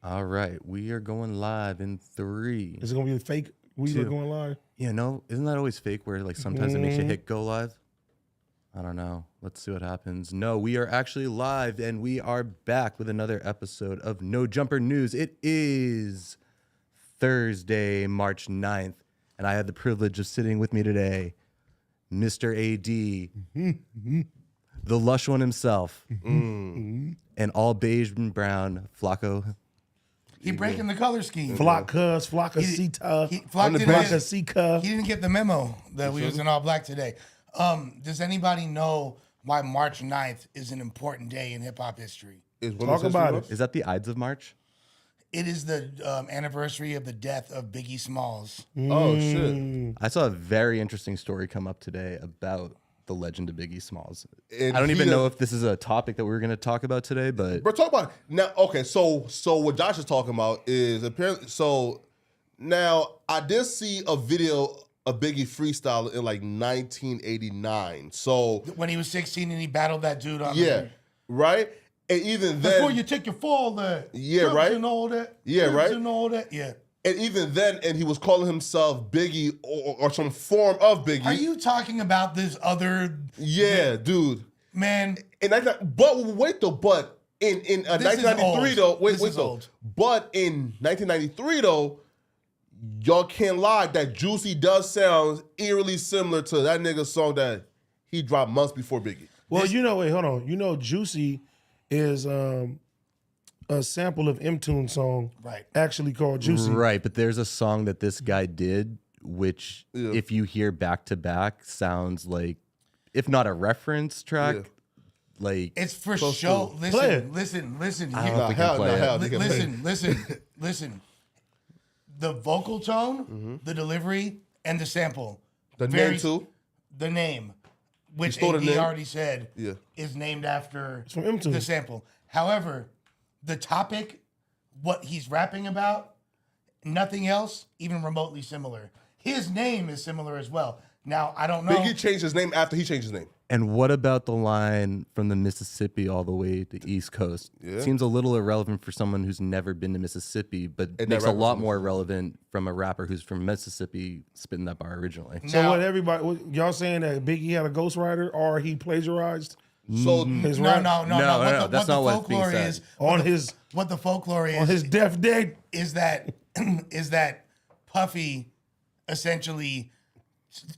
All right, we are going live in 3. Is it gonna be a fake? We are going live. Yeah, no, isn't that always fake? Where like sometimes it makes you hit go live. I don't know. Let's see what happens. No, we are actually live, and we are back with another episode of No Jumper News. It is Thursday, March 9th, and I had the privilege of sitting with me today, Mr. AD, the lush one himself, and all beige and brown Flacco. He breaking the color scheme. Flocka Sita. He didn't get the memo that we was in all black today. Does anybody know why March 9th is an important day in hip hop history? Talk about it. Is that the Ides of March? It is the anniversary of the death of Biggie Smalls. Oh, shit. I saw a very interesting story come up today about the legend of Biggie Smalls. And I don't even know if this is a topic that we were going to talk about today, but We're talking about now. Okay, so what Josh is talking about is apparently. So now I did see a video of Biggie freestyle in like 1989. So When he was 16 and he battled that dude on yeah, right. And even then, before you take your fall there. Yeah, right? And all that. Yeah, right? And all that. Yeah. and even then, and he was calling himself Biggie or some form of Biggie. Are you talking about this other Yeah, dude. man? And but wait though, but in This is 1993 old. though, This wait is though, old. but in 1993 though, y'all can't lie that Juicy does sound eerily similar to that nigga's song that he dropped months before Biggie. Well, wait, hold on. You know, Juicy is a sample of M-Tune's song, Right. actually called Juicy. right. But there's a song that this guy did, which Yeah. if you hear back to back, sounds like, if not a reference track, Yeah. like It's for Close show. to- Play Listen. I don't Nah, think I hell, play nah, it. hell, they can play it. Listen. The vocal tone, the delivery, and the sample. The name too. The name, which stole the AD name? already said, Yeah. is named after from M2. the sample. However, the topic, what he's rapping about, nothing else even remotely similar. His name is similar as well. Now, I don't know. Biggie changed his name after he changed his name. And what about the line from the Mississippi all the way to East Coast? Yeah. Seems a little irrelevant for someone who's never been to Mississippi, but And makes that a rapper's lot from more relevant from a rapper who's from Mississippi spitting that bar originally. So Now- y'all saying that Biggie had a ghostwriter or he plagiarized So his No, rap no. That's not what's being folklore said. is. on What the folklore is. his death day? is that Puffy essentially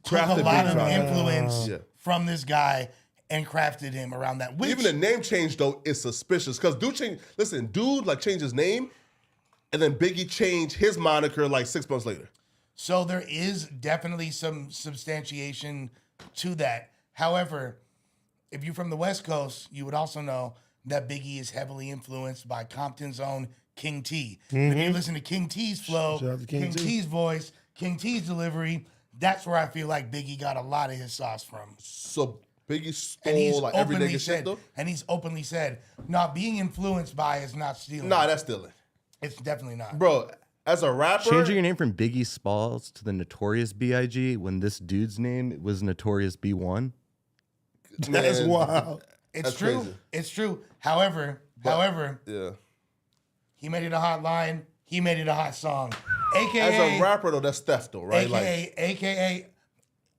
took a Crafted lot Big of Pun. influence Yeah. from this guy and crafted him around that. Which, even the name change though is suspicious because dude like changed his name, and then Biggie changed his moniker like 6 months later. so there is definitely some substantiation to that. However, if you're from the West Coast, you would also know that Biggie is heavily influenced by Compton's own King T. If you listen to King T's flow, Shout out to King King T. T's voice, King T's delivery, that's where I feel like Biggie got a lot of his sauce from. So Biggie And he's stole like every openly nigga shit said, though. and he's openly said, not being influenced by is not stealing. Nah, that's still it, It's definitely not. bro. As a rapper, Changing your name from Biggie Smalls to the Notorious B.I.G. when this dude's name was Notorious B.1. That's man, wild. It's that's true. crazy. It's true. However, Yeah. he made it a hot line. He made it a hot song. As AKA, a rapper though, that's theft though, right? AKA,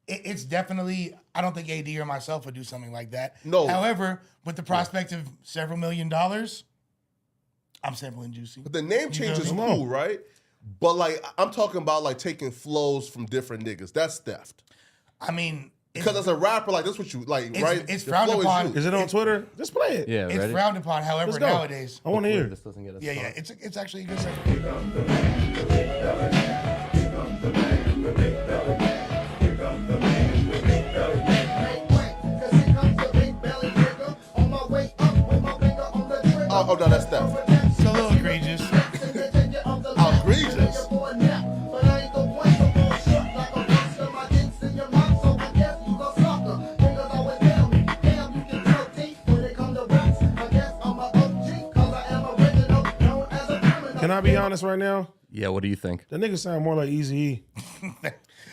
it's definitely, I don't think AD or myself would do something like that. No. However, with the prospect of several $1 million, I'm sampling Juicy. But the name change is Come on. cool, right? But like I'm talking about like taking flows from different niggas. That's theft. I mean, Because as a rapper, like that's what you like, It's- right? it's The frowned flow upon. you. Is it on Twitter? Just play it. Yeah, it's ready? frowned upon. However, Let's go. nowadays, I want to hear it. This doesn't get us. yeah, it's actually a good thing. Oh no, that's theft. It's a little egregious. Outrageous. Can I be honest right now? Yeah, what do you think? The nigga sound more like Eazy-E.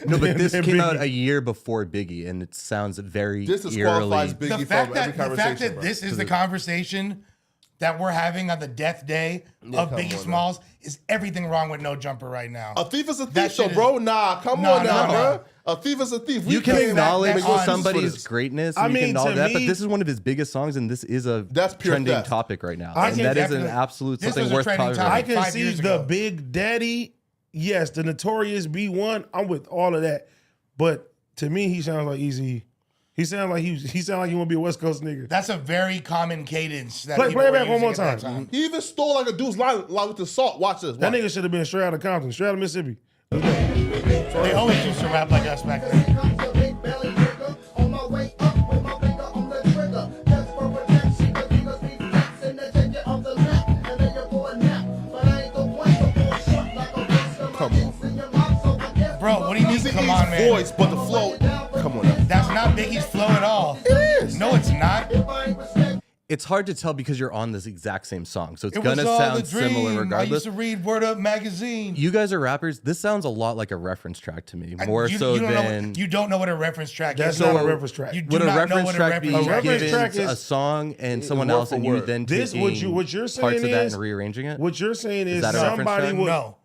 No, but this than came out Biggie. a year before Biggie, and it sounds very This disqualifies eerily. Biggie The fact from every that conversation. bro. this is the conversation that we're having on the death day of come Biggie on, Smalls is everything wrong with No Jumper right now. A thief is a That thief, so shit is- bro. Nah, come Nah, on now, nah, bro. A thief is a thief. You can can't acknowledge make excuses for somebody's this. greatness. I And you mean, can acknowledge to that, but me- this is one of his biggest songs, and this is a That's pure trending theft. topic right now. I And can that is an definitely- absolute this something was a worth trending talking topic. I about. can 5 see years the ago. Big Daddy, yes, the Notorious B1. I'm with all of that, but to me, he sounds like Easy. He sounds like he sounds like he want to be a West Coast nigga. That's a very common cadence. That Play people it were back one more using at that time. He even stole like a dude's line with the salt. Watch this. That Watch. nigga should have been straight out of Compton, straight out of Mississippi. They always used to rap like us back then. Bro, what do you mean? Come on, man. Voice, but the flow. Come on now. That's not Biggie's flow at all. It is. No, it's not. It's hard to tell because you're on this exact same song, so it's It was gonna all sound a dream. similar I regardless. used to read Word Up magazine. You guys are rappers. This sounds a lot like a reference track to me, more so than. You don't know what a reference track That's is. not a reference track. You do Would a not know reference what a track be reference track reference is. given track is- a song and someone word else, for and you word. then This taking what you're saying parts of that is- and rearranging it? What you're saying is that a reference somebody track? would. No.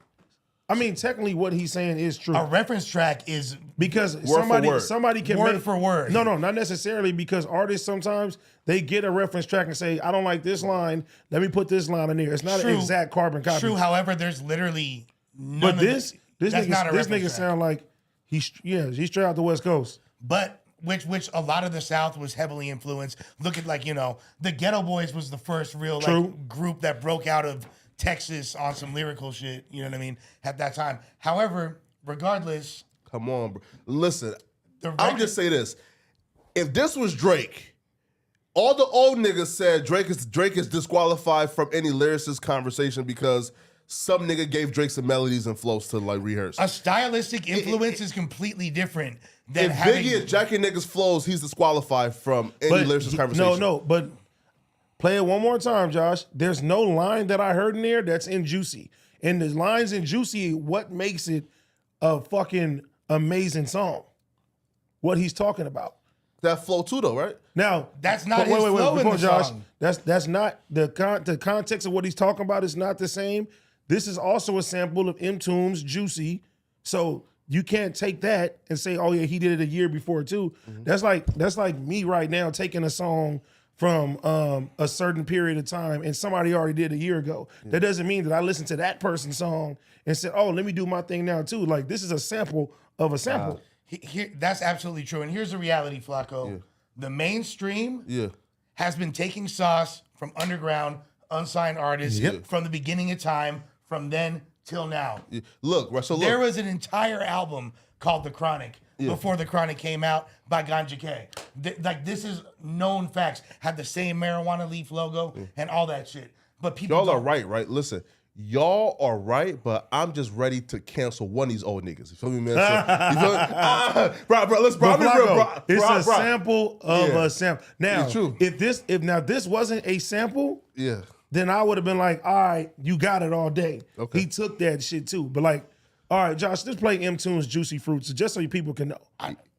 I mean, technically, what he's saying is true A reference track is because for word. somebody can Word make, for word. No, not necessarily because artists sometimes they get a reference track and say, "I don't like this line. Let me put this line in there." It's not true. an exact carbon copy. True. However, there's literally none But of this that's not a nigga reference track. sound like he's straight out the West Coast. But which a lot of the South was heavily influenced. Look at the Ghetto Boys was the first real True. group that broke out of Texas on some lyrical shit. You know what I mean? At that time. However, regardless, Come on, bro. Listen, the I'll record- just say this. If this was Drake, all the old niggas said Drake is disqualified from any lyricist conversation because some nigga gave Drake some melodies and flows to like rehearse. a stylistic influence is completely different than If having. Biggie is jacking niggas' flows, he's disqualified from any lyricist conversation. No, but play it one more time, Josh. There's no line that I heard in there that's in Juicy. And the lines in Juicy, what makes it a fucking amazing song? What he's talking about. That flow too, though, right? Now That's not but his flow in before the Josh, song. That's not the context of what he's talking about is not the same. This is also a sample of M-Tomb's Juicy. So you can't take that and say, oh yeah, he did it a year before too. That's like me right now taking a song from a certain period of time and somebody already did a year ago. That doesn't mean that I listened to that person's song and said, oh, let me do my thing now too. Like this is a sample of a sample. That's absolutely true. And here's the reality, Flacco. Yeah. The mainstream Yeah. has been taking sauce from underground, unsigned artists Yep. from the beginning of time, from then till now. Yeah. Look, right, so look. There was an entire album called The Chronic before The Chronic came out by Ganja K. This is known facts. Had the same marijuana leaf logo and all that shit. But people Y'all are don't- right? Listen, y'all are right, but I'm just ready to cancel one of these old niggas. You feel me, man? So, you feel me? Bro, let's But I'm being real, Flacco, bro. it's Bro, a bro. sample of Yeah. a sample. Now, It's true. if this wasn't a sample, Yeah. then I would have been like, all right, you got it all day. Okay. He took that shit too. But like, all right, Josh, let's play M-Tune's Juicy Fruits just so you people can know.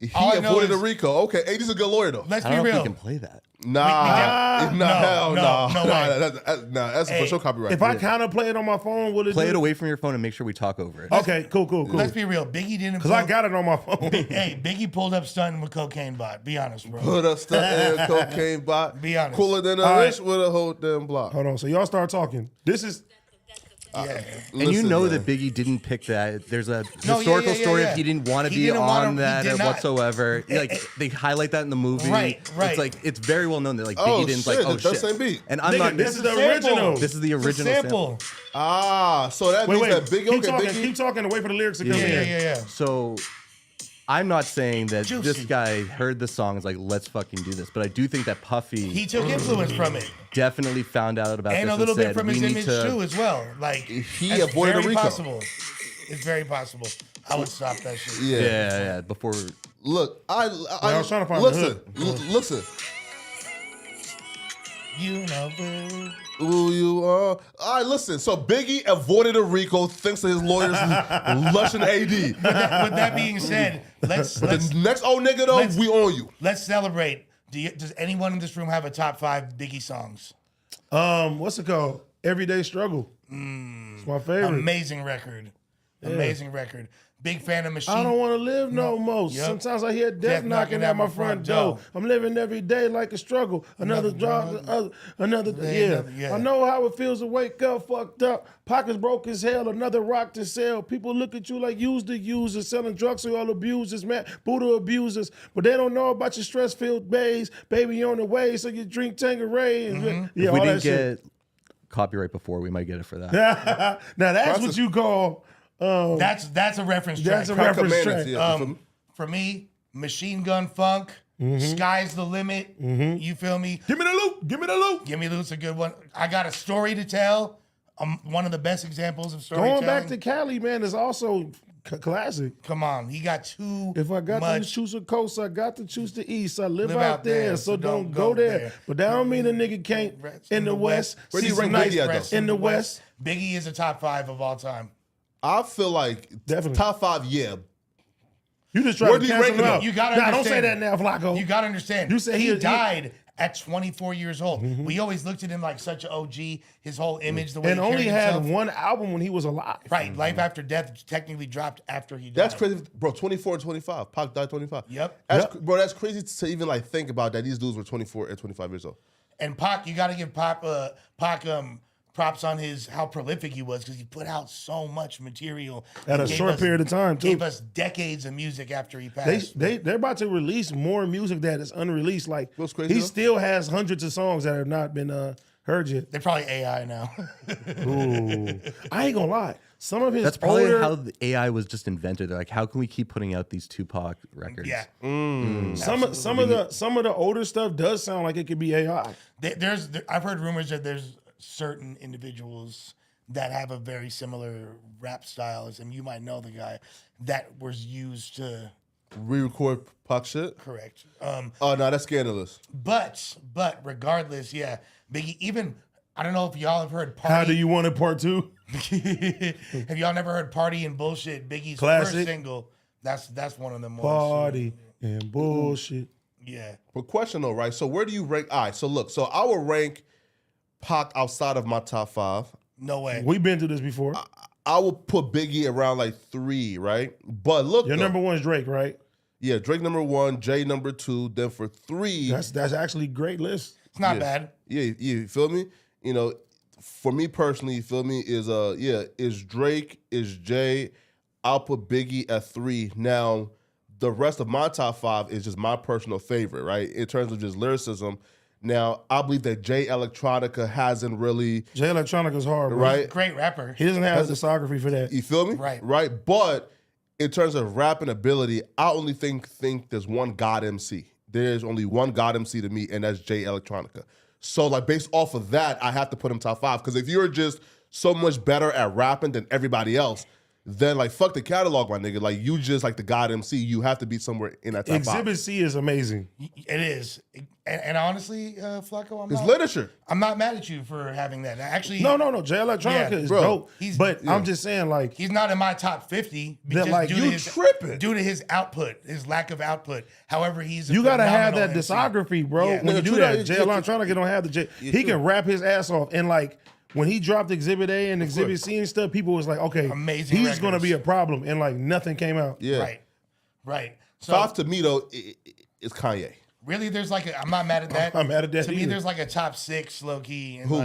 He All I know avoided the is- Rico. Okay, AD's a good lawyer though. Let's I be don't know if real. we can play that. Nah, No, hell no, no way. That's Hey, for sure copyright. If I kind of play it on my phone, will it Play do it away from your phone and make sure we talk over it. Okay, cool. Let's be real. Biggie didn't. Because I got it on my phone. Hey, Biggie pulled up stunting with cocaine bot. Be honest, bro. Put up stuff in cocaine bot. Be honest. Cooler than a All right. rich with a whole damn block. Hold on. So y'all start talking. This is Yeah. And you Listen, know man. that Biggie didn't pick that. There's a No, historical yeah, story yeah. if he didn't want to He be didn't wanna- on he that did or not. whatsoever. Like they highlight that in the movie. Right. It's like it's very well known that like Oh, Biggie didn't shit, like oh that's the shit. same beat. And I'm Nigga, not. this is the Sample. original. This is the It's a original sample. So that means wait. that Biggie. Keep Okay, talking. Biggie. Keep talking. And wait for the lyrics to come in. Yeah. So I'm not saying that Juicy. this guy heard the song and is like, let's fucking do this. But I do think that Puffy He took influence from it. definitely found out about And this a little and bit said, from we his need image to, too, as well. Like He that's avoided a very Rico. possible. It's very possible. I would stop that shit. Yeah, before Look, I was trying to find listen, the hook. listen. You know, boo. Who you are? All right, listen. So Biggie avoided a Rico thanks to his lawyers lushing AD. With that being said, let's The next old nigga though, let's- we on you. let's celebrate. Does anyone in this room have a top 5 Biggie songs? What's it called? Everyday Struggle. It's my favorite. Amazing record. Amazing record. Big fan of Machine. I don't want to live no more. Yep. Sometimes I hear death knocking at my front door. I'm living every day like a struggle. Another job, another yeah. I know how it feels to wake up fucked up. Pockets broke as hell, another rock to sell. People look at you like used to users, selling drugs to all abusers, man, Buddha abusers. But they don't know about your stress-filled days. Baby on the way, so you drink Tanqueray. And, yeah, If we all didn't that shit. get copyright before, we might get it for that. Now that's what you call... That's a reference track. That's a reference track. Yeah, For me, Machine Gun Funk, Sky's the Limit. You feel me? Give me the loop. Give me the loop. Give Me the Loop's a good one. I got a story to tell. One of the best examples of storytelling. Going back to Cali, man, is also classic. Come on, he got too If I got to much. choose a coast, I got to choose the east. I live out there, so don't go there. But that don't mean a nigga can't in the west. Where do you See rank some Biggie at, nice though? in the west. Biggie is a top 5 of all time. I feel like Definitely. top 5, yeah. You just try Where to do you cancel rank him him? out. You gotta Nah, don't say understand. that now, Flacco. You got to understand. You said he he- died at 24 years old. We always looked at him like such an OG. His whole image, the way and he only carried had himself. one album when he was alive. Right, Life After Death technically dropped after he died. That's crazy, bro. 24 and 25. Pac died 25. Yep. Bro, that's crazy to even like think about that these dudes were 24 and 25 years old. And Pac, you got to give Pac props on how prolific he was because he put out so much material At and a gave short period of time, too. Gave us decades of music after he passed. They're about to release more music that is unreleased. Like What's crazy, he though? still has hundreds of songs that have not been heard yet. They're probably AI now. Ooh. I ain't gonna lie. Some of his That's probably older, how the AI was just invented. They're like, how can we keep putting out these Tupac records? Yeah. some of the older stuff does sound like it could be AI. I've heard rumors that there's certain individuals that have a very similar rap style as him. You might know the guy that was used to Re-record Pac shit? correct. Oh, no, that's scandalous. But regardless, yeah, Biggie. Even I don't know if y'all have heard Party. How do you want it part 2? Have y'all never heard Party and Bullshit? Biggie's Classic. first single. That's one of them ones. Party and bullshit. Yeah. But question though, right? So where do you rank? All right, so look, so I would rank Pac outside of my top 5. No way. We've been through this before. I would put Biggie around like 3, right? But look, Your though, number 1 is Drake, right? yeah, Drake number 1, Jay number 2. Then for 3, That's actually a great list. It's not bad. yeah, you feel me? You know, for me personally, you feel me? Is Drake, is Jay. I'll put Biggie at 3. Now, the rest of my top 5 is just my personal favorite, right? In terms of just lyricism. Now, I believe that Jay Electronica hasn't really, Jay Electronica's hard, bro. right? Great rapper. He doesn't have a discography for that. You feel me? Right. Right. But in terms of rapping ability, I only think there's one God MC. There's only one God MC to me, and that's Jay Electronica. So, like, based off of that, I have to put him top 5. Because if you're just so much better at rapping than everybody else, then, like, fuck the catalog, my nigga. Like, you just, like, the God MC. You have to be somewhere in that top 5. Exhibit C is amazing. It is. And honestly, Flacco, It's literature. I'm not mad at you for having that. Actually, No. Jay Electronica Yeah, is bro. dope. He's- But I'm just saying, like, he's not in my top 50 That, just like, due to you his tripping. due to his output, his lack of output. However, he's a you gotta have phenomenal that MC. discography, bro. Yeah. When you do true that, that. Jay Yeah, Electronica don't have the J. He can rap his ass off, and like when he dropped Exhibit A and Exhibit C and stuff, people was like, okay, Amazing he's gonna records. be a problem, and like nothing came out. Yeah. Right. So 5 to me, though, is Kanye. really, there's like I'm not mad at that. I'm mad at that To me, either. there's like a top 6 low key, and Who?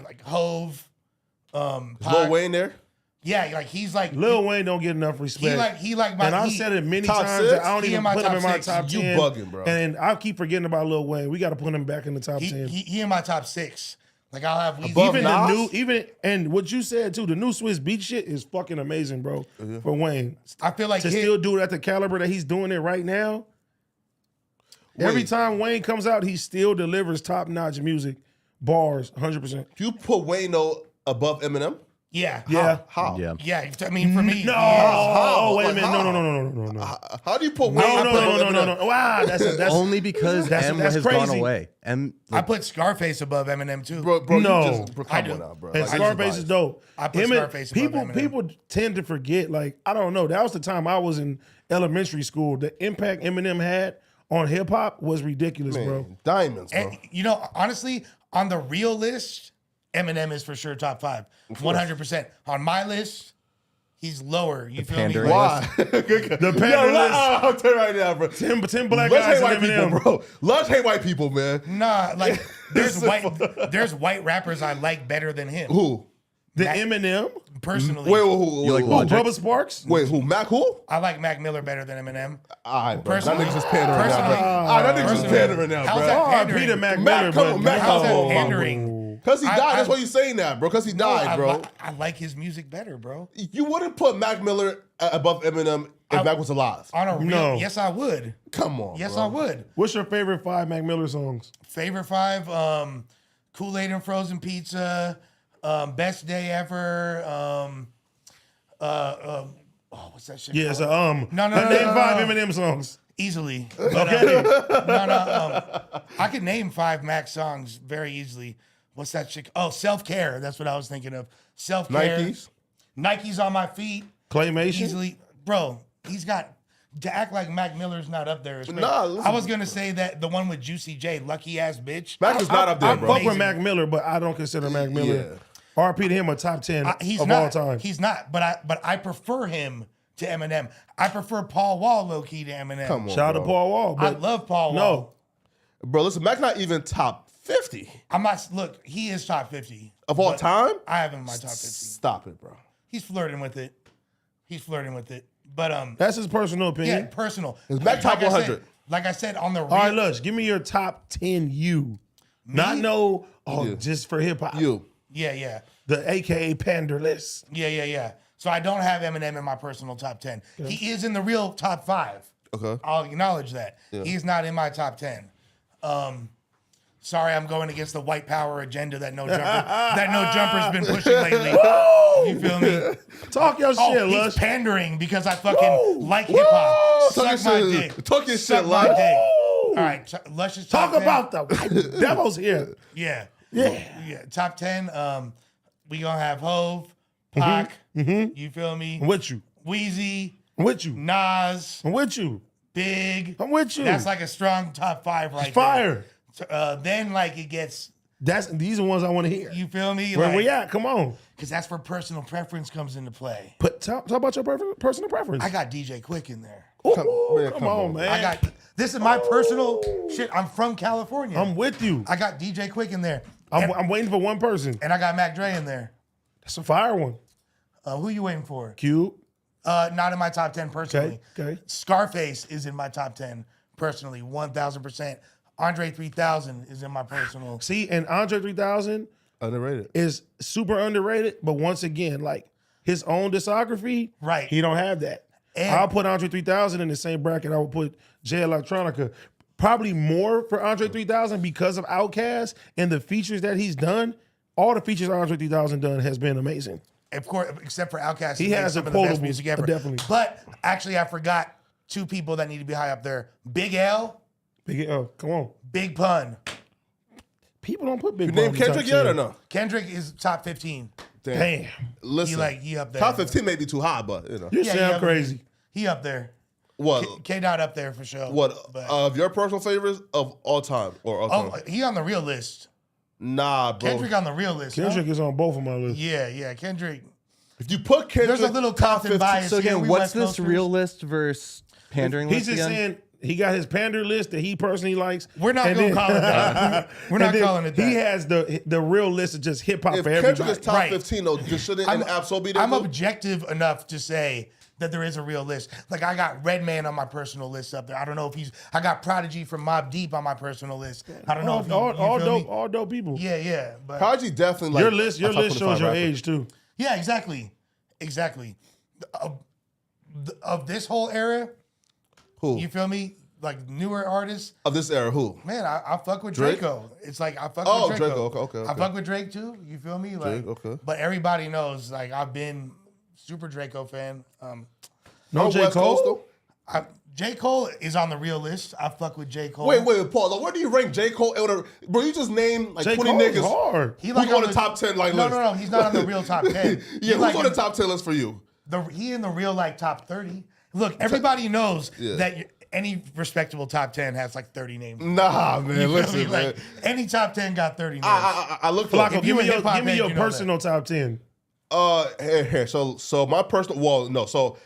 like Hove, Is Pac. Lil Wayne there? Yeah, like he's like Lil Wayne don't get enough respect. he like my and I've he- said it many top times 6? that I don't He even in my put him top in my 6. top You 10. bugging, bro. And I keep forgetting about Lil Wayne. We got to put him back in the top 10. he in my top 6. Like I'll have Weezy. Above even Nas? and what you said too, the new Swiss Beat shit is fucking amazing, bro. For Wayne I feel like to still do it at the caliber that he's doing it right now. Every Wait. time Wayne comes out, he still delivers top notch music, bars, 100%. You put Wayne, though, above Eminem? yeah. Yeah. How? Yeah. Yeah, I mean for me, No, How? wait a Like, minute, how? no. How do you put Wayne above Eminem? No. Wow, that's Only because That's- M that's has gone crazy. away. M, I put Scarface above Eminem too. Bro, No. you just, bro, I come do. on now, bro. And Like, Scarface is dope. I put Him and- Scarface above Eminem. people tend to forget, like, I don't know. That was the time I was in elementary school. The impact Eminem had on hip hop was ridiculous, bro. Man, diamonds, bro. And you know, honestly, On the real list, Eminem is for sure top 5. 100%. On my list, he's lower. You feel me? pandering. Why? The pander list. I'll tell you right now, bro. 10 black Let's guys hate white and Eminem. people, bro. Let's hate white people, man. Nah, like there's white rappers I like better than him. Who? The Mac- Eminem. Personally, Wait, who? You like Oh, Logic? Bubba Sparks. Wait, who? Mac who? I like Mac Miller better than Eminem. All right, bro. That Personally- nigga's just pandering now, bro. personally- That nigga's just personally- pandering now, how's bro. that Oh, pandering? Peter Mac Mac, Miller, come but on, Mac, How's that come on. pandering? Because he died. I- That's why you're saying that, bro. Because he died, bro. I like his music better, bro. You wouldn't put Mac Miller above Eminem if Mac was alive. On a real, No. yes, I would. Come on, Yes, bro. I would. What's your favorite 5 Mac Miller songs? Favorite 5, Kool-Aid and Frozen Pizza, Best Day Ever, what's that shit? Yeah, called? so No, name 5 Eminem songs. Easily. But, I could name 5 Mac songs very easily. What's that shit? Oh, Self-Care. That's what I was thinking of. Self-Care. Nike's on my feet. Claymation. Easily. Bro, he's got... To act like Mac Miller's not up there. Nah, listen. I was going to say that the one with Juicy J, Lucky Ass Bitch. Mac is not up there, I bro. fuck with Amazing. Mac Miller, but I don't consider Mac Miller. RP to him a top 10 He's of not. all time. He's not. But I prefer him to Eminem. I prefer Paul Wall low key to Eminem. Come on, Shout out to bro. Paul Wall. I But love Paul no, Wall. Bro, listen, Mac's not even top 50 I'm not. Look, he is top 50 of all but time. I have him in my top 50. Stop it, bro. He's flirting with it. But that's his personal yeah, opinion. personal. Is Mac top I said- 100? Like I said on the real, All right, Lush, give me your top 10 you. Not no, Yeah. just for hip hop. You. yeah. The AKA Pander list. Yeah. So I don't have Eminem in my personal top 10. He is in the real top 5. Okay. I'll acknowledge that. He's not in my top 10. Sorry, I'm going against the white power agenda that no jumper's been pushing lately. You feel me? Talk your Oh, shit, he's Lush. pandering because I fucking like hip hop. Talk your Suck my shit. dick. Talk your Suck shit, my Lush. dick. All right, Lush's Talk top 10. about the white devils here. Yeah. Yeah. Top 10. We gonna have Hove, Pac. You feel me? I'm with you. Wheezy, I'm with you. Nas, I'm with you. Big. I'm with you. That's like a strong top 5 right Fire. there. Then like it gets. These are ones I want to hear. You feel me? Where like, we at? Come on. Because that's where personal preference comes into play. Talk about your personal preference. I got DJ Quick in there. Ooh, man, come come on, on. man. This is my personal shit. I'm from California. I'm with you. I got DJ Quick in there. I'm waiting for one person. And I got Mac Dre in there. That's a fire one. Who you waiting for? Cube. Not in my top 10 personally. Okay. Scarface is in my top 10 personally, 1,000%. Andre 3000 is in my personal. See, and Andre 3000 Underrated. is super underrated, but once again, like his own discography, Right. he don't have that. And- I'll put Andre 3000 in the same bracket I would put Jay Electronica. Probably more for Andre 3000 because of Outkast and the features that he's done. All the features Andre 3000 done has been amazing. Of course, except for Outkast. He made has some a of the best quotable, music ever. definitely. But actually, I forgot 2 people that need to be high up there. Big L, Come on. Big Pun. People don't put Big You Pun name in the top Kendrick yet 10. or no? Kendrick is top 15. Damn. Listen. He up there. Top 15 may be too high, but you know. You Yeah, he sound up crazy. He up there. What? K-Dot up there for sure. What? But, Of your personal favorites of all time or all time? he on the real list. Nah, bro. Kendrick on the real list. no? Kendrick is on both of my lists. Yeah, Kendrick. If you put Kendrick There's a little Compton bias. So here. again, We what's West this Coasters. real list versus pandering He's list just again? saying he got his pander list that he personally likes. We're not and gonna then- call it that. We're not and then calling it that. He has the real list of just hip hop if for Kendrick everybody. is top Right. 15, though, just shouldn't an Absol be there? I'm too? objective enough to say that there is a real list. Like I got Redman on my personal list up there. I don't know if I got Prodigy from Mobb Deep on my personal list. I don't know if all you feel me? all dope people. Yeah. But Prodigy definitely like your list a top shows 25 your rapper. age too. yeah, exactly. Of this whole era, Who? you feel me? Like newer artists, Of this era, who? man, I fuck with Drake? Draco. It's like I fuck Oh, with Draco. Draco. Okay. I fuck with Drake too. You feel me? Like, Drake, okay. But everybody knows, like I've been super Draco fan. No On J. West Coast, Cole. though? J. Cole is on the real list. I fuck with J. Cole. Wait, Paul. Where do you rank J. Cole? Bro, you just named like J. 20 Cole is niggas. hard. He Who's on on the top 10 like no, list? No, he's not on the real top 10. Yeah, He's who's like on the top 10 list for you? he in the real like top 30. Look, everybody knows Yeah. that any respectable top 10 has like 30 names. Nah, man. You feel me? Listen, man. Like any top 10 got 30 names. I looked up. Flacco, give me a hip-hop give me head, your you know personal top 10. Here. So my personal. Well, no. So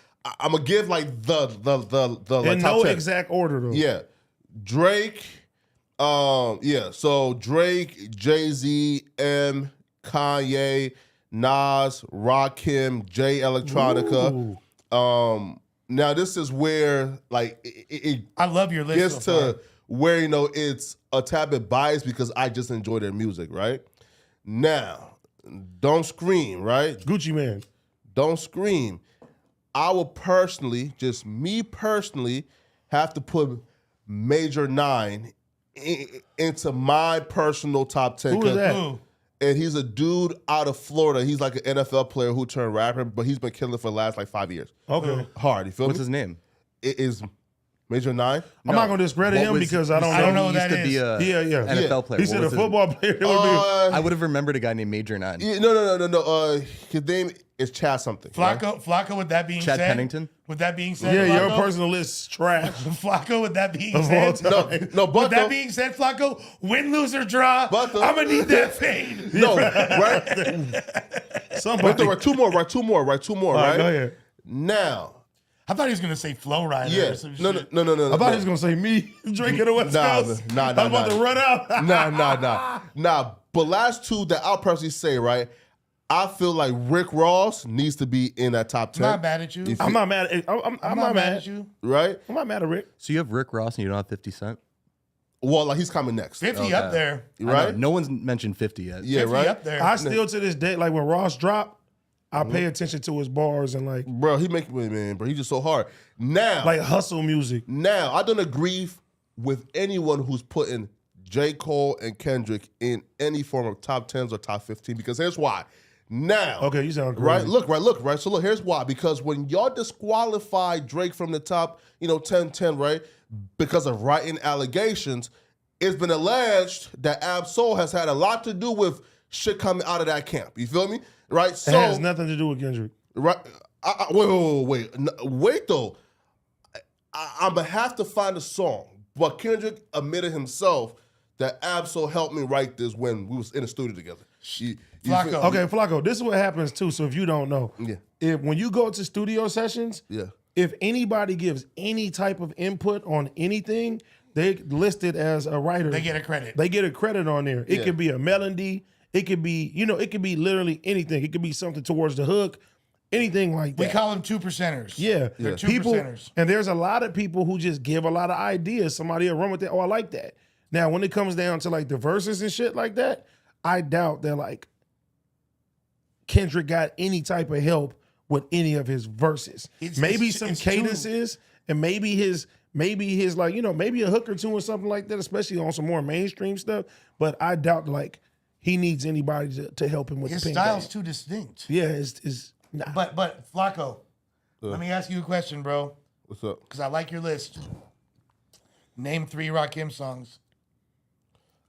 I'm gonna give like the like, In top no 10. exact order though. Yeah, Drake. Yeah. So Drake, Jay-Z, Kanye, Nas, Rakim, Jay Electronica. Now this is where like it I love your list. gets so to far. where it's a tad bit biased because I just enjoy their music, right? Now, don't scream, right? Gucci Man. Don't scream. I will personally, just me personally, have to put Major 9 into my personal top 10. Who is that? Ooh. And he's a dude out of Florida. He's like an NFL player who turned rapper, but he's been killing for the last like 5 years. Okay. Hard, you feel What's me? his name? It is Major 9. I'm not gonna discredit What him was- because I don't I don't know He who used that to be is. a Yeah. NFL player. He said What a was his- football player. That would I would have remembered a guy named Major 9. No. His name is Chad something. right? Flacco, with that being Chad said. Pennington? With that being be, said, yeah, your Flacco, personal list is trash. Flacco, with that being Of all said. time. No, but With that though- being said, Flacco, win, lose, or draw, But though- I'm going to need that fade. No, right? Somebody. Right, two more, right? All right, Right? go ahead. Now, I thought he was going to say Flow Rider yeah. or some No. shit. I thought he was gonna say me drinking the West Coast. Nah, I was about to run out. Nah. But last two that I'll personally say, right? I feel like Rick Ross needs to be in that top 10. I'm not mad at you. I'm not mad. I'm not mad at you. Right? I'm not mad at Rick. So you have Rick Ross and you don't have 50 Cent? Well, like he's coming next. 50 up there. I know, Right? no one's mentioned 50 yet. Yeah, 50 right? up there. I still to this day, like when Ross dropped, I pay attention to his bars and like Bro, he make me, man, bro. He's just so hard. Now, hustle music. Now, I don't agree with anyone who's putting J. Cole and Kendrick in any form of top 10s or top 15 because here's why. Now, Okay, you sound great. right? Look. So look, here's why. Because when y'all disqualify Drake from the top, 10, right? Because of writing allegations, it's been alleged that Ab-Soul has had a lot to do with shit coming out of that camp. You feel me? Right? It So, has nothing to do with Kendrick. right? Wait though. I'm gonna have to find a song, but Kendrick admitted himself that Ab-Soul helped me write this when we was in the studio together. Flacco. feel- Okay, Flacco, this is what happens too. So if you don't know, Yeah. when you go to studio sessions, Yeah. if anybody gives any type of input on anything, they listed as a writer. They get a credit. They get a credit on there. It Yeah. could be a melody. It could be, it could be literally anything. It could be something towards the hook, anything like that. We call them 2%ers. Yeah. They're People, 2%ers. and there's a lot of people who just give a lot of ideas. Somebody will run with that. Oh, I like that. Now, when it comes down to like the verses and shit like that, I doubt that like Kendrick got any type of help with any of his verses. Maybe some it's cadences and maybe his like, maybe a hook or two or something like that, especially on some more mainstream stuff. But I doubt like he needs anybody to help him with His the pen style's game. too distinct. Yeah, it's nah. But Flacco, let me ask you a question, bro, What's up? because I like your list. Name 3 Rakim songs.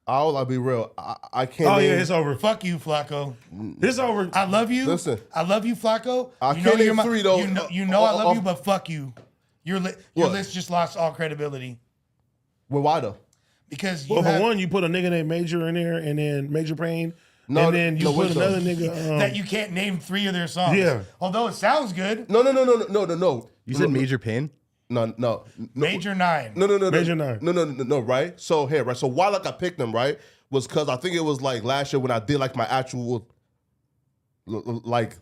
I'll be real. I can't. Oh name, yeah, it's over. Fuck you, Flacco. It's over. I love you. Listen. I love you, Flacco. I You can't know you're name 3 though. You know I love Off- you, but fuck you. Your What? list just lost all credibility Well, why though? because you Well, have for one, you put a nigga named Major in there, and then Major Payne, No, and then you no, put wait, another no. nigga. that you can't name 3 of their songs. Yeah. Although it sounds good. No. You said Major Pain? No. Major 9. No. Major 9. No, right? So here, right? So why like I picked them, right? Was because I think it was like last year when I did like my actual like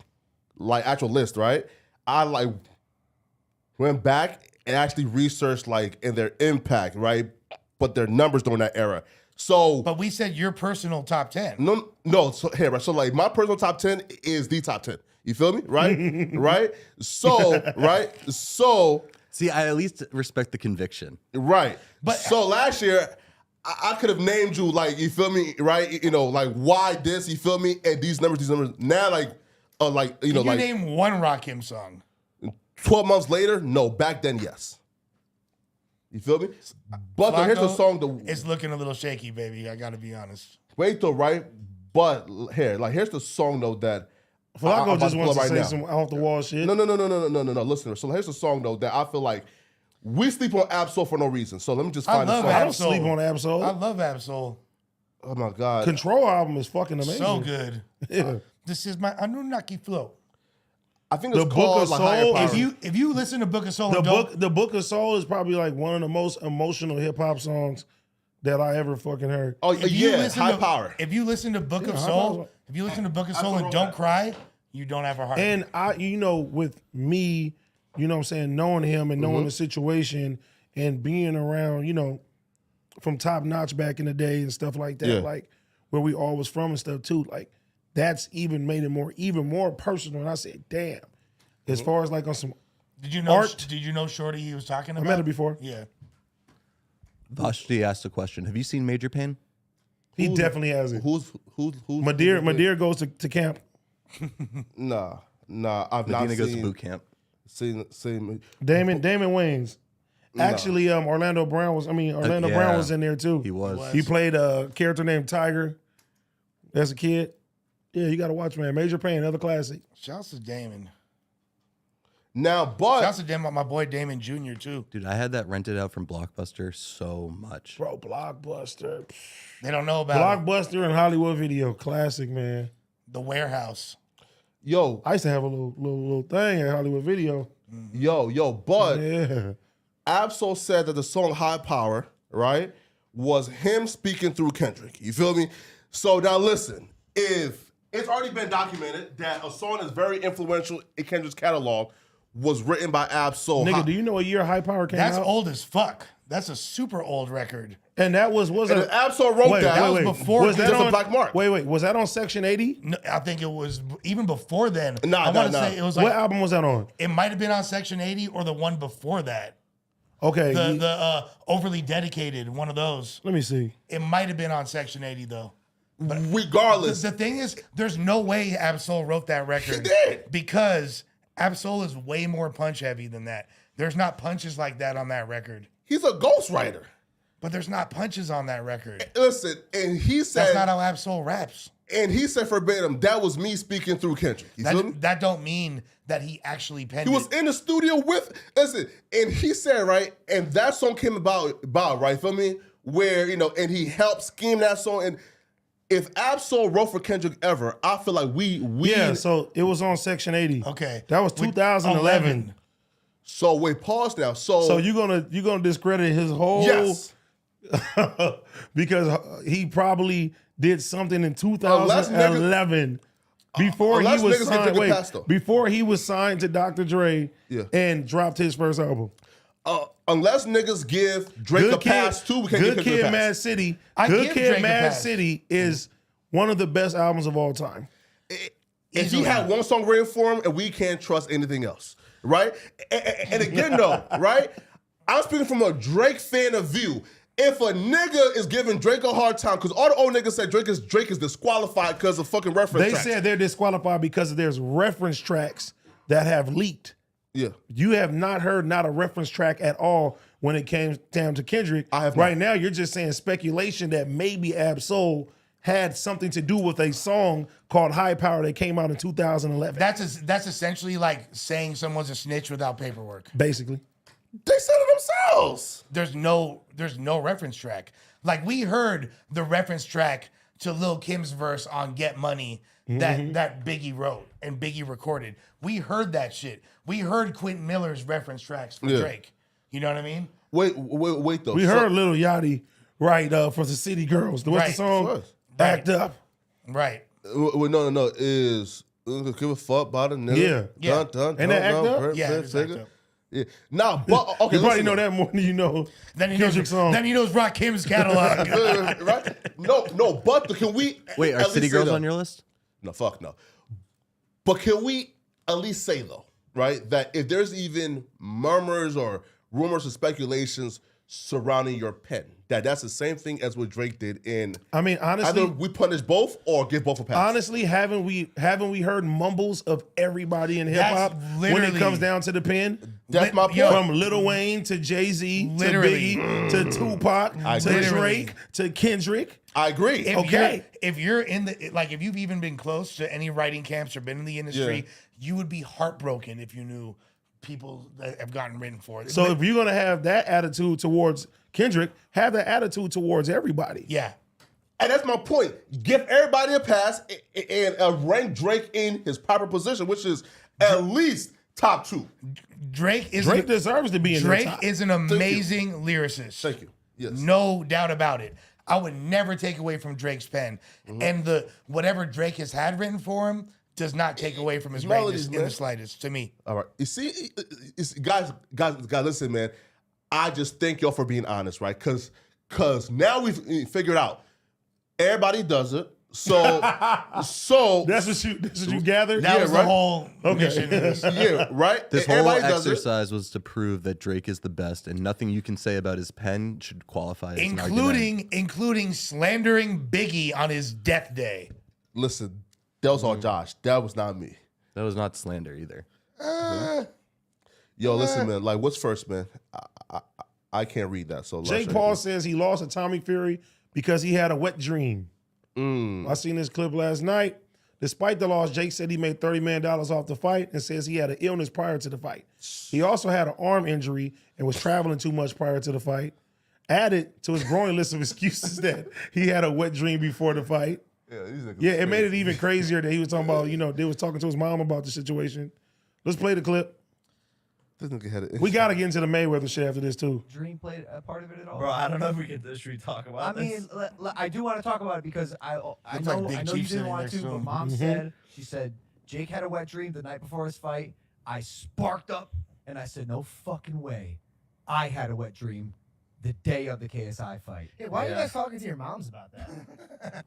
actual list, right? I like went back and actually researched like in their impact, right? But their numbers during that era. So But we said your personal top 10. no. So here, right? So like my personal top 10 is the top 10. You feel me? Right? Right? So See, I at least respect the conviction. right. But- So last year, I could have named you like, you feel me, right? Like why this, you feel me? And these numbers. Now like Can you like name one Rakim song? 12 months later, no. Back then, yes. You feel me? But though, here's the Flacco, song. It's looking a little shaky, baby. I got to be honest. Wait though, right? But here's the song though that Flacco I'm just about wants pull to up say right now. some off the wall shit. No. Listen, so here's the song though that I feel like we sleep on Absol for no reason. So let me just I find the love song. I don't Absol. sleep on I Absol. love Absol. Oh my God. Control album is fucking amazing. So good. Yeah. This is my Anunnaki flow. I think The it's Book called of like Soul Higher Power. is If you listen to Book of Soul, The Book of Soul is probably like one of the most emotional hip hop songs that I ever fucking heard. Oh if you yeah, listen High to, Power. If you listen to Book of High Soul, Power. if you listen to Book of Soul and don't cry, you don't have a heart. And with me, you know what I'm saying, knowing him and knowing the situation and being around, from Top Notch back in the day and stuff like that, Yeah. like where we all was from and stuff too, like that's even made it even more personal. And I said, damn. As far as like on some did you know? art. Did you know Shorty he was talking about? I met her before. Yeah. Vashti asked a question. Have you seen Major Pain? He definitely has it. Who's Madeira goes to camp. Nah, I've Medina not goes to seen, boot camp. seen Damon Wayans. Actually, Orlando Brown was in there too. He was. He played a character named Tiger as a kid. Yeah, you got to watch, man. Major Pain, another classic. Shouts to Damon. now, but Shouts to Damon, my boy Damon Jr. too. Dude, I had that rented out from Blockbuster so much. Bro, Blockbuster. They don't know about it. Blockbuster and Hollywood Video. Classic, man. The Warehouse. yo, I used to have a little thing at Hollywood Video. but Yeah. Absol said that the song High Power, right, was him speaking through Kendrick. You feel me? So now listen, if it's already been documented that a song that's very influential in Kendrick's catalog was written by Absol. Nigga, do you know what year High Power came That's out? old as fuck. That's a super old record. And that was And if Absol wrote that, was before- Was that just a on, black mark. Wait, was that on Section 80? No, I think it was even before then. Nah, I want to nah. say it was What like album was that on? it might have been on Section 80 or the one before that. Okay, The Overly Dedicated, one of those. let me see. It might have been on Section 80 though. regardless. The thing is, there's no way Absol wrote that record. He did. Because Absol is way more punch heavy than that. There's not punches like that on that record. He's a ghostwriter. But there's not punches on that record. Listen, and he said, That's not how Absol raps. and he said verbatim, that was me speaking through Kendrick. You feel me? That don't mean that he actually penned He was it. in the studio with, listen, and he said, right, and that song came about, right, feel me? Where, and he helped scheme that song. And if Absol wrote for Kendrick ever, I feel like we Yeah, so it was on Section 80. Okay. That was 2011. So wait, pause now. So you gonna discredit his whole yes. because he probably did something in 2011 before he unless was niggas get signed. Drinking Past, though. Before he was signed to Dr. Dre and dropped his first album. Unless niggas give Drake a pass too, we can't Good give Kid, Kendrick a pass. Mad City. I Good give Kid, Drake a Mad pass. City is one of the best albums of all time. If Easily. he had one song written for him, and we can't trust anything else, right? And again, though, right? I'm speaking from a Drake fan of view. If a nigga is giving Drake a hard time, because all the old niggas said Drake is disqualified because of fucking reference They tracks. said they're disqualified because there's reference tracks that have leaked. Yeah. You have not heard not a reference track at all when it came down to Kendrick. I have right not. now, you're just saying speculation that maybe Absol had something to do with a song called High Power that came out in 2011. That's essentially like saying someone's a snitch without paperwork. Basically. They said it themselves. There's no reference track. Like we heard the reference track to Lil Kim's verse on Get Money that Biggie wrote and Biggie recorded. We heard that shit. We heard Quentin Miller's reference tracks for Drake. You know what I mean? Wait though. We heard Lil Yachty for the City Girls. What's the Right. song? Sure. Act Up. Right. No. Is give a fuck about a nigga? Yeah. Dun, Ain't that Act Up? Yeah, it's Act Up. Yeah. Nah, but okay. You probably listen, know that more than you know Then he Kendrick's knows. song. Then he knows Rakim's catalog. right? No. But can we Wait, are at City least say Girls though- on your list? No, fuck no. But can we at least say though, right, that if there's even murmurs or rumors or speculations surrounding your pen, that's the same thing as what Drake did in. I mean, honestly, Either we punish both or give both a pass. honestly, haven't we heard mumbles of everybody in hip hop That's when it literally- comes down to the pen? That's my point. Yo, From Lil Wayne to Jay-Z to Literally. Biggie to Tupac to agree. Drake to Kendrick. I agree. If you're in the if you've even been close to any writing camps or been in the industry, Yeah. you would be heartbroken if you knew people that have gotten written for. So if you're gonna have that attitude towards Kendrick, have that attitude towards everybody. yeah. And that's my point. Give everybody a pass and rank Drake in his proper position, which is at least top 2. Drake deserves to be in Drake the top. is an amazing lyricist. Thank you. Yes. No doubt about it. I would never take away from Drake's pen. And whatever Drake has had written for him does not take away from his Melodies, greatness in the slightest, to me. All right. You see, guys, listen, man. I just thank y'all for being honest, right? Because now we've figured out everybody does it. So That's what you gathered. That was the right? whole mission of this. yeah, right. This whole Everybody does it. exercise was to prove that Drake is the best, and nothing you can say about his pen should qualify as an argument. Including slandering Biggie on his death day. Listen, that was all Josh. That was not me. That was not slander either. Yo, listen, man. Like, what's first, man? I can't read that. So Jake Paul says he lost to Tommy Fury because he had a wet dream. I seen this clip last night. Despite the loss, Jake said he made $30 million off the fight and says he had an illness prior to the fight. He also had an arm injury and was traveling too much prior to the fight. Added to his growing list of excuses that he had a wet dream before the fight. Yeah, it made it even crazier that he was talking about, they was talking to his mom about the situation. Let's play the clip. This nigga had it. We got to get into the Mayweather shit after this, too. Dream played a part of it at all? Bro, I don't know if we can should talk about I mean, I do want to talk about it because I know, Big I know Chief you sitting didn't want next to, to but him. Mom said Jake had a wet dream the night before his fight. I sparked up and I said, no fucking way. I had a wet dream the day of the KSI fight. Hey, why are you guys talking to your moms about that?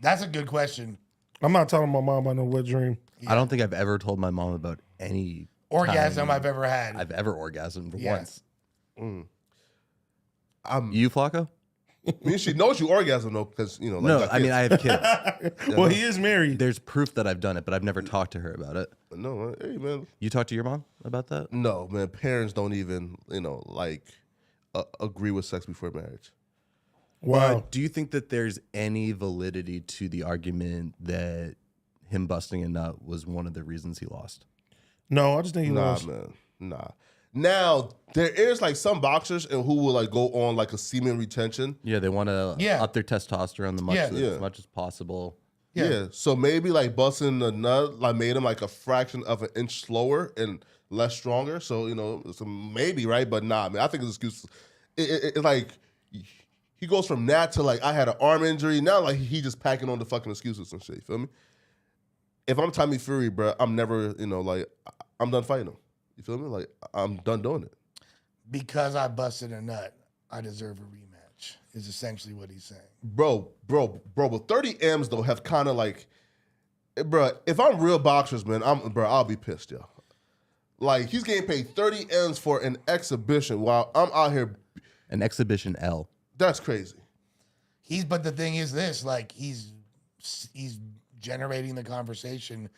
That's a good question. I'm not telling my mom about no wet dream. I don't think I've ever told my mom about any Orgasm time I've ever had. I've ever orgasmed Yeah. once. I'm, You, Flacco? I mean, she knows you orgasm though, because like No, got I mean, kids. I have kids. Well, he is married. There's proof that I've done it, but I've never talked to her about it. No, hey man. You talked to your mom about that? No, man. Parents don't even agree with sex before marriage. Wow. Do you think that there's any validity to the argument that him busting a nut was one of the reasons he lost? No, I just think he Nah, lost. man. Nah. Now there is like some boxers and who will like go on like a semen retention. Yeah, they want to Yeah. up their testosterone as much as possible. Yeah. So maybe like busting the nut like made him like a fraction of an inch slower and less stronger. So so maybe right, but nah, man. I think it's excuse. It like he goes from that to like I had an arm injury. Now like he just packing on the fucking excuses and shit. You feel me? If I'm Tommy Fury, bro, I'm never like I'm done fighting him. You feel me? Like I'm done doing it. Because I busted a nut, I deserve a rematch, is essentially what he's saying. Bro, but 30 M's though have kind of like, bro, if I'm real boxers, man, I'll be pissed, yo. Like he's getting paid 30 M's for an exhibition while I'm out here. An exhibition L. That's crazy. But the thing is this, like he's generating the conversation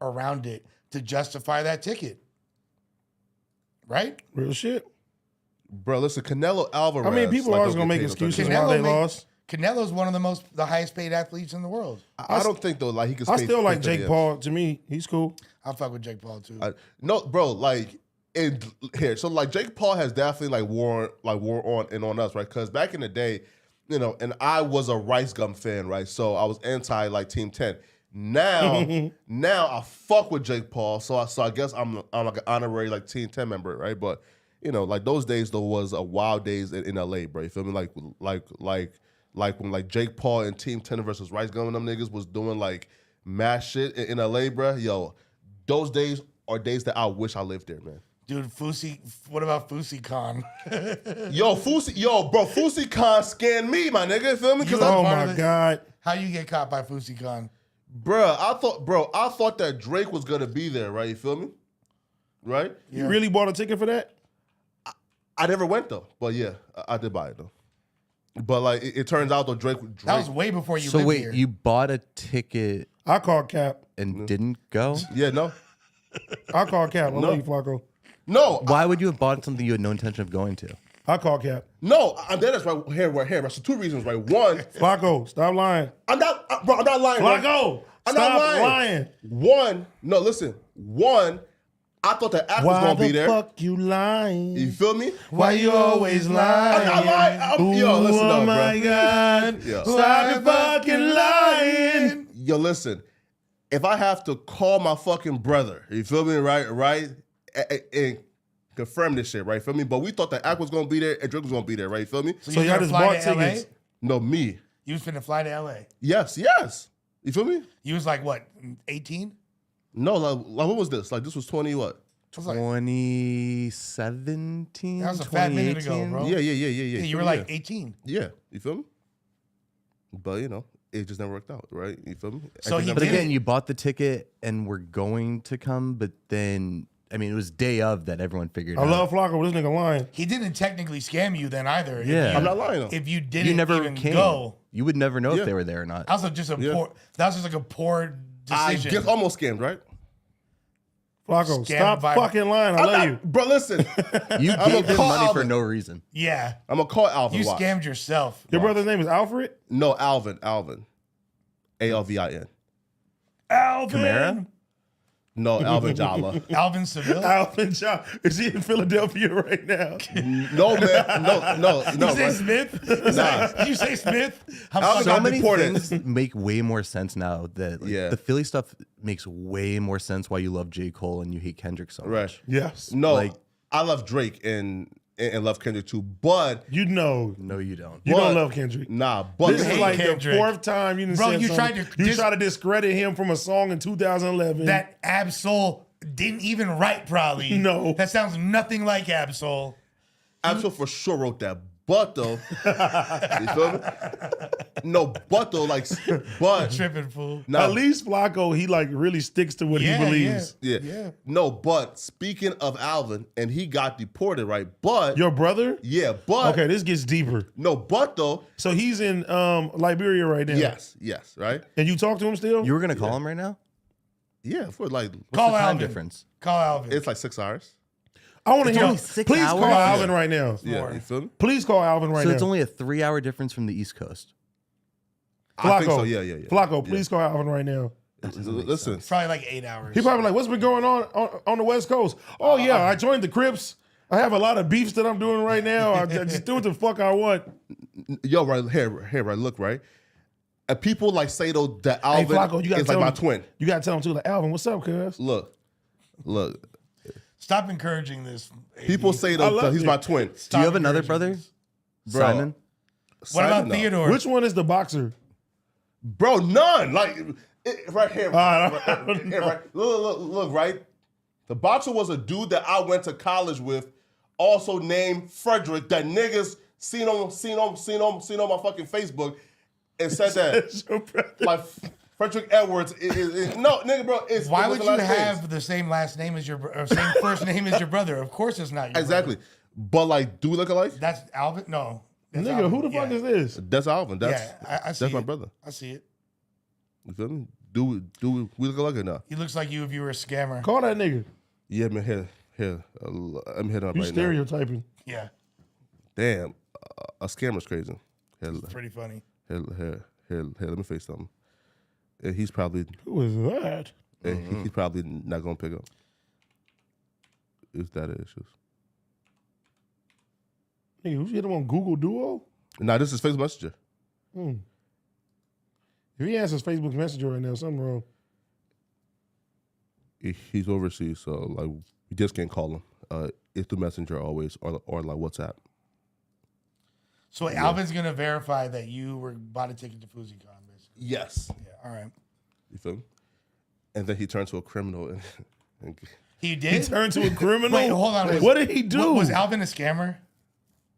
around it to justify that ticket. Right? Real shit. Bro, listen, Canelo Alvarez. I mean, people are always don't going to get make paid no excuses 30 why they Canelo lost. Canelo's one of the highest paid athletes in the world. I don't think though, like he could. I still like Jake Paul. To me, he's cool. I'll fuck with Jake Paul too. No, bro, like so like Jake Paul has definitely like wore on and on us, right? Because back in the day, and I was a Rice Gum fan, right? So I was anti like Team 10. Now I fuck with Jake Paul, so I guess I'm like an honorary like Team 10 member, right? But like those days though was a wild days in LA, bro. You feel me? Like when like Jake Paul and Team 10 versus Rice Gum and them niggas was doing like mass shit in LA, bro. Yo, those days are days that I wish I lived there, man. Dude, what about Fusi Khan? Fusi Khan scanned me, my nigga. You feel me? Because Oh part my of God. How you get caught by Fusi Khan? I thought that Drake was gonna be there, right? You feel me? Right? You really bought a ticket for that? I never went though, but yeah, I did buy it though. But like it turns out though, Drake That was way before you So lived wait, here. you bought a ticket I called Cap. and didn't go? yeah, no. I called Cap. I love you, Flacco. No, Why would you have bought something you had no intention of going to? I called Cap. no, I'm dead. That's right here. So two reasons, right? One, Flacco, stop lying. I'm not lying. right? Flacco, I'm stop not lying. lying. One, no, listen. One, I thought the act was Why gonna be the there. fuck you lying? You feel me? Why you always lying? Yo, listen oh up, my bro. God. Yo. Stop your fucking lying. Yo, listen. If I have to call my fucking brother, you feel me, right, and confirm this shit, right, feel me? But we thought the act was gonna be there and Drake was gonna be there, right, you feel me? So you y'all gonna just fly bought to LA? tickets. No, me. You was finna fly to LA. Yes. You feel me? You was like what, 18? No, like what was this? Like this was 20 what? I was like, 2017. that was a fat minute ago, 2018? bro. Yeah. Yeah, you were Yeah. like 18. Yeah, you feel me? But you know, it just never worked out, right? You feel me? So he But did again, it. you bought the ticket and were going to come, but then I mean, it was day of that everyone figured I out. love Flocko, but this nigga lying. He didn't technically scam you then either. If Yeah. you- I'm not lying though. If you didn't You never even came. go, You would never know Yeah. if they were there or not. also just a Yeah. poor. That was just like a poor I decision. just almost scammed, right? Flocko, Scam stop vibe. fucking lying. I love you. Bro, listen. You gave him call money for Alvin. no reason. Yeah, I'm gonna call Alvin. you watch. scammed yourself. Your brother's name is Alfred? No, Alvin. ALVIN. Alvin. Kamara? No, Alvin Jala. Alvin Seville. Alvin John. Is he in Philadelphia right now? No, man. No. You say Right? Smith? Nah. You say Smith? I'm Alvin fucking- So many deported. things make way more sense now. That like, Yeah. the Philly stuff makes way more sense why you love J. Cole and you hate Kendrick so much. Right. Yes. No, Like- I love Drake and love Kendrick too, but You know. No, you don't. You But- don't love Kendrick. nah, but This is hate like Kendrick. the fourth time you done Bro, said you something. tried to You try to discredit him from a song in 2011. that Absol didn't even write. Probably No. That sounds nothing like Absol. Absol for sure wrote that. But though, you feel me? No, but though, like, but Tripping fool. now, At least Flocko, he like really sticks to what he believes. yeah, no, but speaking of Alvin, and he got deported, right? But Your brother? yeah, but Okay, this gets deeper. no, but though, So he's in Liberia right now. yes, right? And you talk to him still? You were gonna call him right now? Yeah, for like What's Call the time Alvin. difference? Call Alvin. it's like 6 hours. I want to It's hear. only 6 Please hours? call Alvin right now. Yeah, More. you feel me? Please call Alvin right So now. it's only a 3-hour difference from the East Coast. I think Flocko. so. Yeah. Flocko, please call Alvin right now. Listen, Probably like 8 hours. He probably like, what's been going on the West Coast? Oh yeah, I joined the Crips. I have a lot of beefs that I'm doing right now. I just do what the fuck I want. yo, right here, right. Look, right. And people like say though that Alvin Flocko, you gotta is like tell my him. twin. You gotta tell him too, like Alvin, what's up, cuz? Look. Stop encouraging this. People say I though love that he's it. my twin. Do you have another brother? Bro. Simon? What about Simon, no. Theodore? Which one is the boxer? Bro, none. Like right here. I Right don't here, right. Look, right. The boxer was a dude that I went to college with, also named Frederick. That niggas seen on my fucking Facebook and said that like Frederick Edwards is no nigga, bro. It's Why it was would the you last names. have the same last name as or same first name as your brother? Of course, it's not your Exactly? brother. But like, do we look alike? That's Alvin. No, that's Nigga, Alvin. who the fuck Yeah. is this? That's Alvin. That's Yeah, I see that's my it. brother. I see it. You feel me? Do we look alike or not? He looks like you if you were a scammer. Call that nigga. Yeah, man. Here. I'm hitting up You right now. stereotyping. Yeah, Damn, a scammer's crazy. Here, pretty funny. Here, let me face something. And he's probably Who is that? he's probably not gonna pick up. If that is just. Nigga, you hit him on Google Duo? Nah, this is Facebook Messenger. If he answers Facebook Messenger right now, something wrong. He's overseas, so like we just can't call him. It's through Messenger always, or like WhatsApp. So Alvin's gonna verify that you were bought a ticket to FuziCon, basically. Yes. Yeah, all right. You feel me? And then he turned to a criminal and He He did. turned to a criminal? Wait, hold on. What did he do? Was Alvin a scammer?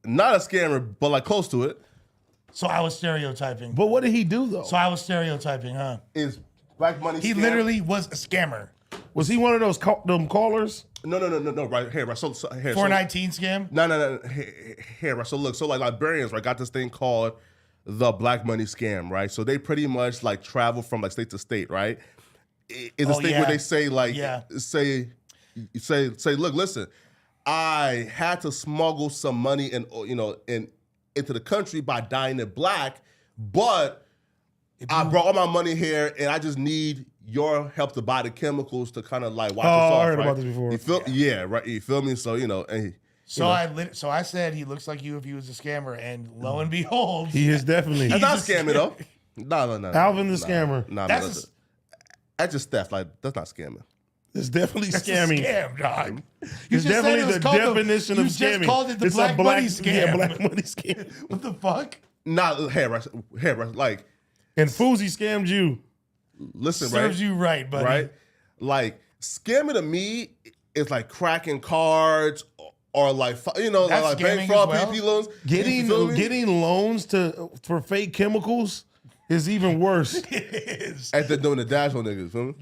not a scammer, but like close to it. So I was stereotyping. But what did he do though? So I was stereotyping, huh? Is black money? He scam? literally was a scammer. Was he one of those them callers? No. Right here, right. So here. 419 scam. No. Here, right. So look, so like Liberians, right, got this thing called the black money scam, right? So they pretty much like travel from like state to state, right? It's this thing yeah. where they say like, Yeah. say, look, listen, I had to smuggle some money into the country by dyeing it black, but I brought all my money here and I just need your help to buy the chemicals to kind of like watch Oh, us off. I heard right? about this before. You feel? Yeah, right. You feel me? So and So I said he looks like you if he was a scammer, and lo and behold, He is definitely. that's not scamming though. No. Alvin the scammer. No, That's that's just theft. Like that's not scamming. It's definitely That's a scamming. scam, dog. It's just said definitely it was the called definition of you scamming. just called it the It's black money scam. Yeah, black money scam. What the fuck? Not hair rush. Like And Fousey scammed you. listen, Serves right? you right, buddy. Right? Like scamming to me is like cracking cards or like That's like scamming bank fraud, as well? PP loans. You feel me? Getting loans for fake chemicals is even worse. It is. And then doing the dash on niggas. Feel me?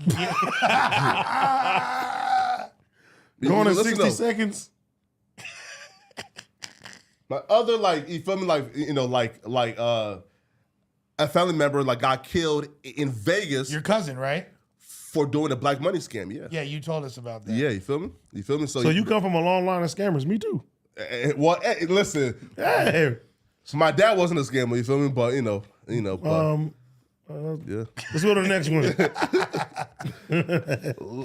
Going in Listen, 60 though. seconds. My other you feel me, a family member got killed in Vegas Your cousin, right? for doing a black money scam. Yeah. Yeah, you told us about that. Yeah, you feel me? You feel me? So you come from a long line of scammers. Me too. Listen, Hey, my dad wasn't a scammer, you feel me? But but, yeah. let's go to the next one.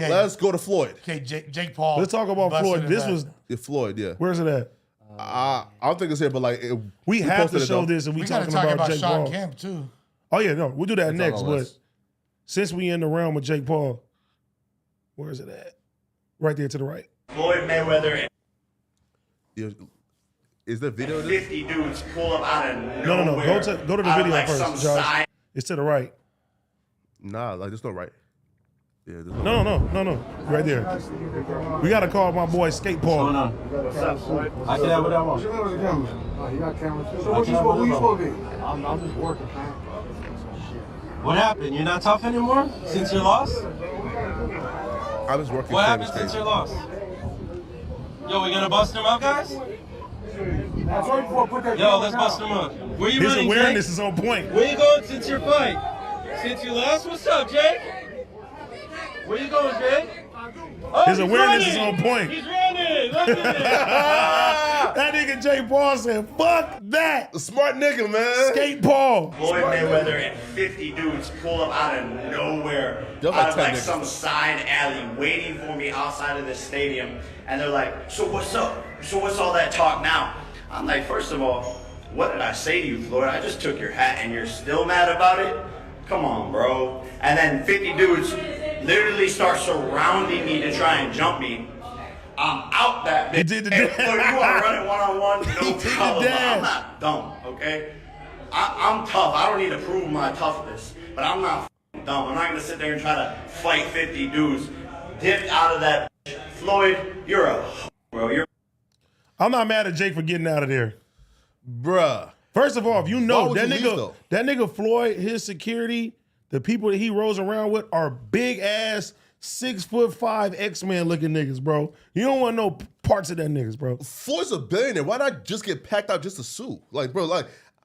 Let's go to Floyd. Okay, Jake Paul. Let's talk about busted Floyd. his This ass. was, Yeah, Floyd, yeah. where's it at? I don't think it's here, but We have to posted it, show though. this, and we We gotta talking talk about Jake Sean Paul. Kemp too. Oh yeah, no, we'll do that It's on next. the But list. since we in the realm of Jake Paul, where is it at? Right there to the right. Floyd Mayweather Yeah. Is there video of and this? 50 dudes pull up out of No. nowhere. Go to the out of, video like, some first, Josh. side. It's to the right. Nah, there's no right. Yeah, there's No. Right there. We gotta call my boy Skate Paul. What's up, Floyd? I can have whatever. So what you supposed to be? I'm just working, man. What happened? You're not tough anymore since your loss? I was working. What famous happened since days. your loss? Yo, we gonna bust him up, guys? Yo, let's bust him up. Where you His running, awareness Jake? is on point. Where you going since your fight? Since you lost? What's up, Jake? Where you going, Jake? Oh, His he's awareness is running. on point. He's running. Look at it. That nigga Jake Paul said, "Fuck that." Smart nigga, man. Skate Paul. Floyd Mayweather and 50 dudes pull up out of nowhere, They're out of like like 10 some side alley, waiting for me outside of the stadium. And they're like, "So what's up? So what's all that talk now?" I'm like, "First of all, what did I say to you, Floyd? I just took your hat and you're still mad about it? Come on, bro." And then 50 dudes literally start surrounding me to try and jump me. I'm out that bitch. He did the Hey, dash. Floyd, you want to run it one-on-one? He No did the problem. dash. I'm not dumb, okay? I'm tough. I don't need to prove my toughness, but I'm not f***ing dumb. I'm not going to sit there and try to fight 50 dudes. Dipped out of that. Floyd, you're a bro. You're I'm not mad at Jake for getting out of there. Bruh. First of all, if you Why know would that you leave, nigga, though? that nigga Floyd, his security, the people that he rolls around with are big ass 6'5" X-Men looking niggas, bro. You don't want no parts of that niggas, bro. Floyd's a billionaire. Why not just get packed out just to sue? Like, bro,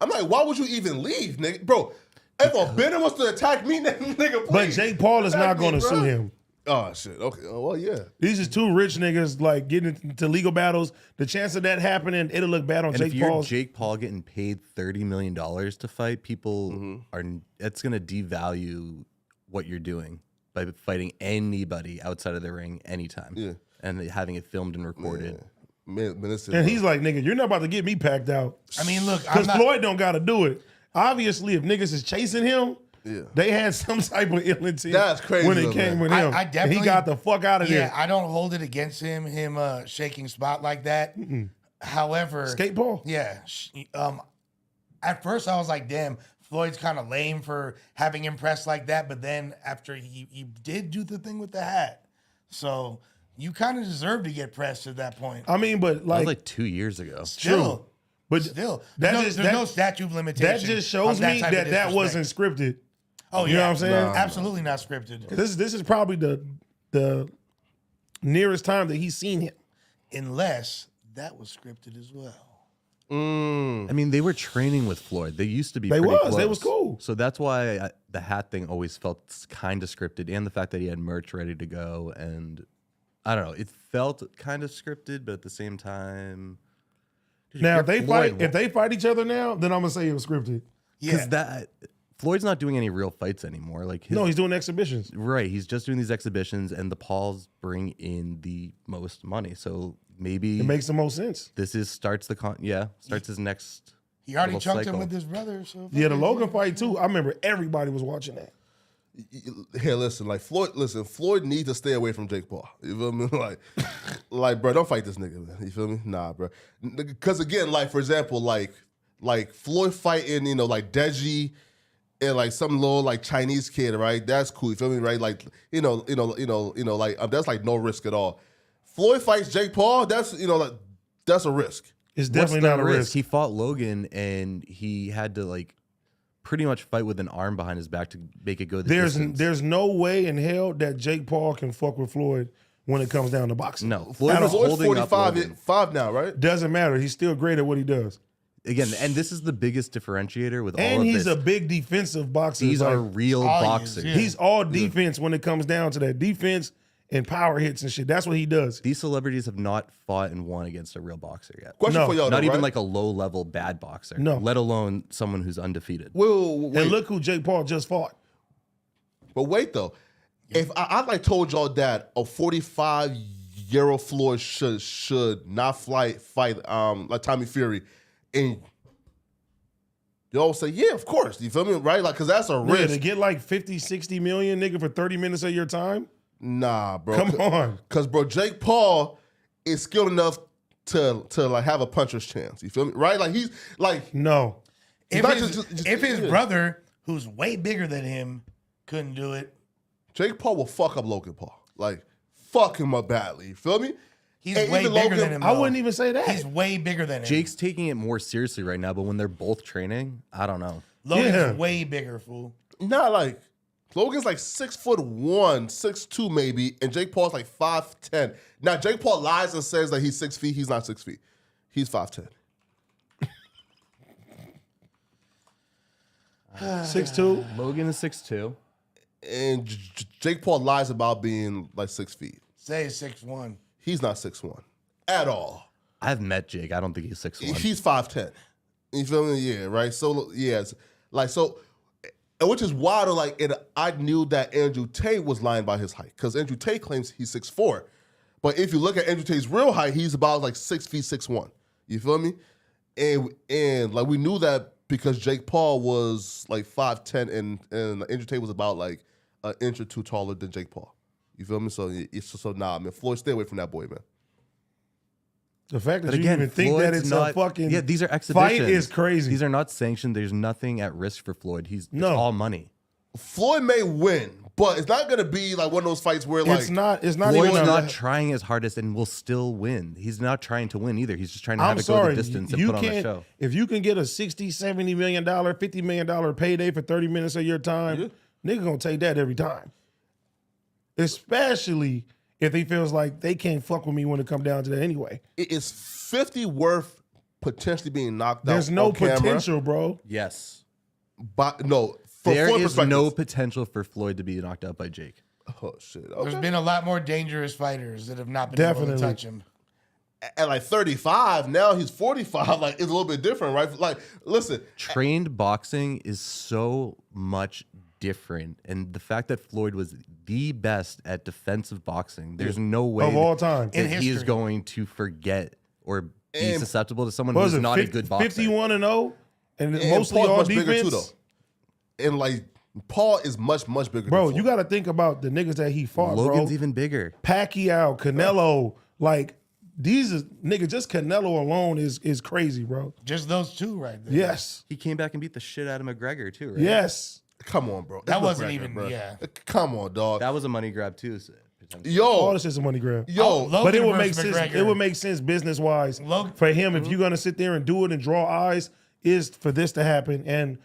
I'm like, why would you even leave, nigga? Bro, if a billionaire wants to attack me, nigga, please. But Jake Paul is attack not going me, to bro. sue him. Oh, shit. Okay. Oh, well, yeah. These is two rich niggas like getting into legal battles. The chance of that happening, it'll look bad on And Jake if you're Paul. Jake Paul getting paid $30 million to fight, people are. It's gonna devalue what you're doing by fighting anybody outside of the ring anytime. Yeah. And having it filmed and recorded. Man, listen, And bro. he's like, nigga, you're not about to get me packed out. I mean, look, I'm Because not. Floyd don't got to do it. Obviously, if niggas is chasing him, Yeah. they had some type of ill intent That's crazy, when it though, came man. with I him. And definitely he got the fuck out of Yeah, there. I don't hold it against him shaking spot like that. However, Skate Paul. yeah. At first, I was like, damn, Floyd's kind of lame for having him pressed like that. But then after he did do the thing with the hat, so you kind of deserve to get pressed at that point. I mean, but That like, was like 2 years ago. Still, but still, that there's just- no that- statute of limitation. that just shows on me type of that disrespect. wasn't scripted. Oh, You know what I'm saying? Absolutely not scripted. This is probably the nearest time that he's seen him. Unless that was scripted as well. I mean, they were training with Floyd. They used to be. They pretty was. close. They was cool. So that's why the hat thing always felt kind of scripted, and the fact that he had merch ready to go, and I don't know, it felt kind of scripted, but at the same time, Now, if they Floyd fight each other now, then I'm gonna say it was scripted. Yeah. because that Floyd's not doing any real fights anymore. Like he's doing exhibitions. Right, he's just doing these exhibitions, and the Pauls bring in the most money. So maybe It makes the most sense. this starts his next. He already little chunked him cycle. with his brother. So Yeah, the Logan fight too. I remember everybody was watching that. Here, listen, like Floyd needs to stay away from Jake Paul. You feel me? Like, bro, don't fight this nigga, man. You feel me? Nah, bro. Because again, like for example, like Floyd fighting, like Deji and like some little like Chinese kid, right? That's cool. You feel me? Right? Like, like that's like no risk at all. Floyd fights Jake Paul. That's that's a risk. It's What's definitely the not a risk. He fought Logan, and he had to like pretty much fight with an arm behind his back to make it go the distance. There's no way in hell that Jake Paul can fuck with Floyd when it comes down to boxing. No, Floyd was Floyd's holding up 45 Logan. 5 now, right? Doesn't matter. He's still great at what he does. Again, and this is the biggest differentiator with all And of he's this. a big defensive boxer. These Like, are real all he is, boxers. yeah. he's all defense when it comes down to that. Defense and power hits and shit. That's what he does. These celebrities have not fought and won against a real boxer yet. Question No, for y'all, Not though, even right? like a low-level bad boxer. No. Let alone someone who's undefeated. Wait. And look who Jake Paul just fought. But wait though, if I like told y'all that a 45-year-old Floyd should not fight like Tommy Fury, and y'all say, yeah, of course, you feel me, right? Like, cause that's a Yeah, risk. to get like 50, 60 million, nigga, for 30 minutes of your time? Nah, bro. Come on. Cause bro, Jake Paul is skilled enough to like have a puncher's chance. You feel me, right? Like he's like No. if not his, just- if his yeah. brother, who's way bigger than him, couldn't do it, Jake Paul will fuck up Logan Paul, like fuck him up badly. You feel me? he's And way even bigger Logan- than him. I though. wouldn't even say that. He's way bigger than him. Jake's taking it more seriously right now, but when they're both training, I don't know. Logan's Yeah. way bigger, fool. Not like Logan's like 6'1", 6'2" maybe, and Jake Paul's like 5'10". Now Jake Paul lies and says that he's 6 feet. He's not 6 feet. He's 5'10". 6'2". Logan is 6'2". And Jake Paul lies about being like 6 feet. Say 6'1". He's not 6'1" at all. I've met Jake. I don't think he's 6'1". He's 5'10". You feel me? Yeah, right. So yeah, it's like so, which is wild. Like, and I knew that Andrew Tate was lying about his height because Andrew Tate claims he's 6'4", but if you look at Andrew Tate's real height, he's about like 6 feet 6'1". You feel me? And like we knew that because Jake Paul was like 5'10", and Andrew Tate was about like an inch or two taller than Jake Paul. You feel me? So nah, man. Floyd, stay away from that boy, man. The fact that But you again, even think that Floyd's it's not, a fucking yeah, these are exhibitions. fight is crazy. These are not sanctioned. There's nothing at risk for Floyd. It's No. all money. Floyd may win, but it's not gonna be like one of those fights where like It's not Floyd's even a, not trying his hardest and will still win. He's not trying to win either. He's just trying to have I'm it go sorry. the distance and You put on a can't show. if you can get a $60, $70 million, $50 million payday for 30 minutes of your time, nigga gonna take that every time. Especially if he feels like they can't fuck with me when it come down to that anyway. it is 50 worth potentially being knocked out. There's no on camera, potential, bro. Yes. But no, from There Floyd is perspective- no potential for Floyd to be knocked out by Jake. Oh shit. There's Okay. been a lot more dangerous fighters that have not been able Definitely. to touch him. At like 35, now he's 45. Like it's a little bit different, right? Like, listen, Trained boxing is so much different. And the fact that Floyd was the best at defensive boxing, there's no way Of all time. that In he is history. going to forget or be And- susceptible to someone What who's was it, not a good boxer. 51-0, and and mostly Paul's all much bigger defense. too, though. And like Paul is much bigger. Bro, than you Floyd. got to think about the niggas that he fought, Logan's bro. even bigger. Pacquiao, Canelo, like these is nigga. Just Canelo alone is crazy, bro. Just those two right there. Yes, He came back and beat the shit out of McGregor too, right? yes. Come on, bro. That It's wasn't McGregor, even- bro. yeah. Come on, dog. That was a money grab too. So potentially. All Yo, this is a money grab. Logan But it would make versus sense. McGregor. It would make sense business wise Logan- for him if you're gonna sit there and do it and draw eyes. Is for this to happen and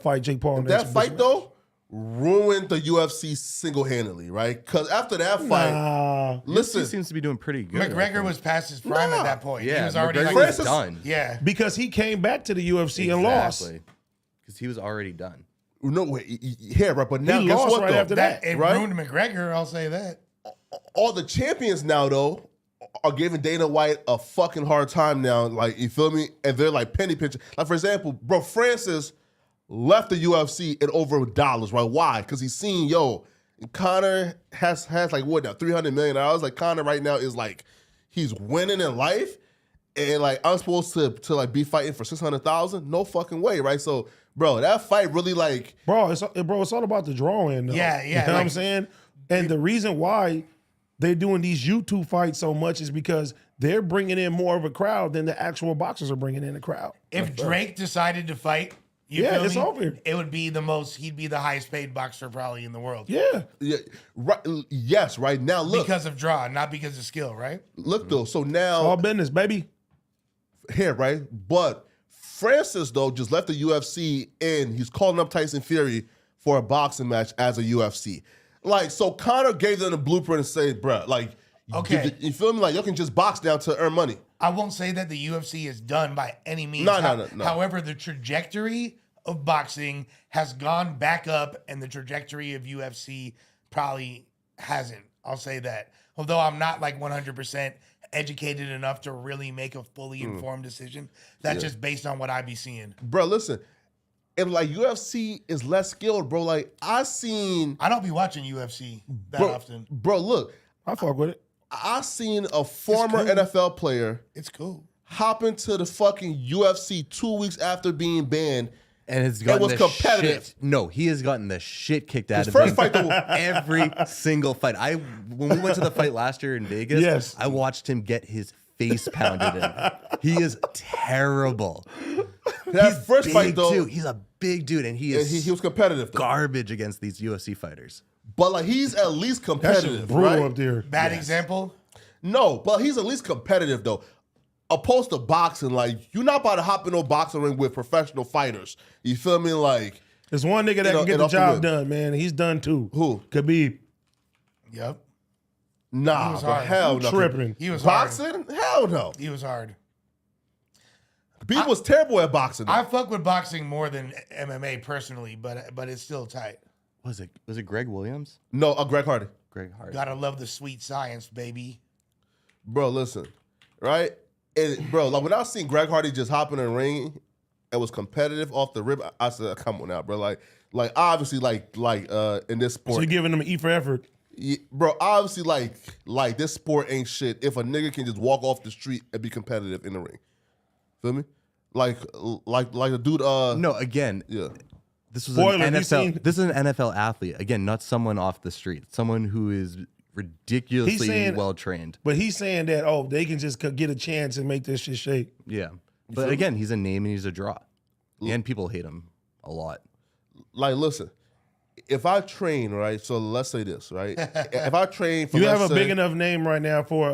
fight Jake Paul. in the that exhibition fight though ruined the UFC single-handedly, right? Because after that match. fight, Nah, listen, He seems to be doing pretty good. I McGregor think. was past his prime Nah. at that point. He Yeah, was already McGregor like, was Francis- done. yeah. because he came back to the UFC and lost. Because he was already done. no wait, yeah, right. But now He guess lost what right though? after that. It right? ruined McGregor, I'll say that. All the champions now though are giving Dana White a fucking hard time now. Like, you feel me? And they're like penny pinching. Like, for example, bro, Francis left the UFC in over dollars, right? Why? Because he's seen, Conor has like what now, $300 million. Like Conor right now is like he's winning in life, and like I'm supposed to like be fighting for 600,000? No fucking way, right? So, bro, that fight really like it's all about the drawing. Though. Yeah. You know what I'm saying? And the reason why they're doing these YouTube fights so much is because they're bringing in more of a crowd than the actual boxers are bringing in a crowd. If Drake decided to fight, it's over. It would be he'd be the highest paid boxer probably in the world. Yeah. right. Yes, right now look Because of draw, not because of skill, right? look though. So now All business, baby. here, right? But Francis though just left the UFC and he's calling up Tyson Fury for a boxing match as a UFC. Like, so Conor gave them the blueprint and said, bruh, like, Okay. you feel me? Like, you can just box down to earn money. I won't say that the UFC is done by any means. No. However, the trajectory of boxing has gone back up, and the trajectory of UFC probably hasn't. I'll say that. Although I'm not like 100% educated enough to really make a fully informed decision. That's just based on what I be seeing. Bro, listen. And like UFC is less skilled, bro. Like I don't be watching UFC that often. Bro, look. I fuck with it. I seen a former NFL player It's cool. hop into the fucking UFC 2 weeks after being banned. And has gotten was the competitive. shit. No, he has gotten the shit kicked out His of first him. fight, though- every single fight. When we went to the fight last year in Vegas, Yes. I watched him get his face pounded in. He is terrible. That first Big fight though, too. He's a big dude, and he and is he was competitive though. garbage against these UFC fighters. But like he's at least That shit competitive, brutal right? up there. Bad example. No, but he's at least competitive though. Opposed to boxing, like you're not about to hop in no boxing ring with professional fighters. You feel me? Like There's one nigga that know, can get and the off the job whip. done, man. He's done too. Who? Khabib. Yep. nah, was but hard. hell no. Tripping. He was hard. Boxing? Hell no. He was hard. B was terrible at boxing. Though. I fuck with boxing more than MMA personally, but it's still tight. Was it Greg Williams? No, Greg Hardy. Greg Hart. Gotta love the sweet science, baby. Bro, listen, right? And bro, like when I seen Greg Hardy just hop in the ring and was competitive off the rip, I said, come on now, bro. Like obviously like in this sport. So you're giving him an E for effort. Yeah, bro, obviously like this sport ain't shit if a nigga can just walk off the street and be competitive in the ring. Feel me? Like a dude No, again, yeah. this was Spoiler, an have you NFL. seen- This is an NFL athlete. Again, not someone off the street. Someone who is ridiculously saying- well trained. But he's saying that, they can just get a chance and make this shit shake. Yeah, but again, he's a name and he's a draw, and people hate him a lot. Like listen, if I train, right? So let's say this, right? If I train for You have let's a say- big enough name right now for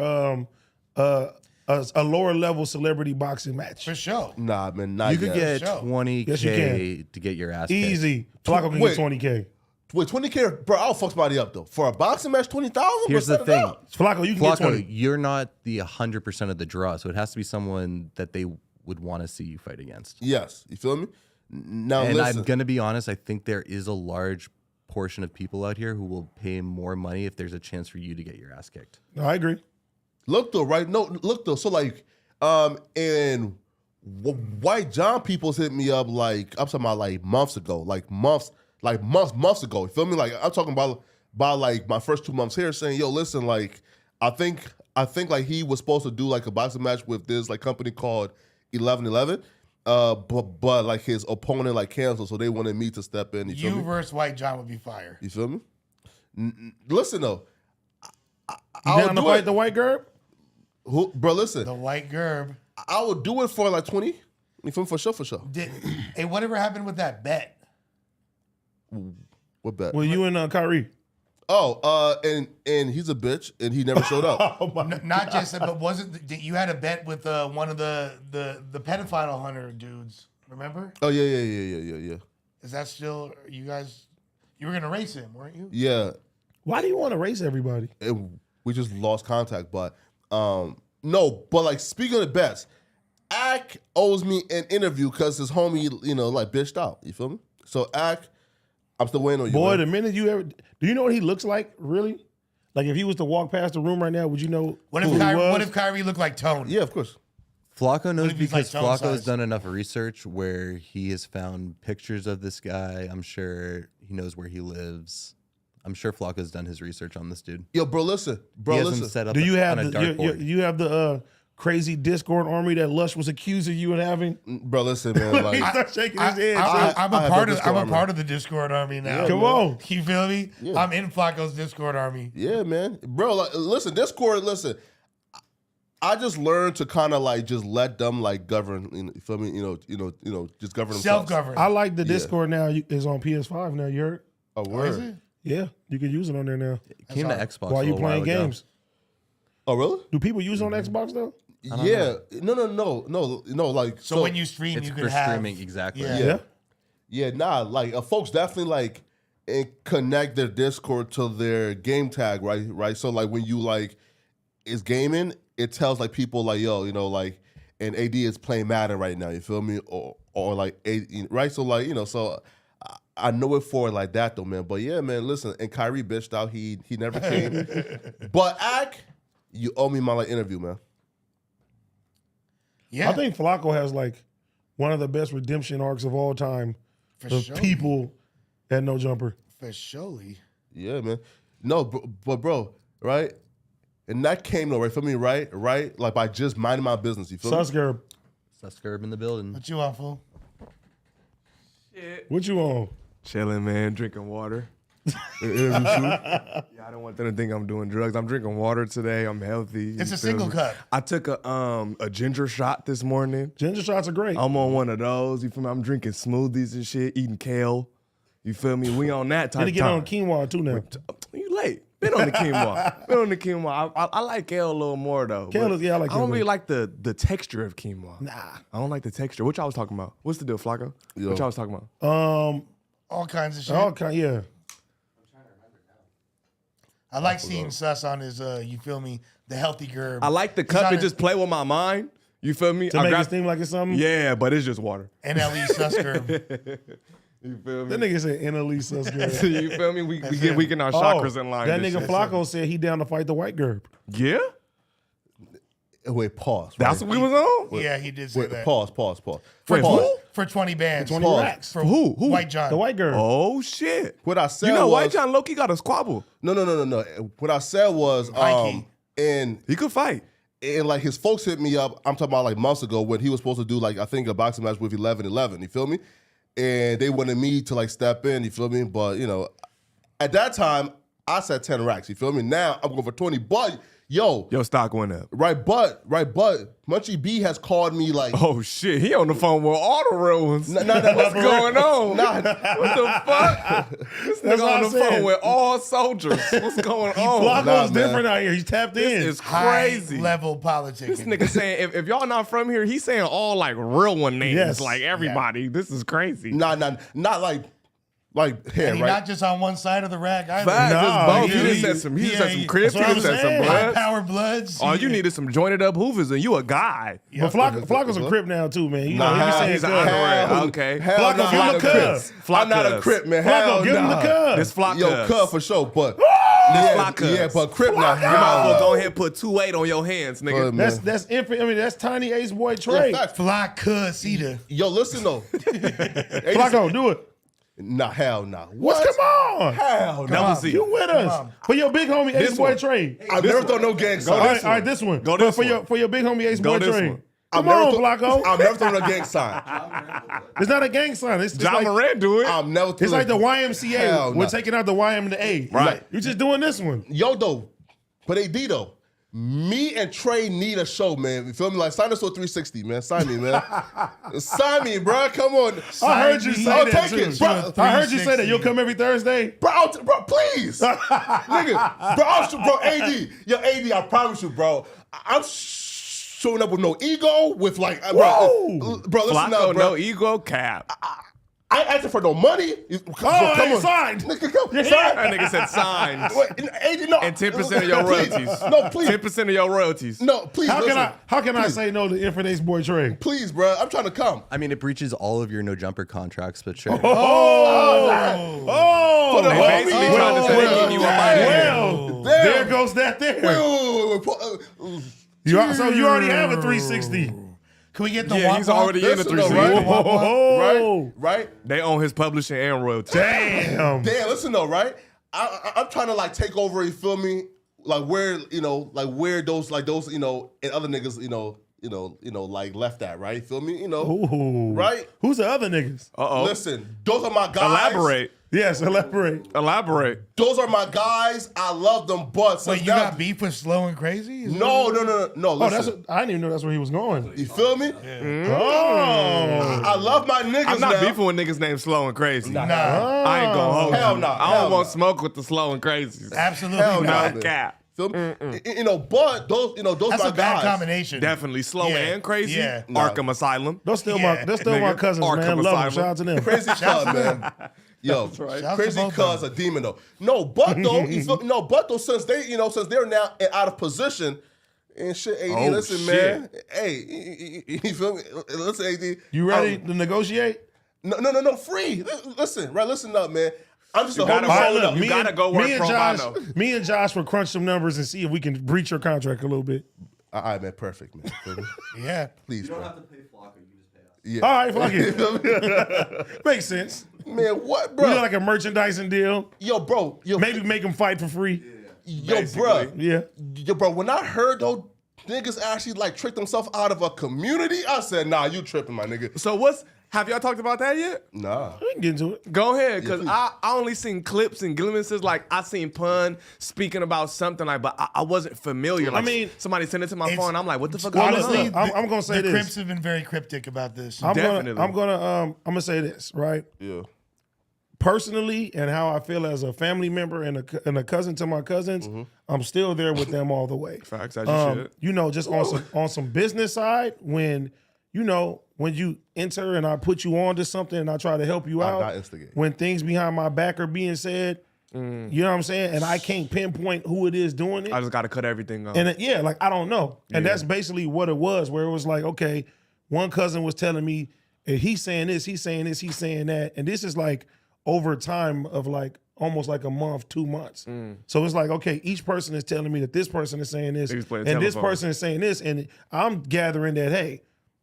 a lower level celebrity boxing match. For sure. Nah, man, not You could yet. get Sure. 20K Yes, you can. to get your ass kicked. Easy. Flacco can Wait. get 20K. Wait, 20K, bro, I'll fuck somebody up though. For a boxing match, 20,000? Here's the thing. Flacco, you can get 20. Flacco, you're not the 100% of the draw, so it has to be someone that they would want to see you fight against. Yes, you feel me? Now And listen, I'm gonna be honest, I think there is a large portion of people out here who will pay more money if there's a chance for you to get your ass kicked. No, I agree. look though, right? No, look though. So like, and White John people's hit me up like I'm talking about like months ago, months ago. You feel me? Like I'm talking about like my first 2 months here, saying, yo, listen, like I think like he was supposed to do like a boxing match with this like company called 1111. But like his opponent like canceled, so they wanted me to step in. You feel You me? versus White John would be fire. You feel me? Listen though, You I down would to do fight it. the white girl? Bro, listen, The White Gerb. I would do it for like 20. You feel me? For sure. Hey, whatever happened with that bet? What bet? Well, you and Kyrie. Oh, and he's a bitch, and he never showed up. Not just that, but wasn't you had a bet with one of the pedophile hunter dudes? Remember? Oh yeah. Is that still you guys? You were gonna race him, weren't you? Yeah, Why do you want to race everybody? we just lost contact, but no. But like speaking of the bets, Ak owes me an interview because his homie, like bitched out. You feel me? So Ak, I'm still waiting on you. Boy, man. the minute you ever... Do you know what he looks like, really? Like, if he was to walk past the room right now, would you know What who if he was? Kyrie looked like Tone? Yeah, of course. Flacco knows if he's, like, because Jones Flacco has size? done enough research where he has found pictures of this guy. I'm sure he knows where he lives. I'm sure Flacco's done his research on this dude. Yo, bro, listen. Bro, He has him listen. set up Do you have on a dartboard. you have the crazy Discord army that Lush was accusing you of having? Bro, listen, man. He Like, starts shaking his head. I'm a have part that of. I'm a Discord part of the Discord army now. Come on. You feel me? Yeah. I'm in Flacco's Discord army. yeah, man. Bro, like, listen, Discord, listen. I just learned to kind of like just let them like govern. You feel me? Just govern themselves. Self-governed. I like the Discord now. Is on PS5 now. You heard? Oh, Is word. it? Yeah, you can use it on there now. It came to Xbox While a you little while playing ago. games. Oh, really? Do people use it on Xbox though? Yeah. No. Like So when you stream, It's you for can have streaming, exactly. Yeah. Yeah, nah, like folks definitely like connect their Discord to their game tag, right? So like when you like is gaming, it tells like people like, yo, like, and AD is playing Madden right now, you feel me? Or like right? So like, so I know it for like that though, man. But yeah, man, listen, and Kyrie bitched out, he never came. But Ak, you owe me my like interview, man. Yeah, I think Flacco has like one of the best redemption arcs of all time for of sure. people at No Jumper. For surely. Yeah, man. No, but bro, right? And that came though, right? For me, right? Like by just minding my business. You feel me? Susgerb, Suskerb in the building. What you want, fool? what you on? Chilling, man, drinking water. Yeah, I don't want them to think I'm doing drugs. I'm drinking water today. I'm healthy. It's You a feel single me? cup. I took a ginger shot this morning. Ginger shots are great. I'm on one of those. You feel me? I'm drinking smoothies and shit, eating kale. You feel me? We on that type Need to of get time. on quinoa too now. You late. Been on the quinoa. Been on the quinoa. I like kale a little more though. Kale but is- yeah, I like I don't kale. really like the texture of quinoa. Nah. I don't like the texture. What y'all was talking about? What's the deal, Flacco? Yo. What y'all was talking about? All kinds of shit. All kind, yeah. I like seeing Sus on his, you feel me, the healthy gerb. I like the He's cup on and just play with my mind. You feel me? To make it seem like it's something. Yeah, but it's just water. NLE Sus gerb. You feel That me? nigga said NLE Susgerb. You feel me? We getting our chakras in line. That and nigga shit. Flacco said he down to fight the white gerb. Yeah? Wait, pause. That's right? what we was on? Yeah, he did say Wait, that. pause. For, Wait, tw- who? for 20 bands. 20 Pause. racks. For Who? White John. The white gerb. Oh, shit. What I said You know, was, White John Loki got a squabble. No. What I said was, Mikey. and He could fight. like his folks hit me up. I'm talking about like months ago when he was supposed to do like I think a boxing match with 11-11. You feel me? And they wanted me to like step in. You feel me? But at that time I said 10 racks. You feel me? Now I'm going for 20. But yo, Your stock went up. right? But Munchie B has called me like. Oh, shit. He on the phone with all the real ones. Nah, What's going on? Nah, What the fuck? This That's nigga what on I the said. phone with all soldiers. What's going on? Flacco's nah, man. different out here. He's tapped in. This is High crazy. level politics. This nigga saying, if y'all not from here, he's saying all like real one names, Yes. like everybody. This is crazy. not here, And he right? not just on one side of the rack either. Facts, Nah, it's both. he- He just said some. He just said some he- cribs. He that's what just I'm said some saying. High bloods. power bloods. All you need is some jointed up hoovers, and you a guy. But Flacco's a crip now too, man. You know, Nah, he be saying he's cuz. an honorary. Hell- Okay. Hell Flacco, nah, give him I'm the not a crip. cuz. I'm not a Flacco. crip, man. Flacco, Hell give him the nah. cuz. This flock Yo, cuz for sure, but flock cuz. yeah, but crip now. You might as well go ahead and put 2-8 on your hands, nigga. Man. That's infant. I mean, that's tiny Ace Boy Trey. Yeah, facts. Fly cuss Cedar. Yo, listen though. Flacco, do it. Nah, hell nah. What? Come on. Hell no. Never see. You with us. For your big homie Ace This Boy one. Trey. I've never thrown no gang All sign. right, all right, this one. Go this for one. your big homie Ace Go Boy this Trey. one. Come on, Flacco. I've never thrown a gang sign. It's not a gang sign. It's just John like, Moran do it. I've never thrown it's like the Hell YMCA. We're no. taking out the Y and the A. Right. You just doing this one. Yo, though, but AD though, me and Trey need a show, man. You feel me? Like, sign us to a 360, man. Sign me, man. Sign me, bro. Come on. I heard you say I'll that take too. it, bro. I heard you say that. You'll come every Thursday. Bro, please. Nigga, bro, AD. Yo, AD, I promise you, bro. I'm showing up with no ego, with like, Whoa. bro, listen Flacco, up, bro. no ego cap. I ain't asking for no money. Oh, Come hey, on. signed. Nigga, come. Yeah. Sign. That nigga said signs. Wait, AD, no. And 10% of your Please. royalties. No, please. 10% of your royalties. No, please. How listen. can I say no to Infant Ace Boy Trey? Please, bro. I'm trying to come. I mean, it breaches all of your no jumper contracts, but sure. Oh, They basically trying to say they keep you up out of here. well, there goes that there. Wait. So you already have a 360. Can we get the Yeah, he's wop-wop? already in the Listen, though, 360. right? Oh, Right? They own his publishing and royalty. damn. Damn, listen though, right? I'm trying to like take over, you feel me? Like where, where those, and other niggas, like left at, right? You feel me? Ooh. Right? Who's the other niggas? Uh-oh. Listen, those are my guys. Elaborate. Yes, elaborate. Those are my guys. I love them, but Wait, you got beef with Slow and Crazy? Is No. Oh, Listen, I didn't even know that's where he was going. you feel me? Oh. I love my niggas. I'm not now. beefing with niggas named Slow and Crazy. Nah. I ain't gonna hold Hell you. no, I hell don't want no. smoke with the Slow and Crazies. Absolutely Hell not. no. Cap. Feel me? But those, those That's my a bad guys. combination. Definitely Slow Yeah, and Crazy. yeah. Arkham Asylum. They're still Yeah. my Nigga, cousins, Arkham man. Love them. Asylum. Shout out to them. Crazy cuz, man. Yo, Shouts to crazy both cuz of a demon though. No, but though, since they're now out of position and shit, AD, Oh, listen, shit. man. Hey, you feel me? Listen, AD. You ready to negotiate? No, free. Listen up, man. I'm just a gotta homie All right, showing look, up. you gotta go work pro bono. Me and Josh will crunch some numbers and see if we can breach your contract a little bit. All right, man, perfect, man. Feel me? Yeah. Please, You don't bro. have to pay Flocka, you just pay us. Yeah. All right, fuck it. Makes sense. Man, what, We bro? do like a merchandising deal. Yo, bro. Yo, Maybe make them fight for free. yo, Basically. bro. Yeah. Yo, bro, when I heard those niggas actually like tricked themselves out of a community, I said, nah, you tripping, my nigga. So have y'all talked about that yet? Nah. We can get into it. Go ahead, because please. I only seen clips and glimpses. Like, I seen Pun speaking about something, like, but I wasn't familiar. Like, I mean, somebody sent it to my it's- phone. I'm like, what the fuck? Honestly, going on? I'm gonna say the this. Crips have been very cryptic about this. I'm Definitely. gonna say this, right? Yeah. Personally, and how I feel as a family member and a cousin to my cousins, I'm still there with them all the way. Facts, as you should. Just on some business side, when you enter and I put you on to something and I try to help you I out, instigate. when things behind my back are being said, you know what I'm saying, and I can't pinpoint who it is doing it. I just got to cut everything off. And like I don't know. And Yeah. that's basically what it was, where it was like, okay, one cousin was telling me, he's saying this, he's saying this, he's saying that. And this is like over time of like almost like a month, 2 months. So it's like, okay, each person is telling me that this person is saying this, Niggas playing and this telephone. person is saying this. And I'm gathering that, hey,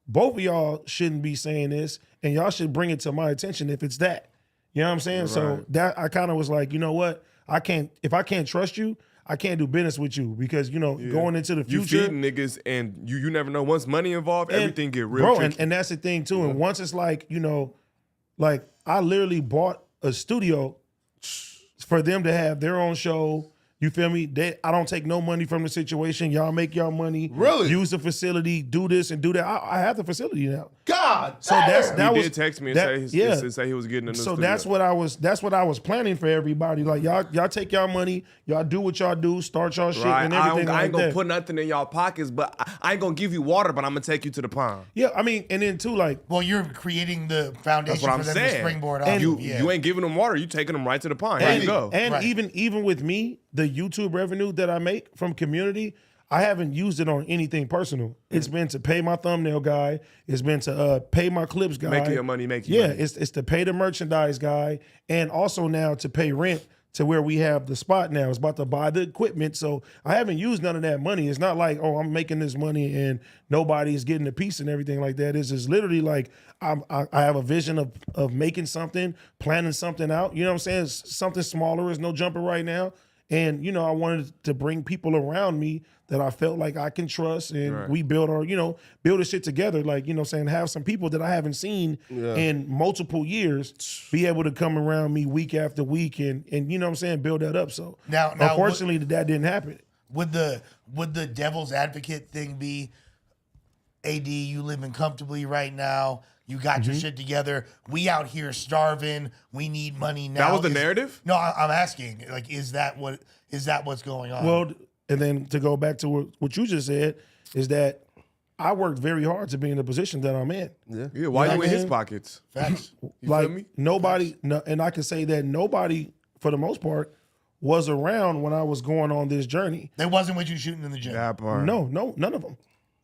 both of y'all shouldn't be saying this, and y'all should bring it to my attention if it's that. You know what I'm saying? So Right. that I kind of was like, you know what? If I can't trust you, I can't do business with you because, going into the You future. feeding niggas, and you never know. Once money involved, and- everything get real bro, tricky. and that's the thing too. And once it's like, like I literally bought a studio for them to have their own show. You feel me? I don't take no money from the situation. Y'all make y'all money. Really? Use the facility, do this and do that. I have the facility now. God So damn. that he was did text me and say he was getting a new so studio. that's what I was planning for everybody. Like y'all take y'all money, y'all do what y'all do, start y'all shit Right. and I everything ain't like gonna that. put nothing in y'all pockets, but I ain't gonna give you water, but I'm gonna take you to the pond. Yeah, I mean, and then too, like, Well, you're creating the foundation That's what for I'm them to saying. springboard off. And of, yeah. You ain't giving them water. You taking them right to the pond. Here you go. and Right. even with me, the YouTube revenue that I make from community, I haven't used it on anything personal. It's been to pay my thumbnail guy. It's been to pay my clips guy. Making your money, making your Yeah, money. it's to pay the merchandise guy, and also now to pay rent to where we have the spot now. It's about to buy the equipment. So I haven't used none of that money. It's not like, oh, I'm making this money and nobody's getting a piece and everything like that. It's just literally like I have a vision of making something, planning something out. You know what I'm saying? It's something smaller is no jumper right now. And, I wanted to bring people around me that I felt like I can trust, and Right. we build build a shit together. Like, have some people that I haven't seen in multiple years be able to come around me week after week and you know what I'm saying, build that up. So Now, unfortunately that didn't happen. Would the devil's advocate thing be, AD, you living comfortably right now. You got your shit together. We out here starving. We need money now. That was the narrative? No, I'm asking. Like, is that what's going on? Well, and then to go back to what you just said is that I worked very hard to be in the position that I'm in. Yeah, why You know you what in I his mean? pockets? Facts. You Like feel me? nobody, no, and I can say that nobody, for the most part, was around when I was going on this journey. They wasn't with you shooting in the gym. That part. No, none of them.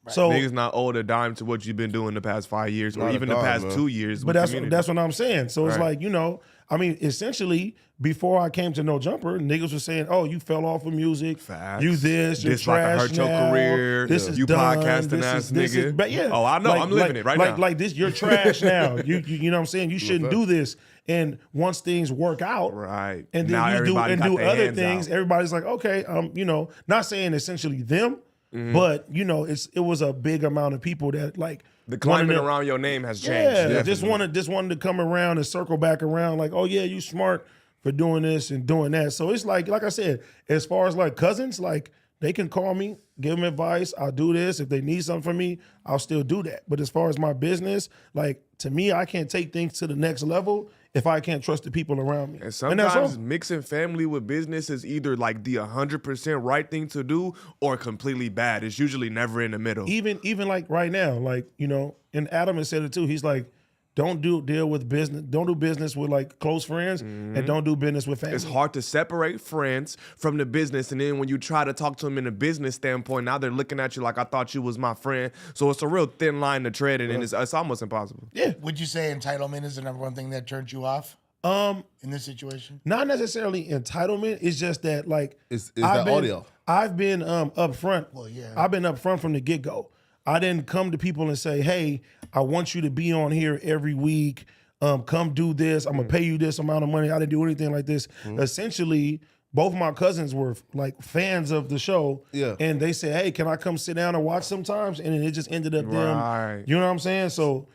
So Niggas not owed a dime to what you've been doing the past 5 years or Not a even the dime, past man. 2 years. but with community. that's what I'm saying. So it's Right. like, you know, I mean, essentially, before I came to No Jumper, niggas were saying, "Oh, you fell off of music. Facts. You this. You're This like trash hurt your now. career. This is You done. podcasting This ass is, this is, nigga. but yeah. Oh, I know. I'm living it right now. Like this, you're trash now. You know what I'm saying? You shouldn't do this. And once things work out, Right. and then Now you do everybody and got do their other hands things, out. everybody's like, okay, you know, not saying essentially them, but you know, it was a big amount of people that like The climate wanted to- around your name has changed. yeah, just definitely. wanted to come around and circle back around, like, oh yeah, you smart for doing this and doing that. So it's like I said, as far as like cousins, like they can call me, give them advice. I'll do this. If they need something from me, I'll still do that. But as far as my business, like to me, I can't take things to the next level if I can't trust the people around me. And that's sometimes all. mixing family with business is either like the 100% right thing to do or completely bad. It's usually never in the middle. Even like right now, like, you know, and Adam has said it too. He's like, don't do business with like close friends, and don't do business with family. It's hard to separate friends from the business, and then when you try to talk to them in a business standpoint, now they're looking at you like I thought you was my friend. So it's a real thin line to tread, and it's almost impossible. Yeah. Would you say entitlement is the number one thing that turned you off in this situation? Not necessarily entitlement. It's just that like Is that audio? I've been upfront. Well, yeah. I've been upfront from the get-go. I didn't come to people and say, hey, I want you to be on here every week. Come do this. I'm gonna pay you this amount of money. I didn't do anything like this. Essentially, both my cousins were like fans of the show. Yeah. And they said, hey, can I come sit down and watch sometimes? And then it just ended up them. Right. You know what I'm saying? So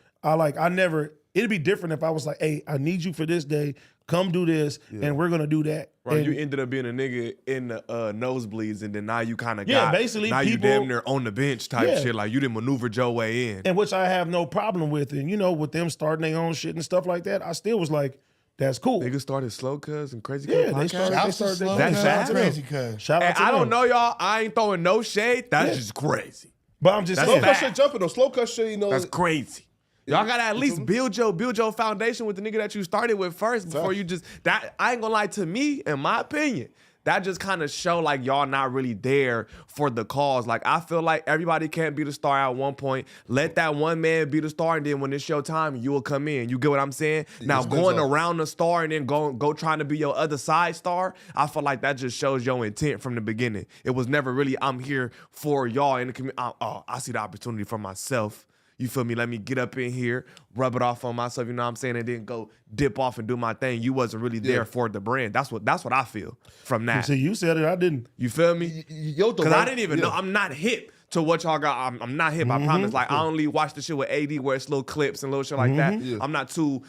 it'd be different if I was like, hey, I need you for this day. Come do this, and we're gonna do that. Right, And- you ended up being a nigga in the nosebleeds, and then now you kind of Yeah, got basically, now you people- damn near on the bench type Yeah. shit. Like you didn't maneuver your way in. and which I have no problem with. And you know, with them starting their own shit and stuff like that, I still was like, that's cool. Niggas started slow cuz and crazy. Yeah, Cuz they podcast. started- Shouts to their- Slow That's Cuz. sad. Crazy Cuz. Shout out And to I them. don't know y'all. I ain't throwing no shade. That's just crazy. But I'm just That's Slow saying. cut fact. shit jumping though. Slow cut shit, you know. That's crazy. Y'all gotta at least build your foundation with the nigga that you started with first before you just that. I ain't gonna lie, to me, in my opinion, that just kind of show like y'all not really there for the cause. Like I feel like everybody can't be the star at one point. Let that one man be the star, and then when it's your time, you will come in. You get what I'm saying? Now it's been going so. around the star and then go trying to be your other side star, I feel like that just shows your intent from the beginning. It was never really I'm here for y'all in the community. I see the opportunity for myself. You feel me? Let me get up in here, rub it off on myself, you know what I'm saying, and then go dip off and do my thing. You wasn't really there for the brand. That's what I feel from that. See, you said it. I didn't. You feel me? Yo, Because I didn't even know. I'm not hip to what y'all got. I'm not hip, I promise. Like, I only watch the shit with AD where it's little clips and little shit like that. Yeah. I'm not too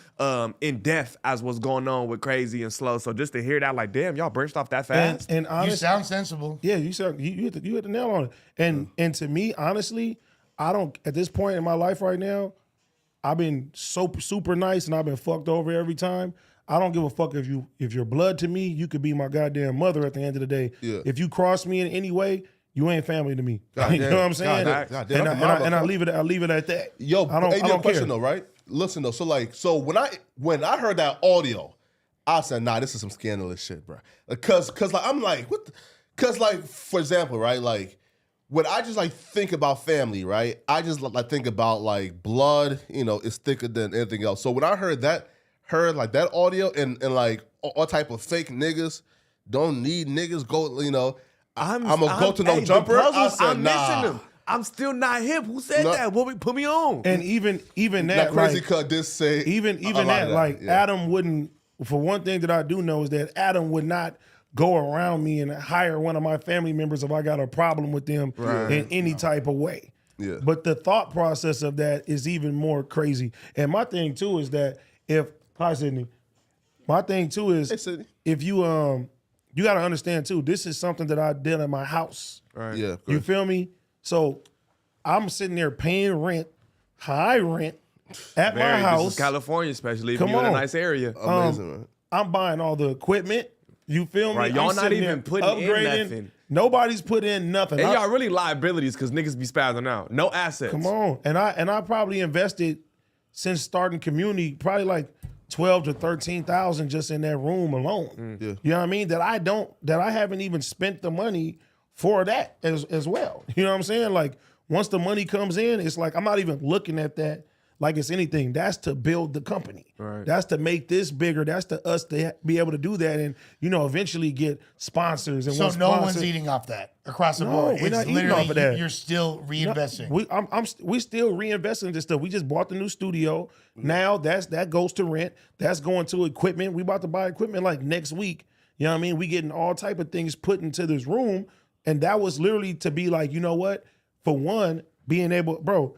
in depth as what's going on with Crazy and Slow. So just to hear that, like, damn, y'all branched off that fast. And You honestly, sound sensible. yeah, you said you hit the nail on it. And to me, honestly, I don't. At this point in my life right now, I've been so super nice and I've been fucked over every time. I don't give a fuck if you're blood to me. You could be my goddamn mother at the end of the day. Yeah. If you cross me in any way, you ain't family to me. God You know damn. what I'm saying? God damn. And I leave it at that. Yo, I don't question care. though, right? Listen though, so when I heard that audio, I said, nah, this is some scandalous shit, bro. Cause like I'm like, what? Cause like for example, right? Like when I just like think about family, right? I just like think about like blood, you know, it's thicker than anything else. So when I heard that audio and like all type of fake niggas don't need niggas go, you know. I'm gonna go to No hey, Jumper. the puzzles, I said, I'm nah. missing them. I'm still not hip. Who said No. that? Put me on. And even That that, crazy like, cut did say even a lot that, of like yeah. Adam wouldn't. For one thing that I do know is that Adam would not go around me and hire one of my family members if I got a problem with them in any type of way. Yeah. But the thought process of that is even more crazy. And my thing too is that hi Sydney, my thing too is Hey, Sydney. if you you got to understand too, this is something that I did in my house. Right. Yeah, You feel me? So I'm sitting there paying rent, high rent at my This house. is California, especially if Come you're in a on. nice area. Amazing, man. I'm buying all the equipment. You feel me? Right, y'all I'm not sitting even there putting in nothing. Nobody's put in nothing. And I- y'all really liabilities because niggas be spazzing out. No assets. Come on. And I probably invested since starting community probably like 12 to 13,000 just in that room alone. Yeah. You know what I mean? That I haven't even spent the money for that as well. You know what I'm saying? Like once the money comes in, it's like I'm not even looking at that like it's anything. That's to build the company. Right. That's to make this bigger. That's to us to be able to do that and, eventually get sponsors. And So once no sponsors- one's eating off that across the No, board. we're It's not eating literally off of that. You're still reinvesting. We still reinvesting in this stuff. We just bought the new studio. Now that goes to rent. That's going to equipment. We about to buy equipment like next week. You know what I mean? We getting all type of things put into this room. And that was literally to be like, you know what? For one, being able, bro,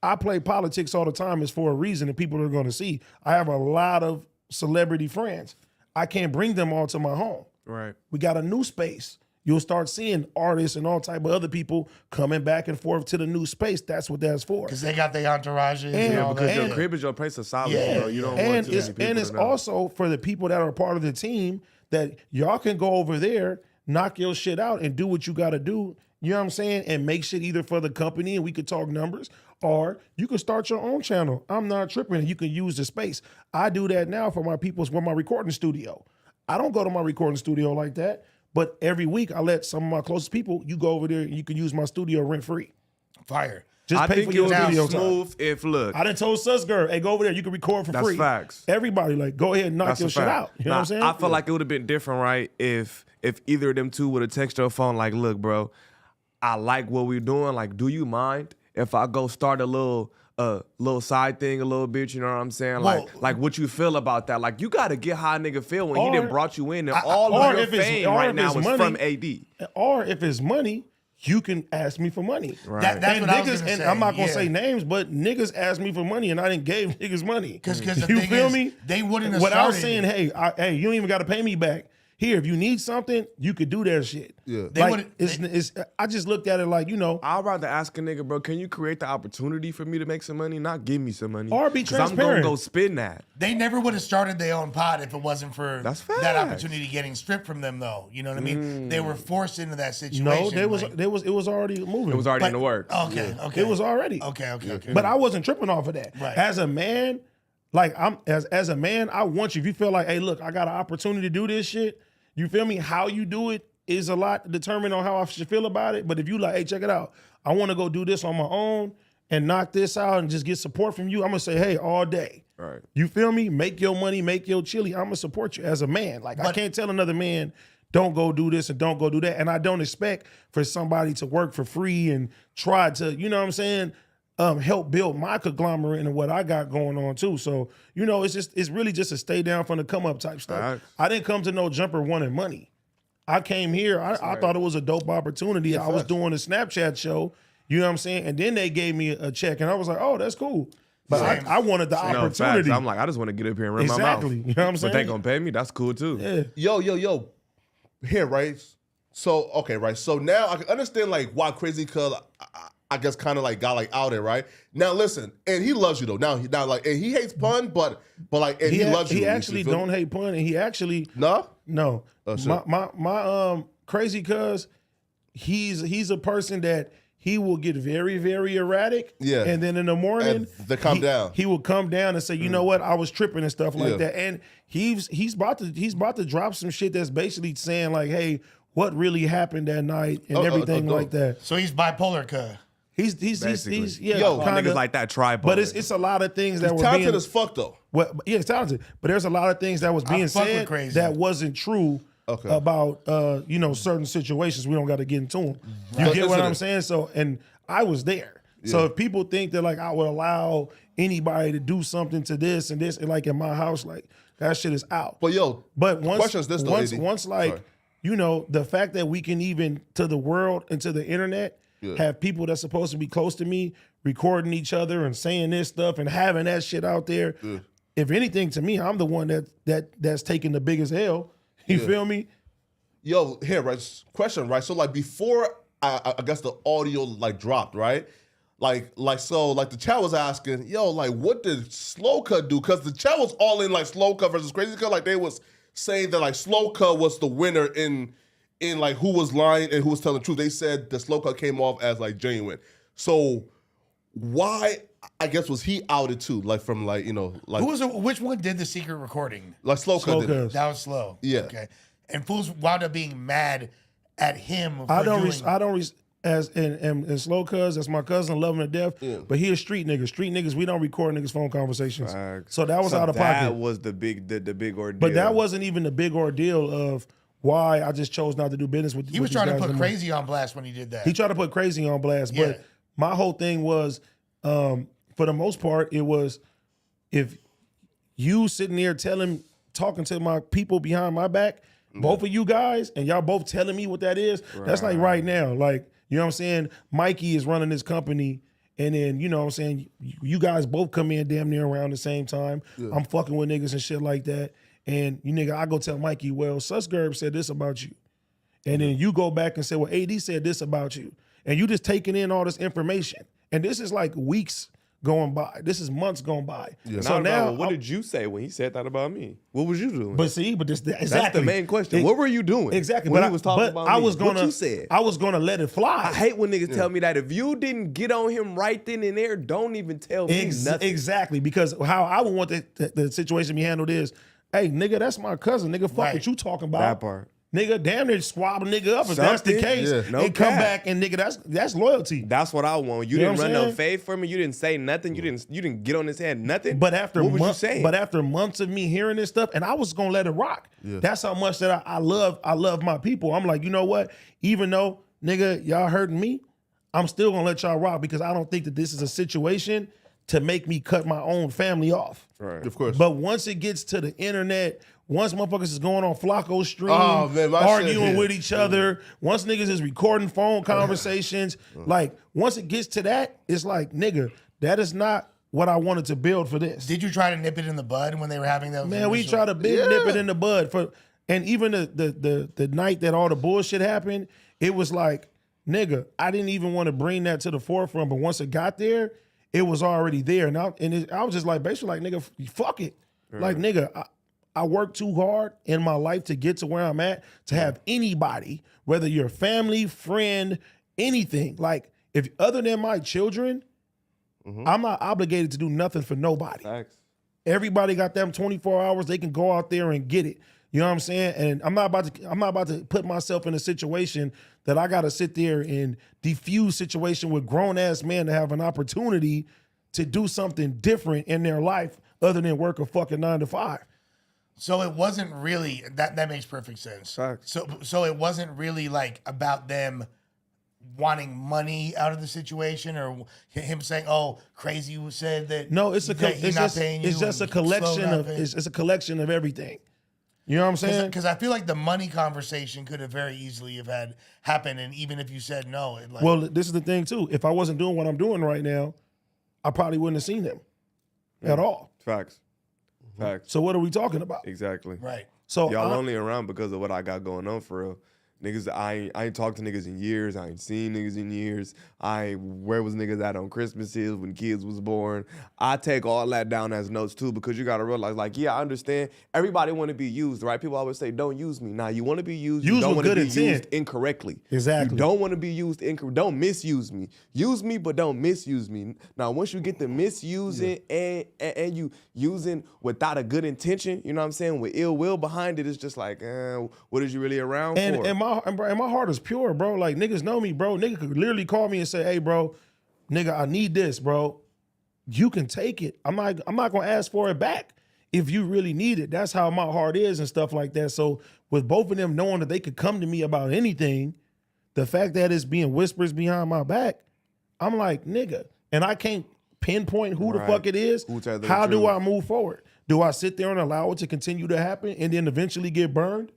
I play politics all the time. It's for a reason that people are going to see. I have a lot of celebrity friends. I can't bring them all to my home. Right. We got a new space. You'll start seeing artists and all type of other people coming back and forth to the new space. That's what that's for. Because they got their entourages and And- all Because that. your crib is your place of solace, Yeah, bro. You don't want And too many it's people and it's to know. also for the people that are part of the team that y'all can go over there, knock your shit out, and do what you got to do. You know what I'm saying? And make shit either for the company and we could talk numbers, or you can start your own channel. I'm not tripping, and you can use the space. I do that now for my people's with my recording studio. I don't go to my recording studio like that, but every week I let some of my closest people, you go over there and you can use my studio rent free. Fire. Just I pay think for it your would be video time. smooth if, look, I done told Susgirl, hey, go over there, you can record for That's free. facts. Everybody, like, go ahead and knock that's your a shit fact. out. You know what I'm saying? I feel like it would have been different, right? If either of them two would have texted your phone like, look, bro, I like what we're doing. Like, do you mind if I go start a little side thing a little bit? You know what I'm saying? Well, like what you feel about that? Like, you got to get how a nigga feel when he Or- done brought you in, and or all of your if it's- fame or right if now it's is money- from AD. Or if it's money, you can ask me for money. Right. That's And what I was niggas, gonna and say. I'm not gonna yeah. say names, but niggas asked me for money, and I didn't give niggas money. Because the you thing feel is, me? they wouldn't have Without started saying, it. hey, you don't even got to pay me back. Here, if you need something, you could do that shit. Yeah. They Like, would've- it's. I just looked at it like, I'd rather ask a nigga, bro, can you create the opportunity for me to make some money? Not give me some money. Or be 'Cause I'm transparent. gonna go spend that. They never would have started their own pod if it wasn't for That's that facts. opportunity getting stripped from them, though. You know what I mean? They were forced into that situation. no, like- it was already moving. It was already in the but- works. Okay, okay. It was already. Okay. But I wasn't tripping off of that. Right. As a man, like I'm as a man, I want you. If you feel like, hey, look, I got an opportunity to do this shit, you feel me? How you do it is a lot determined on how I should feel about it. But if you like, hey, check it out, I want to go do this on my own and knock this out and just get support from you, I'm gonna say, hey, all day. Right. You feel me? Make your money, make your chili. I'm gonna support you as a man. Like I But- can't tell another man, don't go do this and don't go do that. And I don't expect for somebody to work for free and try to, you know what I'm saying, help build my conglomerate and what I got going on too. So, it's really just a stay down from the come up type stuff. Facts. I didn't come to no jumper wanting money. I came here, I thought it was a dope opportunity. I was doing a Snapchat show, you know what I'm saying? And then they gave me a check and I was like, oh, that's cool. But Same. I wanted the No, facts. opportunity. I'm like, I just want to get up here and run my mouth. Exactly. You know what I'm But they saying? gonna pay me. That's cool too. Yeah. Yo. Here, right? So, okay, right. So now I can understand like why Crazy Cuz I guess kind of like got like out there, right? Now listen, and he loves you though. Now like, and he hates pun, but like, and he loves you. He You actually feel me? don't hate pun, and he actually No? no. Oh, shit. My Crazy Cuz, he's a person that he will get very, very erratic. Yeah. And then in the morning, And they come down. He will come down and say, you know what, I was tripping and stuff like Yeah. that. And he's about to drop some shit that's basically saying like, hey, what really happened that night and everything like that. So he's bipolar, cuz. He's Basically. yeah, Yo, kinda, Niggas like that tribal. but it's a lot of things that He's were talented being as fuck though. well, yeah, it's talented, but there's a lot of things that was being fuck with said Crazy. that wasn't true Okay. about certain situations. We don't got to get into them. You Right. get what I'm Listen. saying? So, and I was there. So if people think that like I would allow anybody to do something to this and this, and like in my house, like that shit is out. But yo, But once, question is this though, AD. once like, Sorry. the fact that we can even to the world and to the internet have people that's supposed to be close to me recording each other and saying this stuff and having that shit out there. If anything, to me, I'm the one that's taking the biggest L. You feel me? Yo, here, right? Question, right? So, like, before I guess the audio like dropped, right? So the chat was asking, yo, like, what did Slow Cut do? Because the chat was all in like Slow Cut versus Crazy Cut. Like, they was saying that like Slow Cut was the winner in like who was lying and who was telling the truth. They said the Slow Cut came off as like genuine. So why? I guess was he outed too? Like from like like Which one did the secret recording? like Slow Cut did. Cuz. That was Slow. Yeah. Okay. And fools wound up being mad at him. For I don't. doing, and Slow Cuz, that's my cousin, love him to death. Yeah. But he a street nigga. Street niggas, we don't record niggas' phone conversations. Facts. So that was out of That pocket. was the big ordeal. But that wasn't even the big ordeal of why I just chose not to do business with. He was trying to put Crazy on blast when he did that. He tried to put Crazy on blast, Yeah. but my whole thing was, for the most part, it was if you sitting there talking to my people behind my back, both of you guys, and y'all both telling me what that is, that's like right now. Like, you know what I'm saying? Mikey is running this company, and then, you know what I'm saying, you guys both come in damn near around the same time. Yeah. I'm fucking with niggas and shit like that. And you nigga, I go tell Mikey, well, Susgerb said this about you. And then you go back and say, well, AD said this about you. And you just taking in all this information. And this is like weeks going by. This is months going by. Yeah. So now, what did you say when he said that about me? What was you doing? But see, but this exactly. That's the main question. What were you doing? Exactly. When but he was talking about me? What you said? I was gonna let it fly. I hate when niggas tell me that. If you didn't get on him right then and there, don't even tell me nothing. Exactly. Because how I would want the situation to be handled is, hey, nigga, that's my cousin. Nigga, fuck what you talking about. That part. Nigga, damn near swab a nigga up if that's the case. Yeah. No and come cap. back and nigga, that's loyalty. That's what I want. You know didn't what I'm run no saying? fade for me. You didn't say nothing. You didn't get on his head nothing. But after what was months, you saying? but after months of me hearing this stuff, and I was gonna let it rock. Yeah. That's how much that I love my people. I'm like, you know what? Even though nigga, y'all hurting me, I'm still gonna let y'all rock because I don't think that this is a situation to make me cut my own family off. Right. Of course. But once it gets to the internet, once motherfuckers is going on Flacco's stream, Oh, man, my arguing shit. with each other, once niggas is recording phone conversations, like once it gets to that, it's like, nigga, that is not what I wanted to build for this. Did you try to nip it in the bud when they were having those? Man, we try to nip it in the bud and even the night that all the bullshit happened, it was like, nigga, I didn't even want to bring that to the forefront, but once it got there, it was already there. And I was just like, basically like, nigga, fuck it. Like, nigga, I worked too hard in my life to get to where I'm at, to have anybody, whether you're family, friend, anything, like if other than my children, I'm not obligated to do nothing for nobody. Facts. Everybody got them 24 hours. They can go out there and get it. You know what I'm saying? And I'm not about to put myself in a situation that I got to sit there and defuse situation with grown ass men to have an opportunity to do something different in their life other than work a fucking 9 to 5. So it wasn't really that makes perfect sense. Facts. So it wasn't really like about them wanting money out of the situation or him saying, "Oh, Crazy said that." No, it's it's just a collection of it's a collection of everything. You know what I'm saying? Because I feel like the money conversation could have very easily have happened, and even if you said no, it like. Well, this is the thing too. If I wasn't doing what I'm doing right now, I probably wouldn't have seen him at all. Facts. Facts. So what are we talking about? Exactly. Right. So y'all only around because of what I got going on for real. Niggas, I ain't talked to niggas in years. I ain't seen niggas in years. Where was niggas at on Christmases when kids was born? I take all that down as notes too because you gotta realize, like, yeah, I understand. Everybody want to be used, right? People always say, "Don't use me." Now you want to be used. You don't want to be used incorrectly. Exactly. You don't want to be used incorrectly. Don't misuse me. Use me, but don't misuse me. Now, once you get the misusing and you using without a good intention, you know what I'm saying, with ill will behind it, it's just like, what is you really around for? And my heart is pure, bro. Like, niggas know me, bro. Nigga could literally call me and say, "Hey, bro, nigga, I need this, bro. You can take it. I'm not gonna ask for it back if you really need it." That's how my heart is and stuff like that. So with both of them knowing that they could come to me about anything, the fact that it's being whispers behind my back, I'm like, nigga, and I can't pinpoint who the fuck it is. How do I move forward? Do I sit there and allow it to continue to happen and then eventually get burned?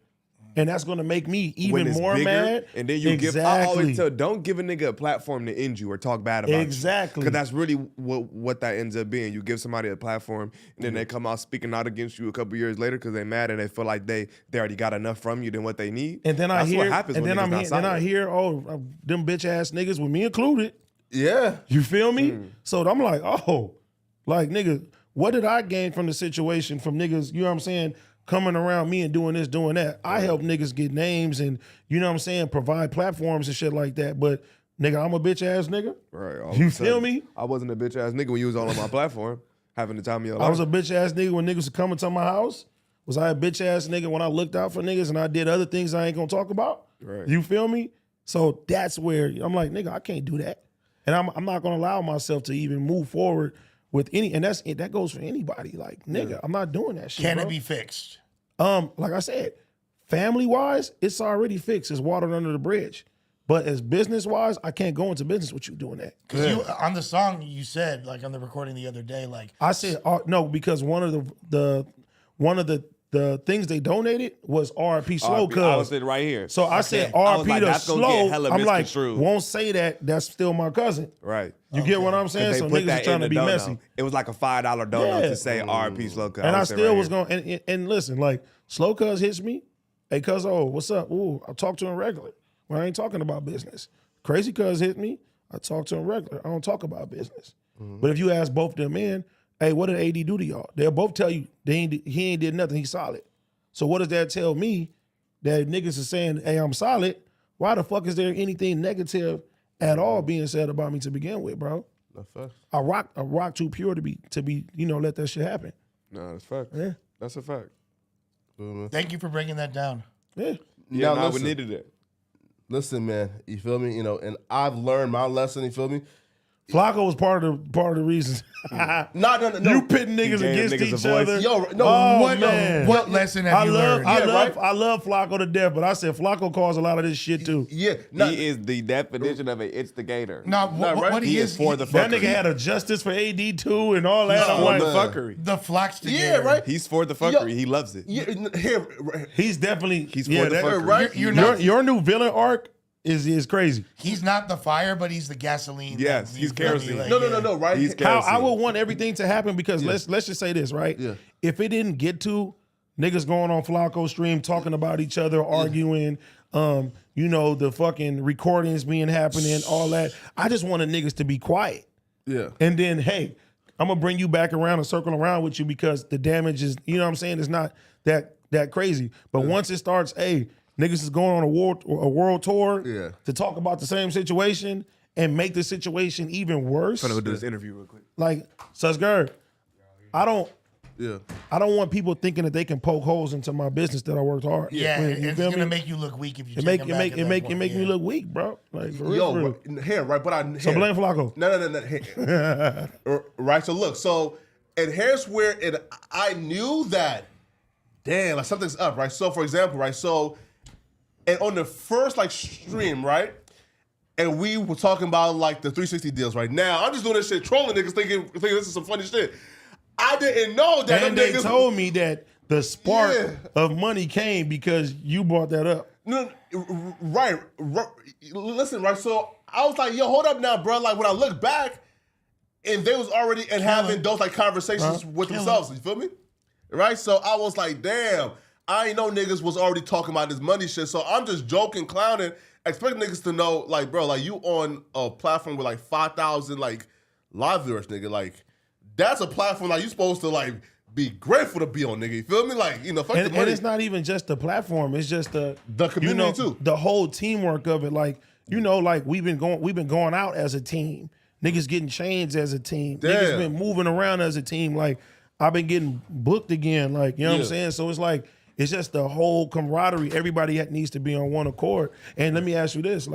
And that's going to make me even more mad. And then you I always tell, don't give a nigga a platform to end you or talk bad about you. Exactly. Because that's really what that ends up being. You give somebody a platform, and then they come out speaking out against you a couple years later because they mad and they feel like they already got enough from you than what they need. And then that's I hear, what happens and when then niggas not I hear, oh, them bitch ass niggas with me included. Yeah. You feel me? So I'm like, oh, like, nigga, what did I gain from the situation from niggas, you know what I'm saying, coming around me and doing this, doing that? I help niggas get names and, you know what I'm saying, provide platforms and shit like that. But, nigga, I'm a bitch ass nigga. Right. You feel me? I wasn't a bitch ass nigga when you was all on my platform, having the time of your life. I was a bitch ass nigga when niggas were coming to my house. Was I a bitch ass nigga when I looked out for niggas and I did other things I ain't gonna talk about? Right. You feel me? So that's where I'm like, nigga, I can't do that. And I'm not gonna allow myself to even move forward with any, and that goes for anybody. Like, nigga, I'm not doing that shit. Can bro. it be fixed? Like I said, family wise, it's already fixed. It's water under the bridge. But as business wise, I can't go into business with you doing that. Because you on the song you said, like on the recording the other day, like I said no, because one of the things they donated was RP Slow. RP, I was sitting right here. So I said I was RP like, to that's gonna get Slow. hella I'm like, misconstrued. won't say that. That's still my cousin. Right. You get what I'm saying? They So put niggas that are trying in to the be dono. messy. It was like a $5 dono Yeah. to say RP Slow Cuz. And I sitting still right was here. going, and listen, like, Slow Cuz hits me. Hey, cuz, what's up? Ooh, I talk to him regular. Well, I ain't talking about business. Crazy Cuz hit me. I talk to him regular. I don't talk about business. But if you ask both of them men, hey, what did AD do to y'all? They'll both tell you he ain't did nothing. He's solid. So what does that tell me? That niggas are saying, hey, I'm solid. Why the fuck is there anything negative at all being said about me to begin with, bro? That's fact. I rock too pure to be, let that shit happen. No, that's a fact. Yeah. That's a fact. thank you for breaking that down. Yeah. Yeah, Now, we listen. needed it. Listen, man, you feel me? And I've learned my lesson. You feel me? Flacco was part of the reasons. No. You pitting niggas gave against niggas a each voice. other. Yo, no, Oh, what- man. What lesson have you learned? I love Flacco to death, but I said Flacco caused a lot of this shit too. Yeah, He is the definition of an instigator. No, what He is for the That fuckery. nigga had a justice for AD too and all that. I'm for like, the fuckery. the flocks together. yeah, right. He's for the fuckery. He loves it. Yeah, here, he's definitely He's for the fuckery. right. You're not. Your new villain arc is crazy. He's not the fire, but he's the gasoline. Yes, he's kerosene. No, right. He's How I kerosene. would want everything to happen because let's just say this, right? Yeah. If it didn't get to niggas going on Flacco stream talking about each other, arguing, the fucking recordings being happening, all that. I just wanted niggas to be quiet. Yeah. And then, hey, I'm gonna bring you back around and circle around with you because the damage is, you know what I'm saying, it's not that crazy. But once it starts, hey, niggas is going on a world tour to talk about the same situation and make the situation even worse. I'm gonna go do this interview real quick. Like, Susgird, I don't Yeah. want people thinking that they can poke holes into my business that I worked hard. Yeah, When- and you it's feel gonna me? make you look weak if you It take make him back at that point, me look weak, bro. Like for real. Yo, for real. right, here, right, but I So blame Flacco. No. Here. Right, so look, and here's where I knew that, damn, like something's up, right? So for example, right, and on the first stream, right, and we were talking about like the 360 deals right now. I'm just doing this shit, trolling niggas, thinking this is some funny shit. I didn't know that And them they niggas told me that the spark Yeah. of money came because you brought that up. No, right. Listen, right. So I was like, yo, hold up now, bro. Like when I look back, and they was already having those conversations with themselves. You feel me? Right. So I was like, damn, I ain't know niggas was already talking about this money shit. So I'm just joking, clowning, expecting niggas to know, like, bro, like you on a platform with 5,000 live viewers, nigga. Like that's a platform you supposed to be grateful to be on, nigga. You feel me? Fuck the money. And it's not even just the platform; it's just the community too. The whole teamwork of it. We've been going out as a team. Niggas getting changed as a team. Damn. Niggas been moving around as a team. I've been getting booked again. You know what I'm saying? So it's just the whole camaraderie. Everybody needs to be on one accord. And let me ask you this: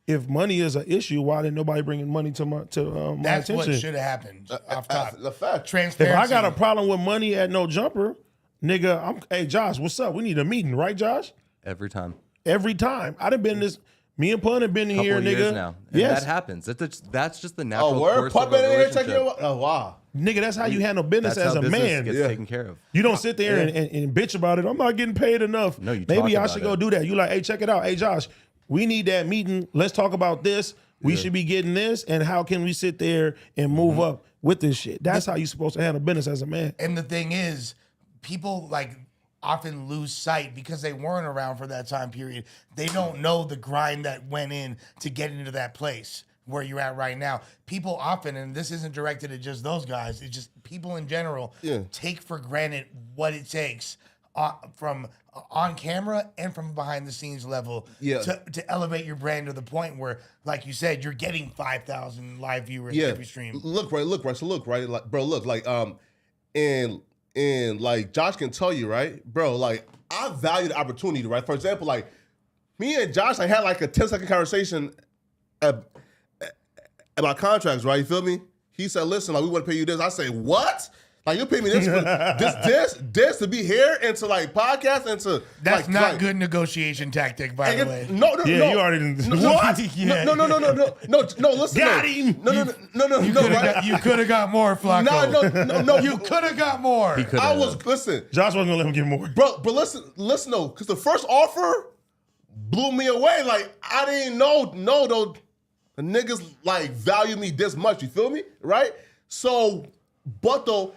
if money is an issue, why didn't nobody bring money to my That's attention? what should have happened off top. The fact. Transparency. If I got a problem with money at No Jumper, nigga, hey Josh, what's up? We need a meeting, right, Josh? Every time. Every time. I done been this. Me and Pun have been Couple here, of nigga. years now. And Yes, that happens. That's just the natural Oh, word? course Put of a in here relationship. checking your. Oh, wow. nigga. That's how you handle business That's as how a business man. gets Yeah. taken care of. You don't sit there and bitch about it. I'm not getting paid enough. No, you Maybe talk I about should it. go do that. You like, hey, check it out. Hey, Josh, we need that meeting. Let's talk about this. We should be getting this, and how can we sit there and move up with this shit? That's how you supposed to handle business as a man. And the thing is, people often lose sight because they weren't around for that time period. They don't know the grind that went in to get into that place where you're at right now. People often, and this isn't directed at just those guys, it's just people in general, take for granted what it takes from on camera and from behind the scenes level to elevate your brand to the point where, like you said, you're getting 5,000 live viewers every stream. Look, right. So look, right, bro. Look, and Josh can tell you, right, bro. I value the opportunity, right. For example, me and Josh, I had like a 10-second conversation about contracts, right? You feel me? He said, listen, like, we want to pay you this. I say, what? Like, you pay me this for this to be here and to like podcast and to That's like, not like, good negotiation tactic, by the way. No, Yeah, you already didn't. What? Yeah. No, listen. Got him. No, right? You could have got more, Flacco. No. You could have got more. He could I have. was, listen. Josh wasn't gonna let him get more. Bro, but listen though, because the first offer blew me away. Like, I didn't know though, the niggas like value me this much. You feel me? Right? So, but though,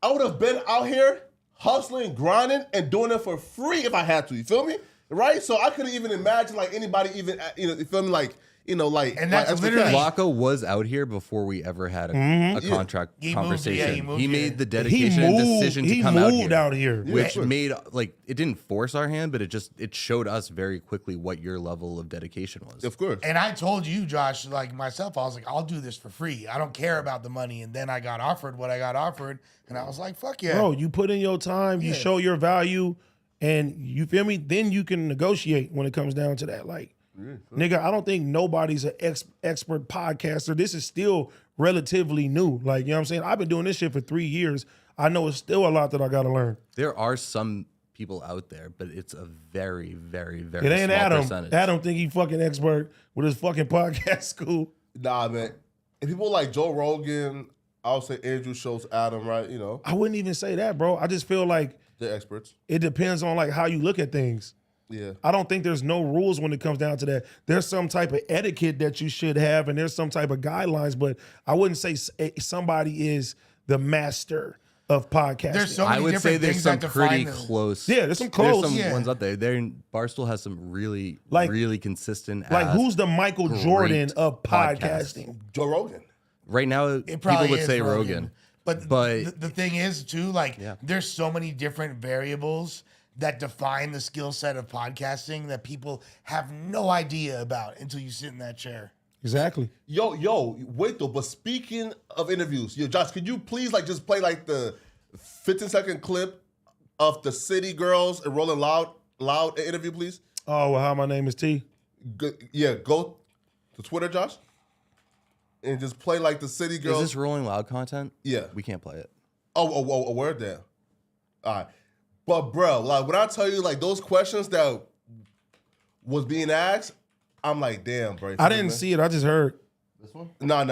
I would have been out here hustling, grinding, and doing it for free if I had to. You feel me? Right? So I couldn't even imagine like anybody even, you feel me? Like, like, And that's like, literally- Flacco was out here before we ever had a contract He moved- conversation. he moved He here. made the He dedication and decision to come moved out here. Which Yeah. made like it didn't force our hand, but it showed us very quickly what your level of dedication was. Of course. And I told you, Josh, like myself, I was like, I'll do this for free. I don't care about the money. And then I got offered what I got offered. And I was like, fuck yeah. Bro, you put in your time, you show your value, and you feel me? Then you can negotiate when it comes down to that. Like, nigga, I don't think nobody's an expert podcaster. This is still relatively new. Like, you know what I'm saying? I've been doing this shit for 3 years. I know it's still a lot that I got to learn. There are some people out there, but it's a very, very, very It ain't small Adam. percentage. Adam think he fucking expert with his fucking podcast school. Nah, man. And people like Joe Rogan, I would say Andrew Schultz, Adam, right? You know, I wouldn't even say that, bro. I just feel like they're experts. it depends on like how you look at things. Yeah. I don't think there's no rules when it comes down to that. There's some type of etiquette that you should have, and there's some type of guidelines, but I wouldn't say somebody is the master of podcasting. There's so I many would say different there's things some that pretty define them. close. Yeah, there's some close. There's some Yeah. ones out there. Barstool has some really, Like- really consistent. like, ass, who's the Michael great Jordan of podcasting? Joe Rogan. right now? It People probably would is say Rogan. Rogan. But the thing is, too, like, there's so many different variables that define the skill set of podcasting that people have no idea about until you sit in that chair. Exactly. Yo, wait though. But speaking of interviews, yo, Josh, could you please like just play like the 15-second clip of the City Girls and Rolling Loud interview, please? Oh, well, hi, my name is T. Go to Twitter, Josh, and just play like the City Girls. Is this Rolling Loud content? Yeah. We can't play it. Oh, word there. All right. But bro, like when I tell you like those questions that was being asked, I'm like, damn, bro. I didn't see it. I just heard. This one? No.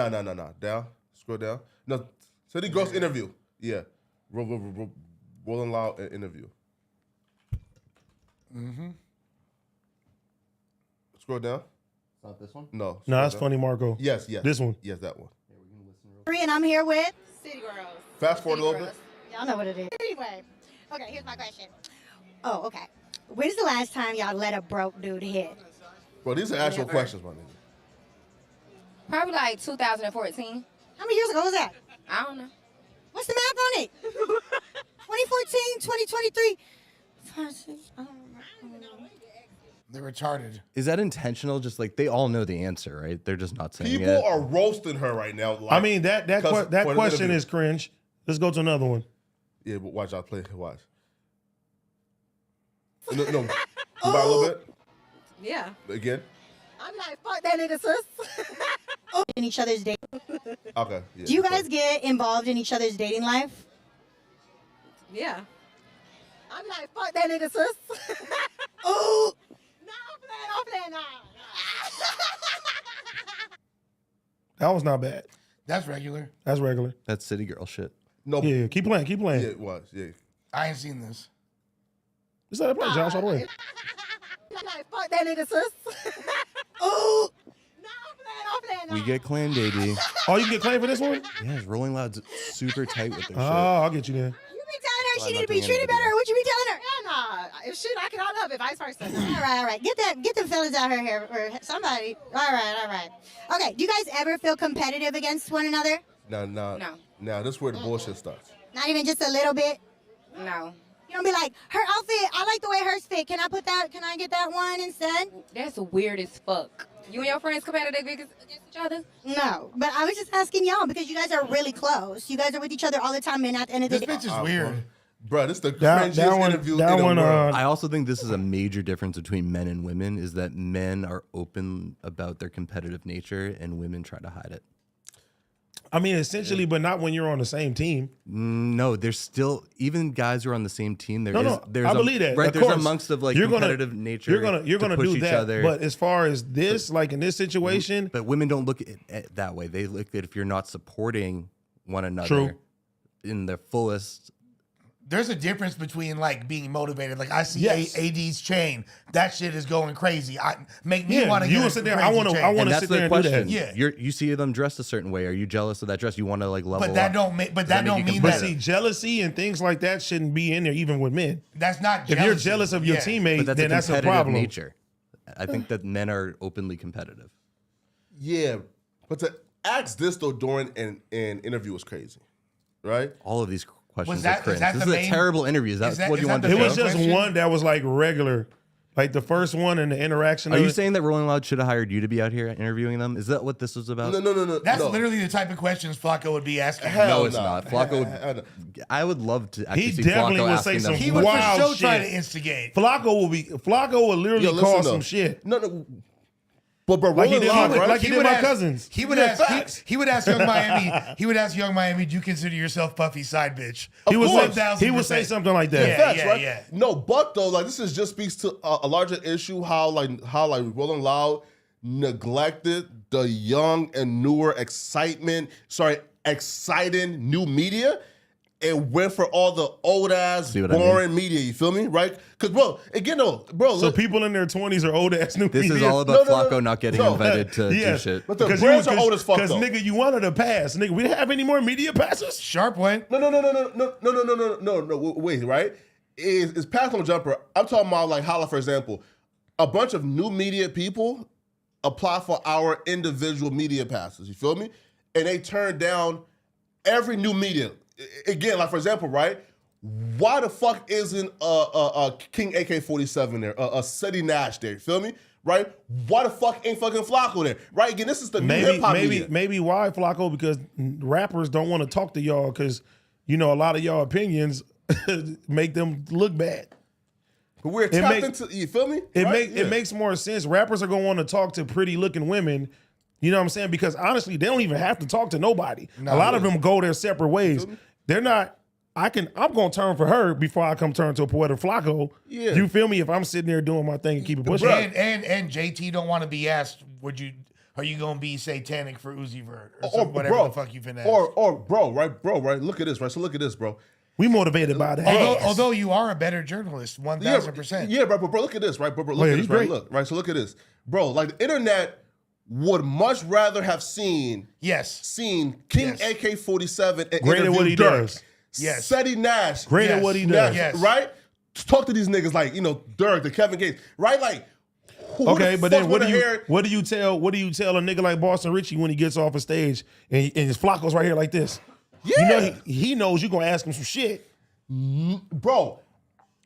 Down. Scroll down. No, City Girls interview. Yeah. Rolling Loud interview. Mm-hmm. Scroll down. Not this one? No. No, that's down. funny, Marco. Yes. This one. Yes, that one. And I'm here with City Girls. Fast forward a little bit. Y'all know what it is. Anyway, okay, here's my question. Oh, okay. When's the last time y'all let a broke dude hit? Bro, these are actual questions, my nigga. Probably like 2014. How many years ago was that? I don't know. What's the math on it? 2014, 2023. 5, 6, I don't know. They're retarded. Is that intentional? Just like they all know the answer, right? They're just not saying People it. are roasting her right now. Like, I mean, that for the question interview. is cringe. Let's go to another one. Yeah, but watch, I'll play. Watch. No. You buy a little bit? Yeah. Again? I'm like, fuck that nigga, sis. In each other's date. Okay. Yeah, Do you guys get involved in each other's dating life? Yeah. I'm like, fuck that nigga, sis. Oh. No, I'm playing, no. That was not bad. That's regular. That's regular. That's City Girl shit. No. Yeah, keep playing. Yeah, it was. Yeah. I ain't seen this. Just let it play, Josh, all the way. I'm like, fuck that nigga, sis. Oh. No, I'm playing, We get claimed, AD. Oh, you can get claimed for this one? Yeah, Rolling Loud's super tight with their Oh, shit. I'll get you there. You be telling her Well, she I'm need to not be doing treated any better. video. What you be telling her? Yeah, nah. If she like it, I love it. Vice versa. All right. Get them fellas out here or somebody. All right. Okay. Do you guys ever feel competitive against one another? No. Now, this is where the bullshit starts. Not even just a little bit. No. You don't be like, her outfit. I like the way hers fit. Can I put that? Can I get that one instead? That's weird as fuck. You and your friends competitive against each other? No. But I was just asking y'all because you guys are really close. You guys are with each other all the time, and at the end of the This day. bitch is weird. Bro, this is the That cringiest one- interview that in the one, world. I also think this is a major difference between men and women is that men are open about their competitive nature and women try to hide it. I mean, essentially, but not when you're on the same team. No, there's still even guys who are on the same team. There's I believe that. Right, Of there's course. amongst of like You're gonna- competitive nature. You're gonna push do each that. other. But as far as this, like in this situation, But women don't look at it that way. They look at if you're not supporting one another True. in the fullest. There's a difference between like being motivated. Like I see Yes. AD's chain. That shit is going crazy. Make me Yeah, want to you get will a sit there, crazy I wanna- chain. I wanna And that's sit the there and do question. that. Yeah. You see them dressed a certain way. Are you jealous of that dress? You want to like level But that up. don't make. But Does that make don't you mean but that. see, jealousy and things like that shouldn't be in there, even with men. That's not. If you're jealous of your Yeah. teammate, But that's then a that's a competitive problem. nature. I think that men are openly competitive. Yeah, but to ask this though during an interview was crazy, right? All of these questions that- are cringe. is that This the is a main- terrible interview. Is that that- what is you that want the to It show? was just question? one that was like regular, like the first one and the interaction. Are of you it. saying that Rolling Loud should have hired you to be out here interviewing them? Is that what this was about? No. That's no. literally the type of questions Flacco would be asking. Hell No, it's no. not. Flacco. I would love to actually He see definitely Flacco would asking say them. some He would wild for sure try shit. to instigate. Flacco will literally Yo, call listen, some though. shit. No. But bro, Like he Rolling did Loud, my- right? like he did my cousins. He would Yeah, ask. facts. He would ask Young Miami. He would ask Young Miami, "Do you consider yourself Puffy's side bitch?" He would say 1000%. something like that. Yeah. Facts, right? No, but though, like this is just speaks to a larger issue. How Rolling Loud neglected the young and newer exciting new media. And went for all the old ass See what I boring media. You feel me, right? Because bro, again, though, bro. So look, people in their 20s are old ass new This media. is all about No. Flacco not getting invited to do shit. But the brands are old as fuck Because though. nigga, you wanted a pass. Nigga, we didn't have any more media passes. Sharp one. No. Wait, right? Is pass on jumper. I'm talking about like Holla, for example. A bunch of new media people apply for our individual media passes. You feel me? And they turn down every new media. Again, like for example, right? Why the fuck isn't King AK-47 there? A City Nash there? You feel me? Right? Why the fuck ain't fucking Flacco there? Right? Again, this is the new hip hop media. Maybe why Flacco? Because rappers don't want to talk to y'all because a lot of y'all opinions make them look bad. But we're tapped into. You feel me? It makes more sense. Rappers are gonna want to talk to pretty looking women. You know what I'm saying? Because honestly, they don't even have to talk to nobody. A lot of them go their separate ways. They're not. I'm gonna turn for her before I come turn to a Poetic Flacco. Yeah. You feel me? If I'm sitting there doing my thing and keep it pushing. And JT don't want to be asked. Are you gonna be satanic for Uzi Vert or whatever the fuck you finna ask? Or bro, right? Look at this, right? So look at this, bro. We motivated by that. Although you are a better journalist, 1000%. Yeah, bro, look at this, right? Bro, look yeah, at he's this, right? great. Look, right? So look at this. Bro, like the internet would much rather have seen King Yes. AK-47 and Great at what he Dirk. does. Yes. Seti Nash. Great at what he does. Yes. Right? Talk to these niggas like, Dirk, the Kevin Gates, right? Like, who Okay, the but fuck then what do wanna you tell a nigga like Boston Richie when he gets off a stage and his Flacco's right here like this? Yeah. He knows you're gonna ask him some shit. Bro.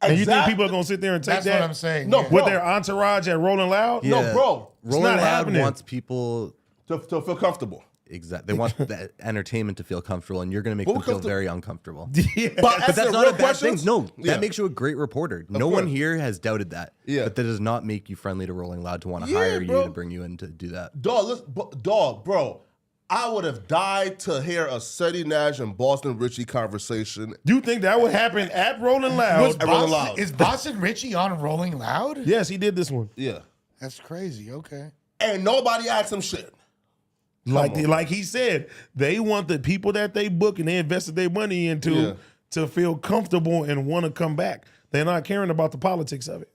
And you think people are gonna sit there and take That's that? what I'm saying. No, yeah. With bro. their entourage at Rolling Loud? Yeah. No, bro. Rolling not Loud happening. wants people To feel comfortable. Exactly. They want the entertainment to feel comfortable, and you're going to make them feel comfortable. very uncomfortable. But But that's not a bad thing. No, that Yeah. makes you a great reporter. No one course. here has doubted that. Yeah. But that does not make you friendly to Rolling Loud to want to Yeah, hire you bro. to bring you in to do that. Dog, bro. I would have died to hear a Seti Nash and Boston Richie conversation. You think that would happen at Rolling Loud? Is Boston Richie on Rolling Loud? Yes, he did this one. Yeah. That's crazy. Okay. And nobody asked him shit. Like he said, they want the people that they book and they invested their money into to feel comfortable and want to come back. They're not caring about the politics of it.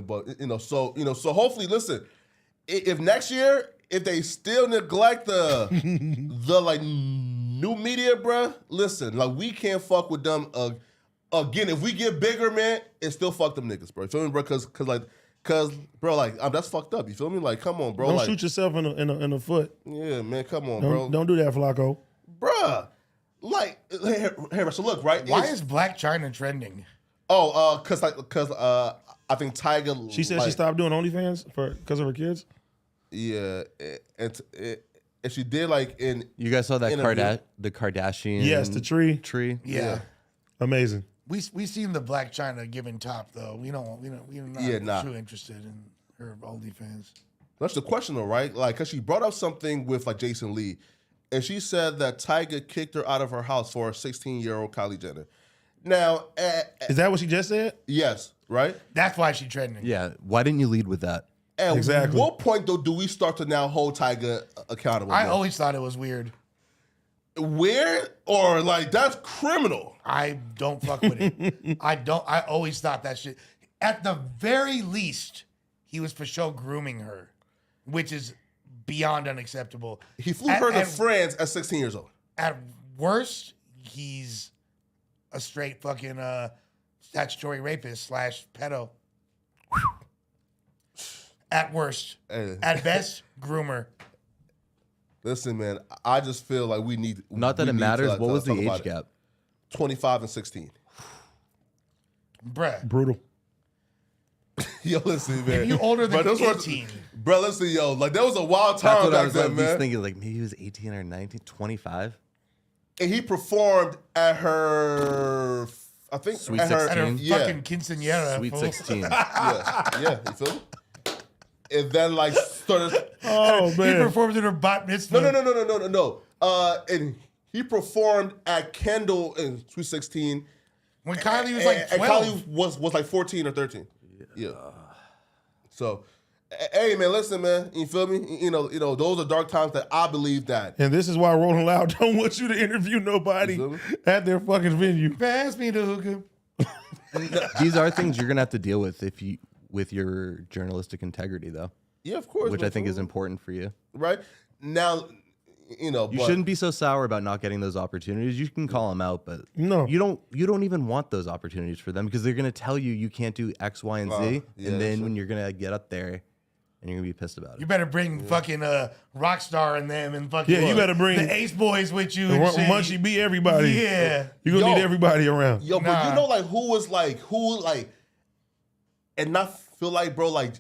But so hopefully, listen. If next year, if they still neglect the like new media, bruh, listen, like we can't fuck with them again. If we get bigger, man, it still fuck them niggas, bro. You feel me, bro? Cause bro, like that's fucked up. You feel me? Like, come on, bro. Don't like, shoot yourself in the foot. Yeah, man, come on, bro. Don't do that, Flacco. Bruh, like, here, so look, right? Why is Black China trending? Cause I think Tiger. She said she stopped doing OnlyFans because of her kids. Yeah, and she did like in. You guys saw that interview. the Kardashian? Yes, the tree. Tree. Yeah. Amazing. We seen the Black China giving top though. We're not too interested in her OnlyFans. That's the question though, right? Like, cause she brought up something with like Jason Lee, and she said that Tiger kicked her out of her house for a 16-year-old Kylie Jenner. Now, is that what she just said? Yes, right. That's why she's trending. Yeah. Why didn't you lead with that? At what point though do we start to now hold Tiger accountable? I always thought it was weird. Weird or like that's criminal? I don't fuck with it. I always thought that shit. At the very least, he was for sure grooming her, which is beyond unacceptable. He flew her to France at 16 years old. At worst, he's a straight fucking statutory rapist / pedo. At worst. At best, groomer. Listen, man, I just feel like we need... Not that it matters. What was the age gap? 25 and 16. Bruh. Brutal. Yo, listen, man. If you older than 18. Bro, listen, yo, like there was a wild time back then, man. I was thinking like maybe he was 18 or 19, 25. And he performed at her, I think, Sweet at 16. her fucking quinceañera. Sweet 16. yeah, you feel me? And then like started. Oh man, he performed in her bat mitzvah. No. And he performed at Kendall in Sweet 16 when Kylie was like 12. And Kylie was like 14 or 13. Yeah. So, hey man, listen, man. You feel me? You know, those are dark times that I believe that. And this is why Rolling Loud don't want you to interview nobody at their fucking venue. Pass me the hookah. These are things you're gonna have to deal with with your journalistic integrity, though. Yeah, of course. Which I think is important for you. Right now, you shouldn't be so sour about not getting those opportunities. You can call them out, but no, you don't even want those opportunities for them because they're gonna tell you can't do X, Y, and Z, and then when you're gonna get up there, and you're gonna be pissed about it. You better bring fucking Rockstar and them and fucking you better bring the Ace Boys with you. And Munchie be everybody. Yeah, you're gonna need everybody around. Yo, but you know, like who and not feel like, bro, like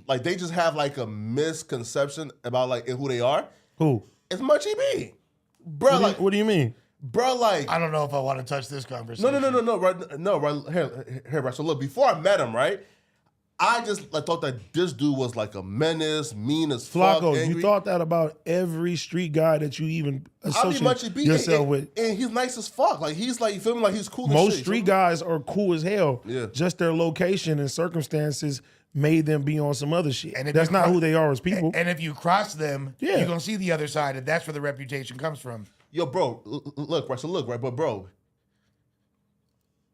like they just have like a misconception about like who they are. Who? It's Munchie B, bro. What do you mean, bro? Like, I don't know if I want to touch this conversation. No, right here, right. So look, before I met him, right, I just thought that this dude was like a menace, mean as fuck, Flacco, angry. you thought that about every street guy that you even associate yourself with. And he's nice as fuck. Like he's like, you feel me? Like he's cool. Most as shit, street guys are cool as hell. Yeah. Just their location and circumstances made them be on some other shit. And that's not who they are as people. And if you cross them, Yeah. you're gonna see the other side, and that's where the reputation comes from. Yo, bro, look, right. So look, right, but bro,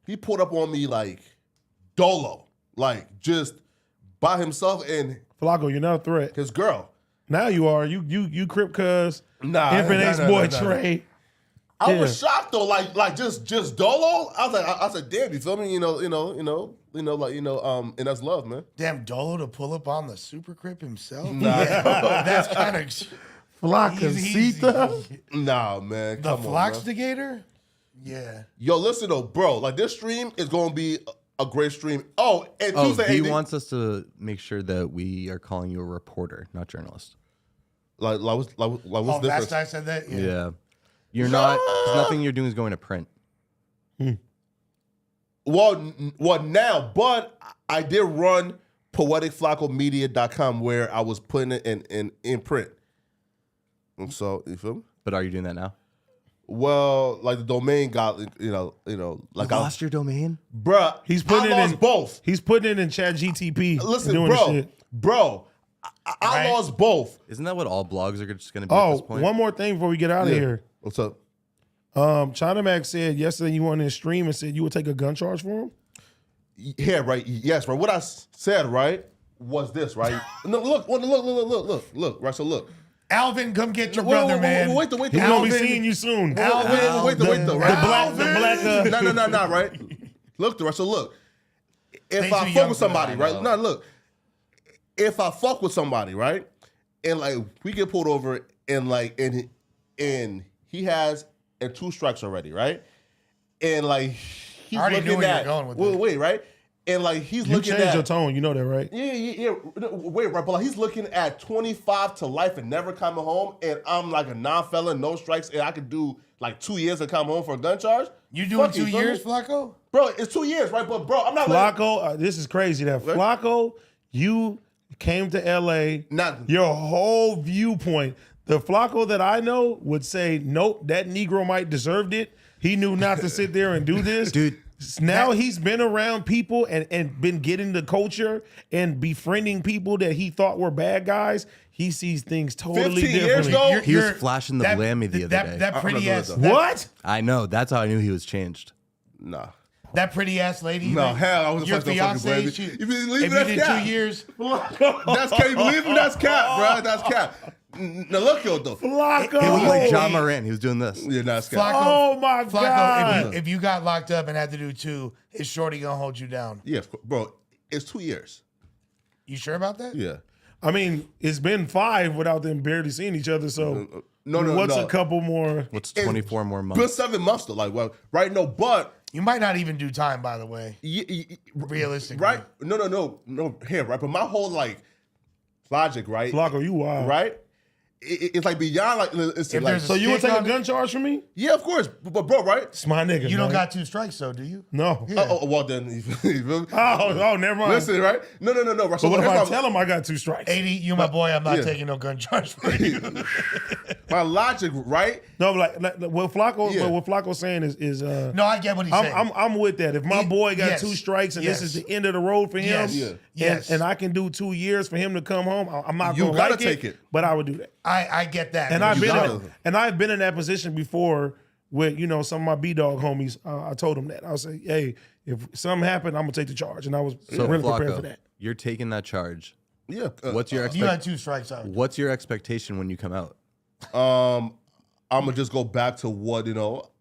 he pulled up on me like dolo, like just by himself and Flacco, you're not a threat. His girl. Now you are. You Crip Cuz. Nah, Infant nah, ex-boy nah. Trey. I was shocked though, like just dolo. I said, damn, you feel me? And that's love, man. Damn, Dolo to pull up on the Super Crip himself. Nah. That's kind of Flacco. Nah, man. The Come on, man. Floxtigator? Yeah. Yo, listen though, bro. Like this stream is gonna be a great stream. Oh, and Tuesday. He wants us to make sure that we are calling you a reporter, not journalist. Like what's the difference? Last I said that. Yeah. You're not. 'Cause nothing you're doing is going to print. Well, now, but I did run poeticflaccomedia.com where I was putting it in print. And so, you feel me? But are you doing that now? Well, like the domain got, like You lost your domain? Bruh, He's putting I it lost in both. He's putting it in Chat GTP. Listen, doing the shit. bro, I lost both. Isn't that what all blogs are just going to be at this point? One more thing before we get out of here. What's up? China Mac said yesterday you went in his stream and said you would take a gun charge for him. Yeah, right. Yes, right. What I said, right, was this, right? No, look. Right. So look. Alvin, come get your brother, man. Wait. He's gonna be seeing you soon. Alvin, wait. Right? The black. No. Right. Look, right. So look. If I too fuck young with for that, somebody, I right? know. No, look. If I fuck with somebody, right, and like we get pulled over, and he has 2 strikes already, right? And like he's I already knew looking where you at were going with this. wait, right? And like he's You looking changed at your tone. You know that, right? Yeah. Wait, right, but like he's looking at 25 to life and never coming home, and I'm like a non-felon, no strikes, and I could do like 2 years and come home for a gun charge. You doing Fuck 2 you, years, feel me? Flacco? Bro, it's 2 years, right? But bro, I'm not Flacco, this is crazy. That Flacco, you came to LA. Your whole viewpoint. The Flacco that I know would say, nope, that Negro might deserved it. He knew not to sit there and do this. Dude. Now he's been around people and been getting the culture and befriending people that he thought were bad guys. He sees things totally 15 years, differently. though? He was flashing the Lammy the other day. That pretty ass. What? I know. That's how I knew he was changed. Nah. That pretty ass lady. No, like, hell, I was your the fucking fiance. baby. She, You believe if that's you did cap? 2 years, That's cap. You believe him? That's cap, bro. That's cap. Now look, yo, though. Flacco. He was like John Moran. He was doing this. Yeah, that's cap. Flacco, Oh my Flacco, God. if you got locked up and had to do 2, is Shorty gonna hold you down? Yeah, bro. It's 2 years. You sure about that? Yeah. I mean, it's been 5 without them barely seeing each other. So No. what's a couple more? What's 24 more Good months? 7 months though. Like, well, right? No, but You might not even do time, by the way. Realistically, right? No. Here, right? But my whole like logic, right? Flacco, you wild. Right? It's like beyond like. It's If like there's So you would stick take a on gun charge from me? yeah, of course. But bro, right? It's my nigga. You don't man. got 2 strikes, though, do you? No. Yeah. Oh, well then. You feel me? Oh, never mind. Listen, right? No. Right? But what if I here's tell him I got 2 strikes? 80, you my boy. I'm not Yeah. taking no gun charge for you. my logic, right? No, like what Flacco, Yeah. what Flacco's saying is No, I get what he's saying. I'm with that. If my boy got yes, 2 strikes and yes. this is the end of the road for him, Yes, Yeah. and, yes. and I can do 2 years for him to come home, I'm not You gonna gotta like take it. but I would do that. I get that. And but I've you been gotta- in that position before with some of my B-Dog homies. I told them that I was say, hey, if something happened, I'm gonna take the charge, and I was So really prepared for Flacco, that. you're taking that charge. Yeah. What's your you had 2 strikes out. What's your expectation when you come out? I'm gonna just go back to what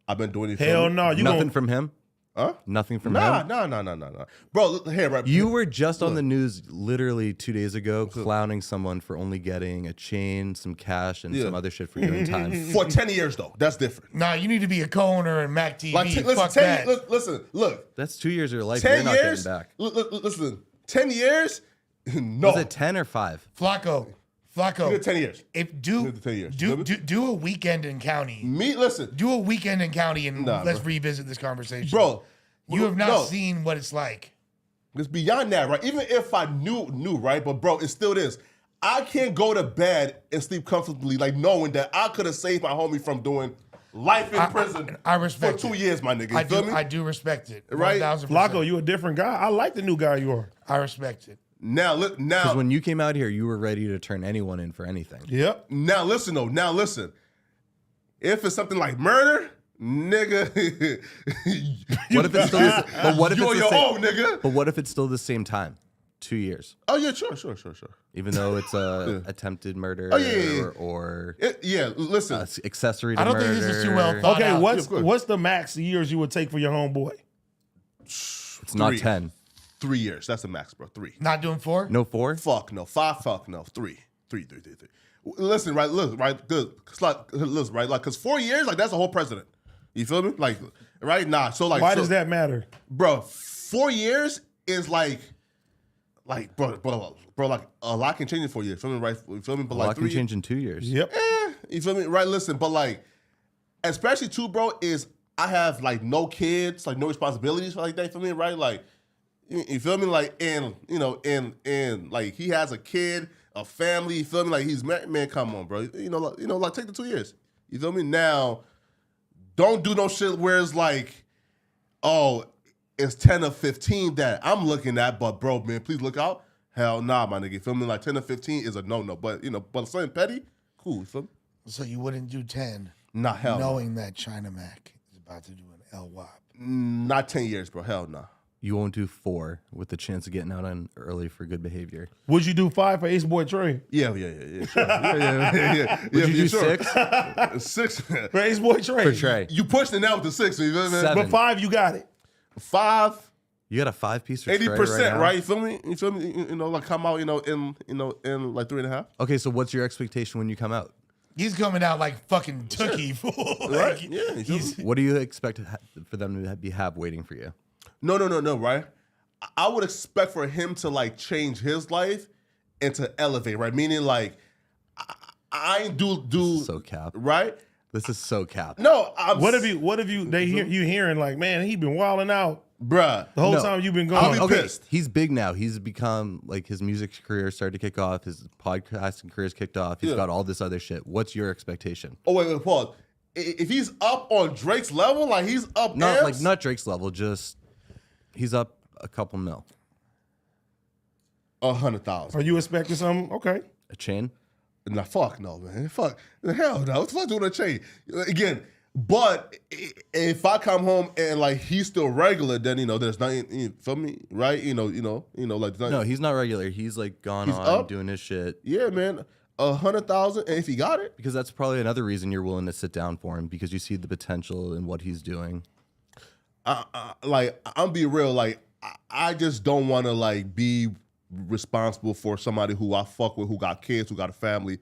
I've been doing. Hell no, you Nothing gonna, from him. Huh? Nothing from Nah, him. no. Bro, look, here, right? You were just on the news literally 2 days ago, clowning someone for only getting a chain, some cash, and some other shit for doing time. for 10 years though. That's different. Nah, you need to be a co-owner in Mac TV. Like, Fuck that. listen, look. That's 2 years of your life. 10 You're not years. getting back. Listen, 10 years. No. Was it 10 or 5? Flacco. You did 10 years. If do You did 10 years. do a weekend in county. Listen, Do a weekend in county and Nah, let's bro. revisit this conversation. bro. You have not no, seen what it's like. It's beyond that, right? Even if I knew, right? But bro, it's still this. I can't go to bed and sleep comfortably, like knowing that I could have saved my homie from doing life in prison I respect for 2 it. years, my nigga. You feel me? I do respect it. Right? 1000%. Flacco, you a different guy. I like the new guy you are. I respect it. Now, Because when you came out here, you were ready to turn anyone in for anything. Yep. now listen though. Now listen. If it's something like murder, nigga. What if it's still? But what if You're it's your the same, own, nigga. But what if it's still the same time? 2 years, Oh yeah, sure. even though it's a attempted murder yeah. or Listen. accessory to I don't murder. think this is too well thought Okay, out. what's the max years you would take for your homeboy? It's not 3. 10. 3 years. That's the max, bro. 3. Not doing 4? No 4. Fuck no. 5. Fuck no. 3. 3. Listen, right? Look, right? Good. Listen, right? Like, cause 4 years, like that's a whole president. You feel me? Like, right? Nah. So like, Why does that matter? bro? 4 years is like, bro, like a lot can change in 4 years. Feel me? Right? You feel me? But A like lot 3 can change in 2 years. Yep. You feel me? Right? Listen, but like, especially too, bro, is I have like no kids, like no responsibilities like that. For me, right? Like, you feel me? Like, and and like he has a kid, a family. You feel me? Like he's married. Man, come on, bro. Like take the 2 years. You feel me? Now, don't do no shit where it's like, oh, it's 10 or 15 that I'm looking at, but bro, man, please look out. Hell nah, my nigga. You feel me? Like 10 or 15 is a no. But but something petty, cool. You feel me? So you wouldn't do 10, Nah, hell no. knowing that China Mac is about to do an LWAP. Not 10 years, bro. Hell nah. You won't do 4 with the chance of getting out on early for good behavior. Would you do 5 for Ace Boy Trey? Yeah. Sure. Yeah. Would you do sure. 6 6. For Ace Boy Trey. for Trey? You pushed it now with the 6. You feel me? 7. But 5, you got it. 5. You got a 5-piece for Trey 80%, now? right? You feel me? You feel me? Like come out, in like 3.5. Okay, so what's your expectation when you come out? He's coming out like fucking Tookie, fool. Right? Like, Yeah. You feel me? What do you expect for them to have waiting for you? No, right? I would expect for him to like change his life and to elevate, right? Meaning like I ain't do This is so cap. right. This is so cap. No, What have you hearing like, man, he been wilding out bruh? the whole No. time you've been I'll gone? be Okay, pissed. he's big now. He's become like his music career started to kick off. His podcasting career's kicked off. He's Yeah. got all this other shit. What's your expectation? Oh wait, pause. If he's up on Drake's level, like he's up, Not amps, like not Drake's level. Just he's up a couple mil. 100,000. Are you expecting something? Okay. A chain. Nah, fuck no, man. Fuck the hell no. What the fuck doing a chain again? But if I come home and like he's still regular, then there's nothing. You feel me, right? Like No, he's not regular. He's like gone He's on up? doing his shit. yeah, man. 100,000, and if he got it, Because that's probably another reason you're willing to sit down for him, because you see the potential in what he's doing. like I'm be real. Like I just don't want to like be responsible for somebody who I fuck with, who got kids, who got a family,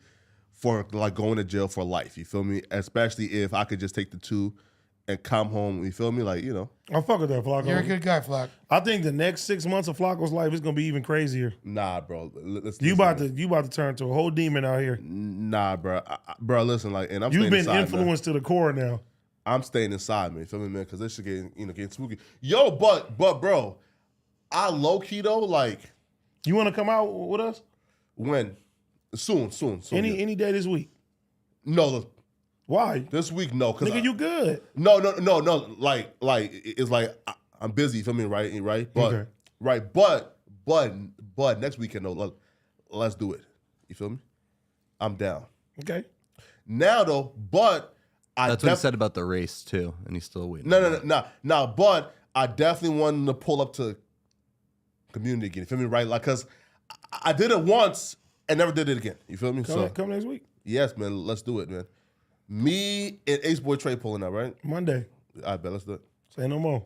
for like going to jail for life. You feel me? Especially if I could just take the 2 and come home. You feel me? Like I fuck with that, Flacco. You're a good guy, Flock. I think the next 6 months of Flacco's life is gonna be even crazier. Nah, bro. You about to turn to a whole demon out here. Nah, bro. Bro, listen, like, and I'm You've staying been inside, influenced to the core now. Man. I'm staying inside, man. You feel me, man? Because this shit getting spooky. Yo, but bro, I low key though, like, You want to come out with us when soon. any day this week? No, Why? this week no, because Nigga, you good? no. Like it's like I'm busy. You feel me? Right. But Okay. right. But next weekend, no. Let's do it. You feel me? I'm down. Okay. Now though, but That's what he said about the race too, and he's still waiting. No. But I definitely want him to pull up to community again. You feel me? Right? Like, cause I did it once and never did it again. You feel me? Come next week. Yes, man. Let's do it, man. Me and Ace Boy Trey pulling up, right? Monday. I bet. Let's do it. Say no more.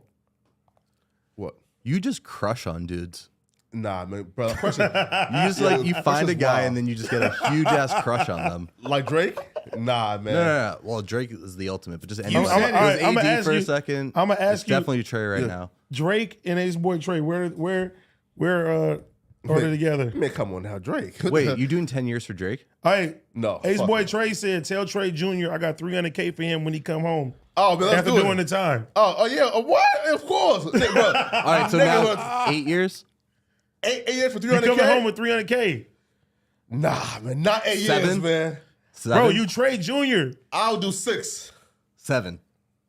What? You just crush on dudes. Nah, man, bro. Question. You just like you find a guy and then you just get a huge ass crush on them. Like Drake? Nah, man. No. Well, Drake is the ultimate, but just You anyone. said It was it. I'ma AD ask for you- a second. I'ma ask It's you- definitely Trey right now. Drake and Ace Boy Trey, where are they together? Man, come on now, Drake. Wait, you doing 10 years for Drake? Hey, No, Ace fuck Boy no. Trey said, tell Trey Jr. I got $300K for him when he come home. Oh, man, let's After do doing it. the time. Oh yeah. What? Of course. Nigga, bro. All right, so Nigga, now 8 years? 8 years for You 300K. coming home with $300K. Nah, man, not 8 years, 7? man. 7? Bro, you Trey Jr. I'll do 6. 7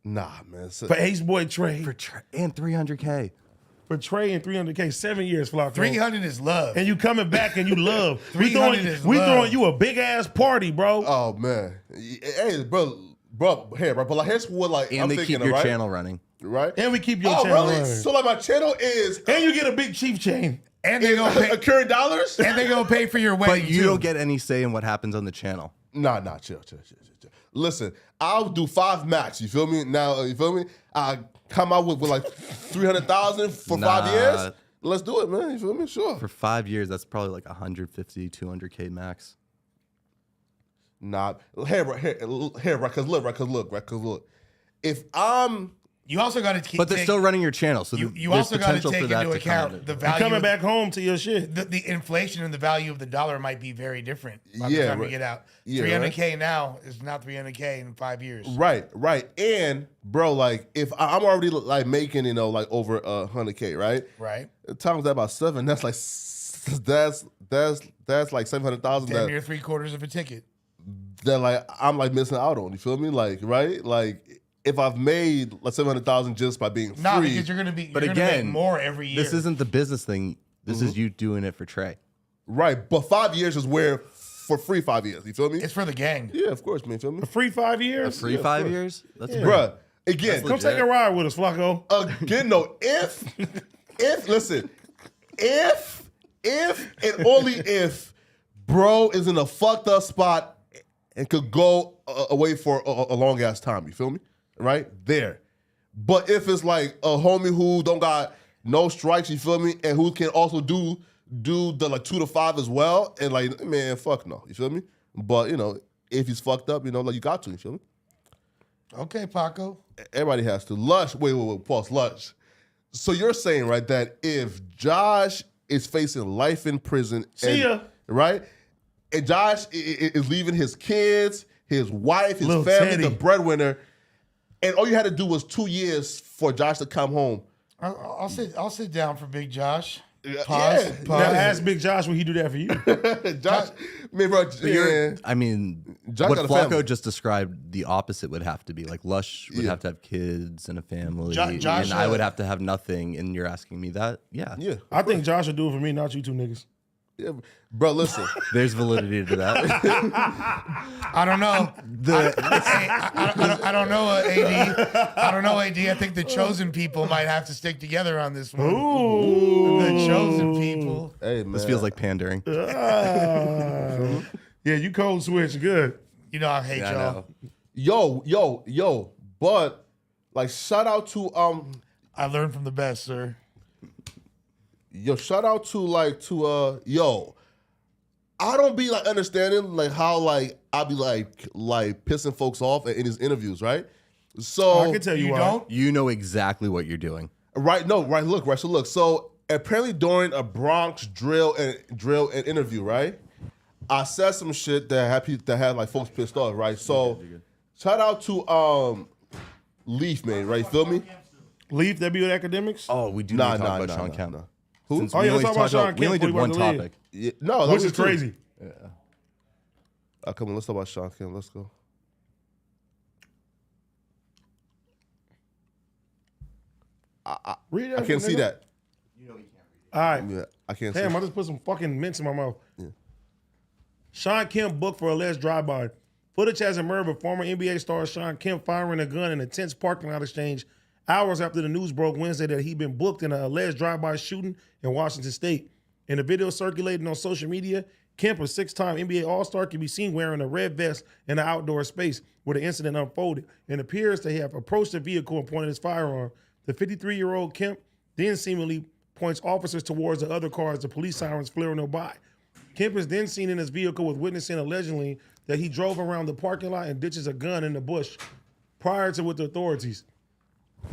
Nah, man. For Ace Boy Trey. for Trey and 300K. For Trey and $300K, 7 years, Flacco. 300 is love. And you coming back and you love. we 300 throwing, is we love. throwing you a big ass party, bro. Oh man. Hey, bro. Hey, bro. But like, here's what like And I'm they thinking, keep your right? channel running. Right? And we keep your Oh, channel really? running. So like, my channel is And you get a big Chief chain. and they gonna pay. occurring dollars. And they gonna pay for your wedding But you too. don't get any say in what happens on the channel. Nah, chill. Listen, I'll do 5 max. You feel me? Now, you feel me? I come out with like 300,000 for 5 years. Let's do it, man. You feel me? Sure. For 5 years, that's probably like 150, 200K max. Nah, here, right? Cause look. If I'm You also got to keep. But they're still running your channel, so You there's also got to potential take for that into to come account out. the You value. coming back home to your shit. The inflation and the value of the dollar might be very different by the Yeah, time you right. get out. Yeah, 300K now is not 300K in 5 years. right, and bro, like if I'm already like making like over 100K, right? Right. Times that by 7, that's like that's like 700,000. Damn near 3/4 of a ticket. That like I'm like missing out on. You feel me? Like right? Like if I've made like 700,000 just by being free. No, because you're gonna be. But you're gonna again, make more every year. This isn't the business thing. This is you doing it for Trey. Right, but 5 years is where for free 5 years. You feel me? It's for the gang. Yeah, of course, man. You feel me? A free 5 years? Free 5 years? That's Bruh, again, Come take a ride with us, Flacco. again, no. If listen, if and only if bro is in a fucked up spot and could go away for a long ass time. You feel me? Right there. But if it's like a homie who don't got no strikes, you feel me, and who can also do the like 2 to 5 as well, and like man, fuck no. You feel me? But if he's fucked up, like you got to. You feel me? Okay, Paco. Everybody has to. Lush. Wait. Pause. Lush. So you're saying, right, that if Josh is facing life in prison, right, and Josh is leaving his kids, his wife, his Little family, Teddy. the breadwinner, and all you had to do was 2 years for Josh to come home. I'll sit down for Big Josh. Yeah. Pause. Now ask Big Josh, will he do that for you? Josh, man, bro, yeah. I mean, Josh what got a Flacco family. just described, the opposite would have to be. Like Lush would have to have kids and a family, Josh, and I would have to have nothing. And you're asking me that? Yeah. I think Josh will do it for me, not you two niggas. Yeah, bro, listen. There's validity to that. I don't know. I don't know, AD. I don't know, AD. I think the chosen people might have to stick together on this one. Ooh. The chosen people. Hey, man. This feels like pandering. Yeah, you code switch. Good. You know I hate y'all. Yo. But, like, shout out to, I learned from the best, sir. Yo, shout out to yo, I don't be like understanding like how like I be like pissing folks off in his interviews, right? So I can tell you why. Don't? You know exactly what you're doing. Look. So apparently during a Bronx drill and interview, right? I said some shit that had like folks pissed off, right? So shout out to Leaf, man, right? Feel me? Leaf, that be with academics? Oh, we do need to talk about Sean Kemp. Who? Since Oh, we yeah, let's only talk about talked Sean we only Kemp did before one we about to topic. Yeah, no, that Which was is two. crazy. Come on, let's talk about Sean Kemp. Let's go. Read that I can't shit, see nigga. that. All right. Yeah, I can't Damn, see. I just put some fucking mints in my mouth. Sean Kemp booked for alleged drive-by. Footage has emerged of former NBA star Sean Kemp firing a gun in a tense parking lot exchange hours after the news broke Wednesday that he'd been booked in an alleged drive-by shooting in Washington State. In a video circulating on social media, Kemp, a six-time NBA All-Star, can be seen wearing a red vest in an outdoor space where the incident unfolded and appears to have approached the vehicle and pointed his firearm. The 53-year-old Kemp then seemingly points officers towards the other car as the police sirens flare nearby. Kemp is then seen in his vehicle with witnessing allegedly that he drove around the parking lot and ditches a gun in the bush prior to with the authorities.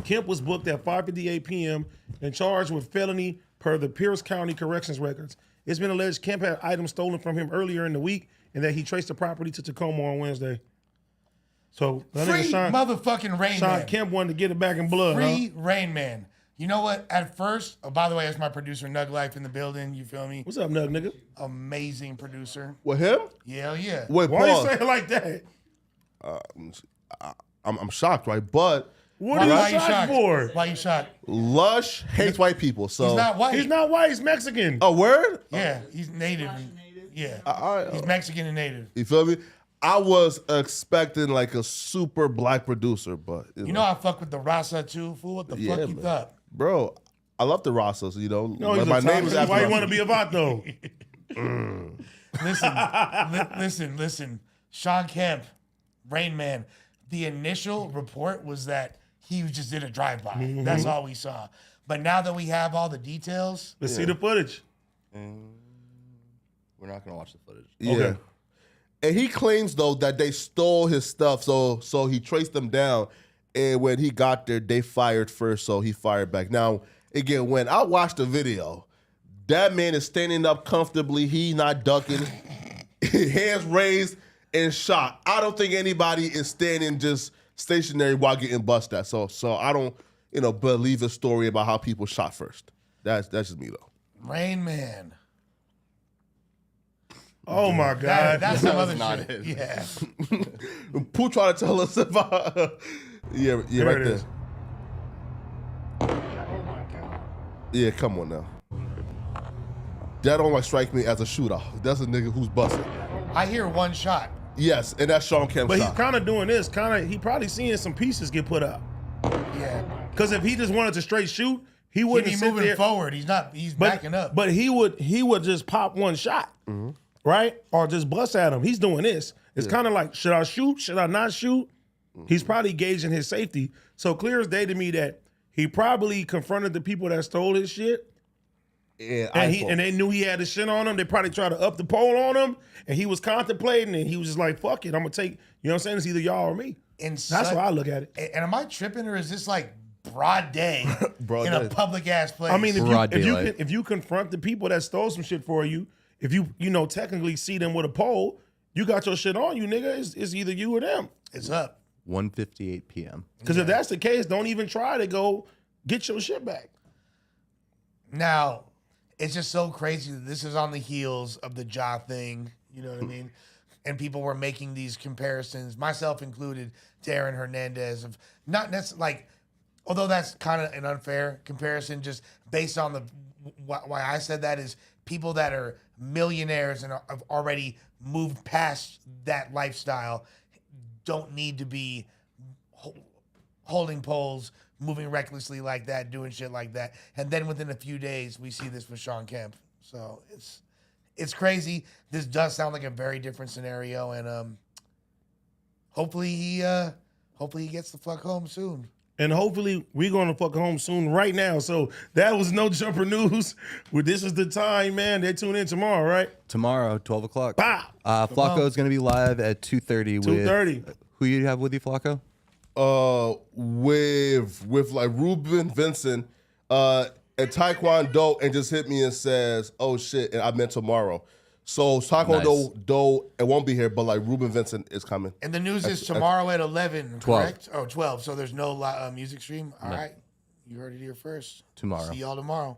Kemp was booked at 5:58 p.m. and charged with felony per the Pierce County Corrections records. It's been alleged Kemp had items stolen from him earlier in the week and that he traced the property to Tacoma on Wednesday. So that Free nigga motherfucking Rain Sean Man. Kemp wanted to get it back in blood. Free Huh? Rain Man. You know what? At first, by the way, that's my producer, Nug Life, in the building. You feel me? What's up, Nug nigga? Amazing producer. With him? Yeah, yeah. Wait, Why you pause. say it like that? I'm shocked, right? But What are you shocked for? Why you shocked? Lush hates white people, so He's not white. He's not white. He's Mexican. a word. Yeah, he's native. Yeah, he's Mexican and native. You feel me? I was expecting like a super black producer, but You know I fuck with the Rasa too, fool. What the Yeah, fuck you man. thought? Bro, I love the Rasas. You know, No, like, he's my a name is top. after Why you Rasa. want to be a vato? Listen. Sean Kemp, Rain Man. The initial report was that he just did a drive-by. Mm-hmm. That's all we saw. But now that we have all the details, Let's see the footage. We're not gonna watch the footage. Yeah. Okay. And he claims though that they stole his stuff, so he traced them down. And when he got there, they fired first, so he fired back. Now, again, when I watched the video, that man is standing up comfortably. He not ducking, hands raised and shot. I don't think anybody is standing just stationary while getting bust at. So I don't, believe a story about how people shot first. That's just me though. Rain Man. Oh my God. That's some other not shit. it. Yeah. Pooh trying to tell us about. Yeah, There right it there. is. Yeah, come on now. That don't like strike me as a shooter. That's a nigga who's busting. I hear one shot. Yes, and that's Sean Kemp's But he's shot. kind of doing this. He probably seeing some pieces get put up. Yeah. Because if he just wanted to straight shoot, he He'd wouldn't be sit moving there. forward. He's backing up. But he would just pop one shot, right? Or just bust at him. He's doing this. It's kind of like, should I shoot? Should I not shoot? He's probably gauging his safety. So clear as day to me that he probably confronted the people that stole his shit. And they knew he had his shit on him. They probably tried to up the pole on him, and he was contemplating, and he was just like, fuck it, I'm gonna take, you know what I'm saying? It's either y'all or me. That's how I look at it. And am I tripping, or is this like broad day in a public ass place. I mean, Broad daylight. if you confront the people that stole some shit for you, if you technically see them with a pole, you got your shit on you, nigga. It's either you or them. It's up. 1:58 p.m. Because if that's the case, don't even try to go get your shit back. Now, it's just so crazy that this is on the heels of the Ja thing. You know what I mean? And people were making these comparisons, myself included, to Aaron Hernandez. Of not necessarily like, although that's kind of an unfair comparison, just based on the why I said that is people that are millionaires and have already moved past that lifestyle don't need to be holding poles, moving recklessly like that, doing shit like that. And then within a few days, we see this with Sean Kemp. So it's crazy. This does sound like a very different scenario, and hopefully he gets the fuck home soon. And hopefully we're going to fuck home soon right now. So that was No Jumper News. Well, this is the time, man. They tune in tomorrow, right? Tomorrow, 12 o'clock. Bah! Flacco is going to be live at 2:30 with 2:30. Who you have with you, Flacco? With like Ruben Vincent and Taekwondo, and just hit me and says, "Oh shit," and I meant tomorrow. So Taekwondo, it won't be here, but like Ruben Vincent is coming. And the news is tomorrow at 11, 12. correct? Oh, 12. So there's no music stream. All right. You heard it here first. Tomorrow. See y'all tomorrow.